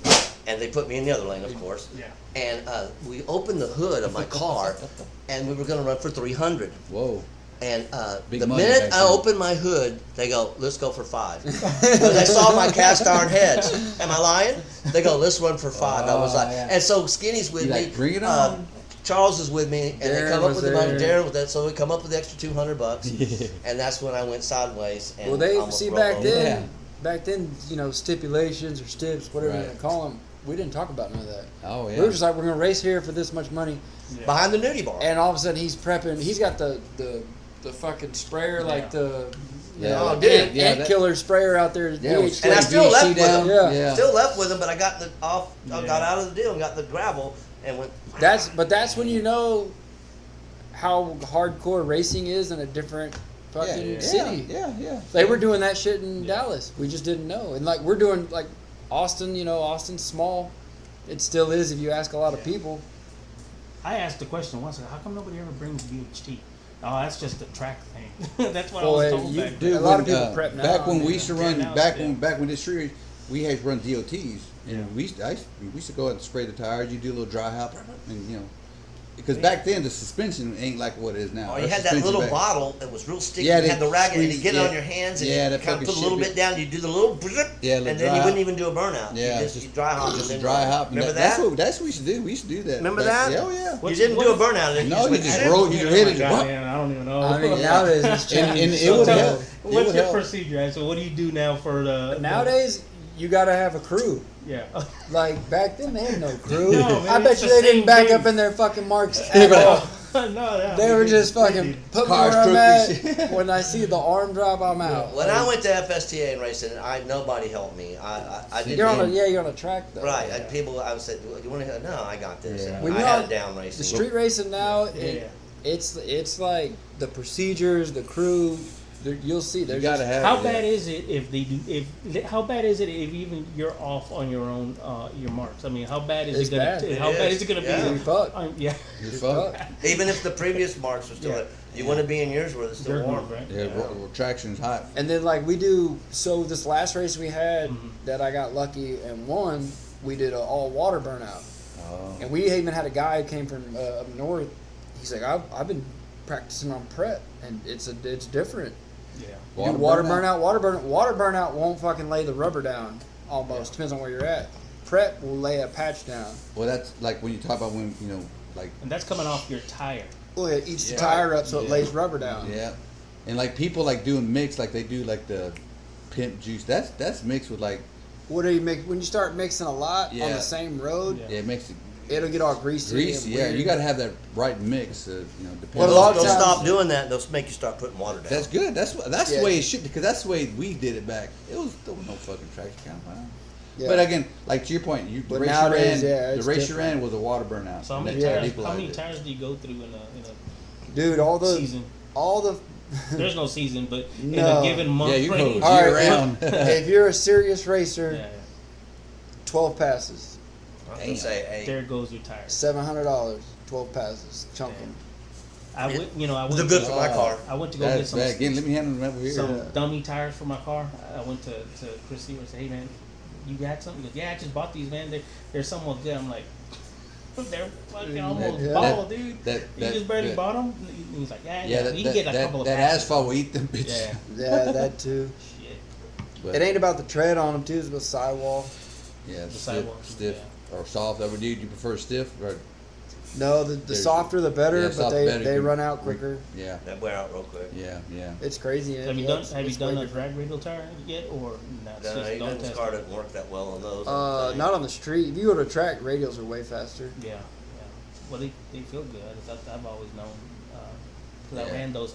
and they put me in the other lane, of course. Yeah. And we opened the hood of my car, and we were going to run for 300. Whoa. And Big the money minute back I then. opened my hood, they go, let's go for 5. Because they saw my cast iron heads. Am I lying? They go, let's run for 5. I was Oh, like, yeah. and so Skinny's with You me. like, bring it on. Charles is with me, and they Darren come up was with the money. there. Darren with that, so we come up with the extra $200, Yeah. and that's when I went sideways. And well. They almost see rolled back over. then. Back then, stipulations or stips, whatever you Right. want to call them. We didn't talk about none of that. Oh yeah. We were just like, we're gonna race here for this much money, behind the nudie bar. and all of a sudden he's prepping. He's got the fucking sprayer, like the Yeah. Oh, ant, dude. Yeah, ant that- killer sprayer out there. Yeah, DH. with And I still VHC left with down. him. Yeah. Still left with him, but I got I Yeah. got out of the deal and got the gravel and went. That's when you know how hardcore racing is in a different fucking city. Yeah. They were doing that shit in Dallas. We just didn't know. And like we're doing like Austin, Austin's small. It still is if you ask a lot of people. I asked the question once, how come nobody ever brings VHT? Oh, that's just a track thing. That's what Boy, I was told you back do- then. a lot of people prep now. Back when we Yeah. used to Yeah, run, now back it's when big. back when this street, we had to run DOTs, and we used to go out and spray the tires. You do a little dry hop, and because back then the suspension ain't like what it is now. Oh, you Our had that suspension little back- bottle that was real sticky. Yeah, you had they the rag, and you squeeze- get it yeah. on your hands, and Yeah, you that kind of fucking put a little shit bit down. You do the little, Yeah, and little then dry you wouldn't hop. even do a burnout. Yeah, you just dry hop. Just and a then dry run. hop. Remember That's that? what we used to do. We used to do that. Remember back- that? Oh yeah. You didn't do a burnout. Then No, you went, just "Shit." roll. You just hit it. God, Just, man, I don't even know. I mean, nowadays it's and changed. it would so help. much. It What's would your help. procedure? Right? So what do you do now for the Nowadays, you gotta have a crew. Yeah. Like back then, they had no crew. No, man, I bet it's you the they didn't same back thing. up in their fucking marks Yeah, at but- all. No, They were just fucking put me Cars where I'm crooked and at. When I see the arm drop, I'm out. When I went to FSTA and racing, nobody helped me. I didn't. You're on a track though. Right. I said, "Do you want to?" No, I got this. Yeah. And When I you're had on it down racing. The street racing now, Yeah. It's like the procedures, the crew. You'll see. You gotta have. How bad is it if they do? How bad is it if even you're off on your own your marks? I mean, how bad is It's it gonna? bad. How bad is it gonna Yeah. be? You're fucked. Yeah. You're fucked. Even if the previous marks are still Yeah. there, you want to be in yours where it's still Dirt warm. road, right? Yeah, traction's hot. And then like we do. So this last race we had Mm-hmm. that I got lucky and won, we did an all water burnout. Oh. And we even had a guy who came from up north. He's like, I've been practicing on prep, and it's different. Yeah. You do water burnout. Water burnout won't fucking lay the rubber down. Almost depends on where you're at. Prep will lay a patch down. Well, that's like when you talk about when like. And that's coming off your tire. Well, it eats the Yeah. tire up so it Yeah. lays rubber down. Yeah, and like people like doing mix, like they do like the pimp juice. That's mixed with like What do you make when you start mixing a lot on Yeah. the same road? Yeah. yeah, it makes it It'll get all greasy. greasy. and Yeah, weird. you got to have that right mix. Depending. Well, a They'll, lot of they'll times- stop doing that. They'll make you start putting water down. That's good. That's Yeah. the way it should, because that's the way we did it back. There was no fucking traction count. Yeah. But again, like to your point, the But race you nowadays, ran, yeah, the it's race you different. ran was a water burnout. So how and many that tires? equalized How many it. tires do you go through in a Dude, season? all the There's no season, but in No. a given month Yeah, you go range. All year right, round. if you're a serious racer, Yeah, 12 passes, I was gonna say, hey, there goes your tires. $700, 12 passes, chunk Damn. them. I went, I went. they're good to, for my car. I went to go get That's some bad. Again, let me handle them over here. some dummy tires for my car. I went to Chris Seaver and said, "Hey man, you got something?" He goes, "Yeah, I just bought these, man. They're somewhat good." I'm like, "They're fucking almost Yeah. bald, dude. That- you just barely that- bought them." He's like, "Yeah, Yeah, you can get a couple of that passes." asphalt will eat them bitches. Yeah, Yeah, that too. shit. But, It ain't about the tread on them too, it's about sidewall. yeah, The stiff, sidewalk, stiff or soft. Over, dude, you prefer stiff or No, the There's- softer the better, yeah, but soft they, better they can- run out quicker. yeah, that wear out real quick. yeah. It's crazy. Have you Yeah, done it's- Have you it's done way a different. drag radial tire yet, or not? No, Just even don't this test car it? doesn't work that well on those. I don't think. Not on the street. If you go to track, radials are way faster. Yeah. Well, they feel good. I've always known. Because I Yeah. ran those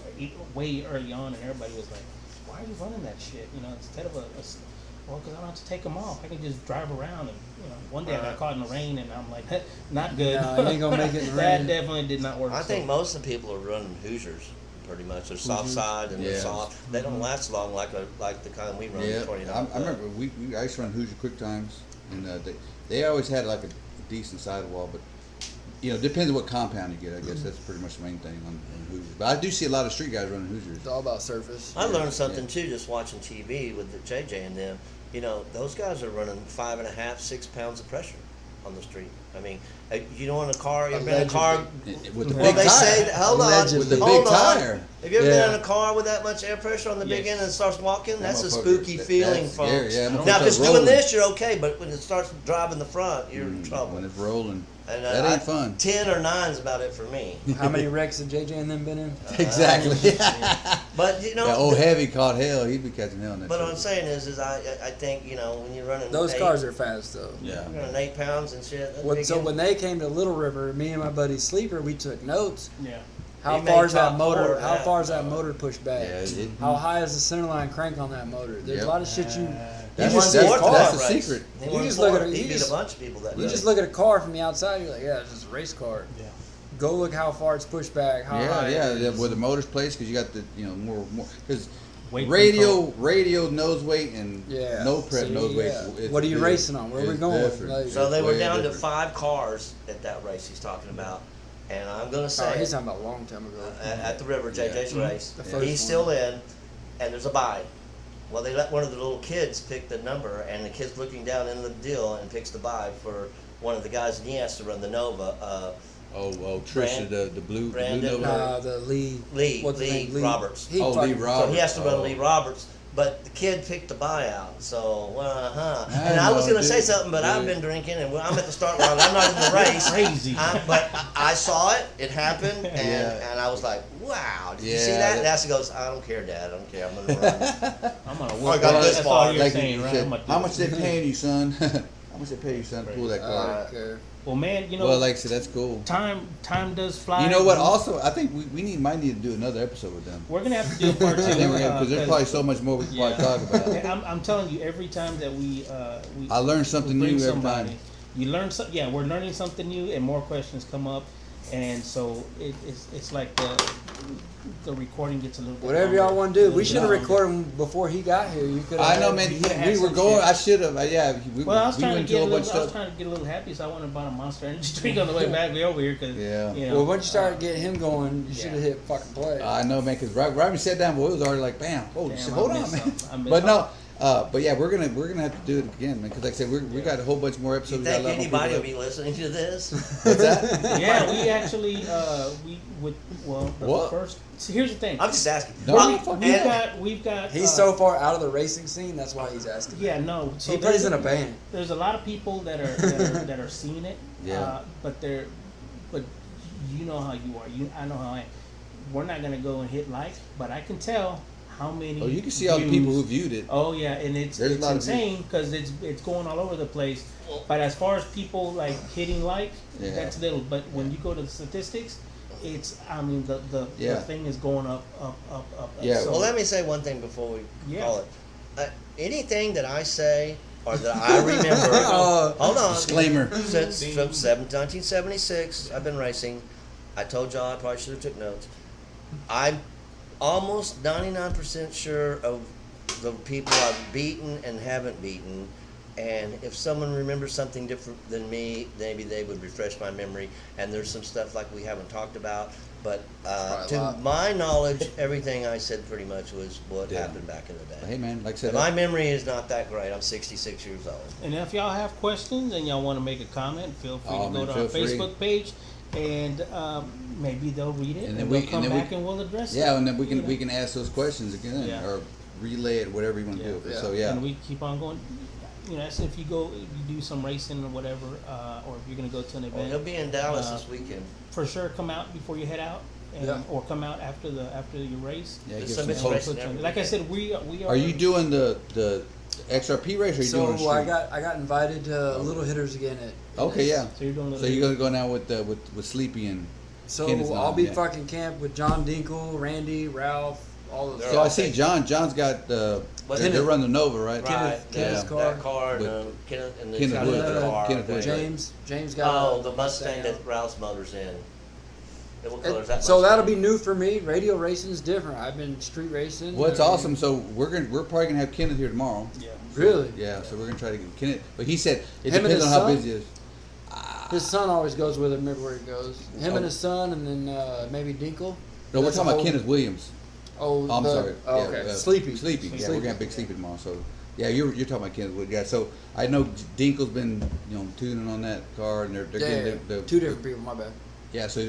way early on, and everybody was like, "Why are you running that shit?" Instead of well, because I don't have to take them off. I can just drive around. And one day I got caught in the rain, and I'm like, not good. No, you ain't gonna make it in the That rain. definitely did not work. I think so. most of the people are running Hoosiers, pretty much. They're soft side and they're Yeah. soft. They don't last long like the kind we run. Yeah, the 29. I remember I used to run Hoosier Quick Times, and they always had like a decent sidewall, but depends on what compound you get. I guess that's pretty much the main thing on Hoosiers. But I do see a lot of street guys running Hoosiers. It's all about surface. I learned something too just watching TV with the JJ and them. Those guys are running 5.5, 6 pounds of pressure on the street. I mean, in a car, you've been in a car. With the Well, big they tire. say, hold on, Allegedly. With the hold big on. tire. Have you ever Yeah. been in a car with that much air pressure on the big Yes. end and it starts walking? That's a motherfucker, spooky feeling, that's folks. scary, yeah, that Now, if it's motherfucker's doing rolling. this, you're okay, but when it starts driving the front, you're in trouble. When it's rolling, And, that ain't fun. 10 or 9 is about it for me. How many wrecks have JJ and them been in? Exactly. But That old heavy caught hell. He'd be catching hell in that. But what shit. I'm saying is I think when you're running Those 8, cars are fast though. Yeah. you're running 8 pounds and shit. that's So big when they came to Little River, me and my buddy Sleeper, we took notes. Yeah. How He made far is that top motor? four, How yeah. far is that motor pushed back? Yeah, How high is the centerline crank on that motor? There's Yep. a lot of shit you. That's just that's, see a car that's the race. secret. He You won just look at four. it- He you beat just- a bunch of people that You day. just look at a car from the outside, you're like, yeah, it's just a race car. Yeah. Go look how far it's pushed back. How Yeah, high yeah, it yeah. is. Where the motor's placed, because you got the more because Weight radio nose weight and Yeah. no prep See, nose weight. yeah. it's What are you big. racing on? Where are we It's going? different. Like- So they were Way down to different. 5 cars at that race he's talking about. And I'm going to Oh, say he's talking about a long time ago. at the river, JJ's race, The first he's one. still in, and there's a bye. Well, they let one of the little kids pick the number, and the kid's looking down into the deal and picks the bye for one of the guys, and he has to run the Nova. Oh, Trisha, the blue Brandon, Nova. The Lee. Lee, What's his Lee name? Roberts. He Oh, Lee fucking- Roberts. So he has to run Oh. Lee Roberts, but the kid picked the buyout. So, I And I was know, going to say dude. something, but I've Dude. been drinking, and I'm at the start line. I'm not in the race. Crazy. But I saw it. It happened, and, Yeah. and I was like, "Wow, did you see Yeah, that?" that- Dassie goes, "I don't care, Dad. I don't care. I'm going to run." I'm gonna I work. got this That's far. all you're Like saying, you right? said, I'm gonna do how it. much they paying you, son? How much they pay you, son, to pull that I car? don't care. Well, man, Well, like I said, that's cool. time does fly. You know what? Also, I think we might need to do another episode with them. We're gonna have to do a part 2 I think we're because there's probably so much more we can probably talk about. I'm telling you, every time that we I learn something we bring new every somebody, time. you learn something. Yeah, we're learning something new, and more questions come up. and so it's like the recording gets a little bit Whatever y'all longer, want to do. a We little should have longer. recorded him before he got here. You could. I know, man. You could've had We were some going. shit. I should have. Yeah. Well, I was we trying to went get a a little. bunch I was of stuff. trying to get a little happy, so I went and bought a Monster Energy drink on the way back way over here because Yeah. You know, Well, once you started getting him going, you should have hit fucking play. I know, man. Because right when we sat down, boy, it was already like, bam. Oh, Damn, shit, I hold on, missed man. something. I missed But no. But yeah, we're gonna have to do it again, man. Because like I said, we got a whole bunch more You episodes. think we got a lot more anybody will people be listening to this? What's that? Yeah, we actually we would the What? first. See, here's the thing. I'm just asking. No, We've got. He's so far out of the racing scene. That's why he's asking. Yeah, no. So He plays in a band. There's a lot of people that are seeing it. Yeah. But you know how you are. I know how I am. We're not gonna go and hit like, but I can tell how many. Oh, you can see all the people who views. viewed it. Oh yeah, and it's There's a lot of insane because it's going all over the place. But as far as people like hitting like, Yeah. that's little. But when you go to the statistics, it's the Yeah. thing is going up. Yeah. So, Well, let me say one thing before we Yeah. call it. Anything that I say or that I remember, hold on. Disclaimer. Since from 1976, I've been racing. I told y'all I probably should have took notes. I'm almost 99% sure of the people I've beaten and haven't beaten. And if someone remembers something different than me, maybe they would refresh my memory. And there's some stuff like we haven't talked about. But Probably a to lot. my knowledge, everything I said pretty much was what Yeah. happened back in the day. Hey, man. Like I said, And my memory is not that great. I'm 66 years old. And if y'all have questions and y'all want to make a comment, feel free Oh, to man, go to our feel free. Facebook page, and maybe they'll read it, And and, then they'll we- come and then we- back and we'll address it. yeah, and then we you know. can ask those questions again Yeah. or relay it, whatever you want to Yeah. do. Yeah. So yeah. And we keep on going. You know, that's if you do some racing or whatever, or if you're gonna go to an Well, event. he'll be in Dallas Uh, this weekend. For sure, come out before you head out, and, Yeah. or come out after your race. Yeah, There's give some some bitch posts. racing every Like I weekend. said, we are. Are you doing the XRP race or are you So doing a street? I got invited to Little Hitters again at. Okay, yeah. So you're doing. So you're gonna go now with Sleepy and So Kenneth's I'll mom, be yeah. fucking camp with John Dinkle, Randy, Ralph, all of They're them. So all I see big. John's got What they're is it? running the Nova, right? Right, Kenneth's yeah, car. that car, With Kenneth, and Kenneth got Wood, another car. Kenneth Wood. thing. James got. Oh, a the Mustang that Ralph's motor's in. And what color is that So Mustang? that'll be new for me. Radio racing's different. I've been street racing. Well, it's I mean, awesome. So we're probably gonna have Kenneth here tomorrow. Yeah. Really? Yeah, so we're gonna try to get Kenneth. But he said it Him and depends his on how son? busy he is. His son always goes with him everywhere he goes. Him Oh. and his son, and then maybe Dinkle. No, we're That's a talking about whole- Kenneth Williams. Oh, I'm sorry. Oh, Yeah, okay. Sleepy. Sleepy. Yeah, we're Sleepy. gonna have big Sleepy tomorrow. So yeah, you're talking about Kenneth Wood. Yeah. So I know Dinkle's been tuning on that car and they're Yeah, getting the two different people. My bad. Yeah, so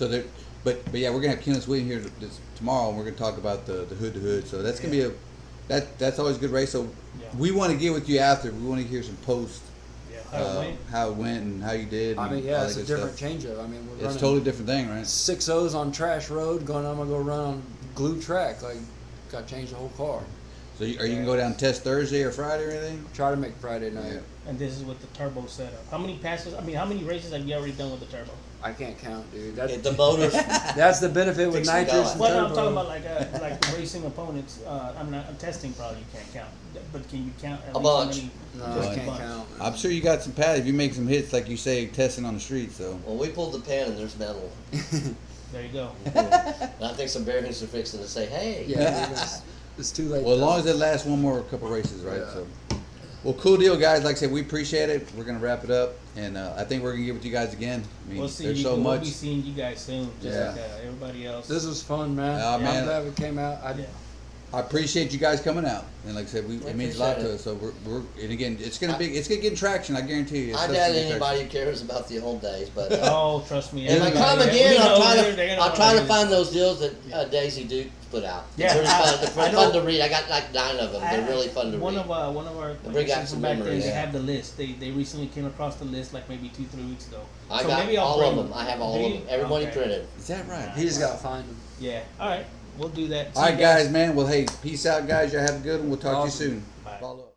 they're but yeah, we're gonna have Kenneth Williams here tomorrow, and we're gonna talk about the hood to hood. So that's gonna be that's always a good race. So Yeah. we want to get with you after. We want to hear some posts, Yeah. how it went and how you did. I and mean, all yeah, that it's a good different stuff. change up. I mean, we're It's running a totally different thing, right? 6.0s on trash road. I'm gonna go run on glue track. Like, got to change the whole car. So are you gonna go down test Thursday or Friday or anything? Try to make Friday night. Yeah. And this is with the turbo setup. How many passes? I mean, how many races have you already done with the turbo? I can't count, dude. That's The motors. that's the benefit with Fix the nitrous guy. and Well, no, turbo. I'm talking about like the racing opponents. I'm testing probably you can't count, but can you count at A least how bunch. many? No, Just I a can't bunch. count. I'm sure you got some pad if you make some hits like you say testing on the street. So Well, we pulled the pin and there's metal. There you go. And I think some bearings are fixing to say, hey. Yeah, it's too late. well, as though. long as it lasts one more couple races, right? Yeah. So. Well, cool deal, guys. Like I said, we appreciate it. We're gonna wrap it up, and I think we're gonna get with you guys again. I mean, We'll see. there's You, so we'll much. be seeing you guys soon, just Yeah. like everybody else. This was fun, man. Oh, man. I'm glad we came out. yeah. I appreciate you guys coming out, and like I said, it means a lot appreciate to us. So we're and again, it's gonna get traction. I guarantee you. I It's doubt gonna get anybody who cares about the old days, but Oh, trust me. if I everybody- come we again, know I'll they're gonna try wanna to do find those deals that Daisy Duke put out. Yeah, They're I know. fun to read. I got like 9 of them. They're really fun to one read. Of our bring back from some back then, memories. they Yeah. have the list. They recently came across the list like maybe 2-3 weeks ago. I So got maybe I'll all bring of them. I have all Do of you? them. Everybody Okay. printed. Is that right? He just got to find them. Yeah. All right. We'll do that. See All you right, guys, man. Well, hey, peace out, guys. Y'all have a good one. We'll talk Awesome. to you soon. Bye. Follow up.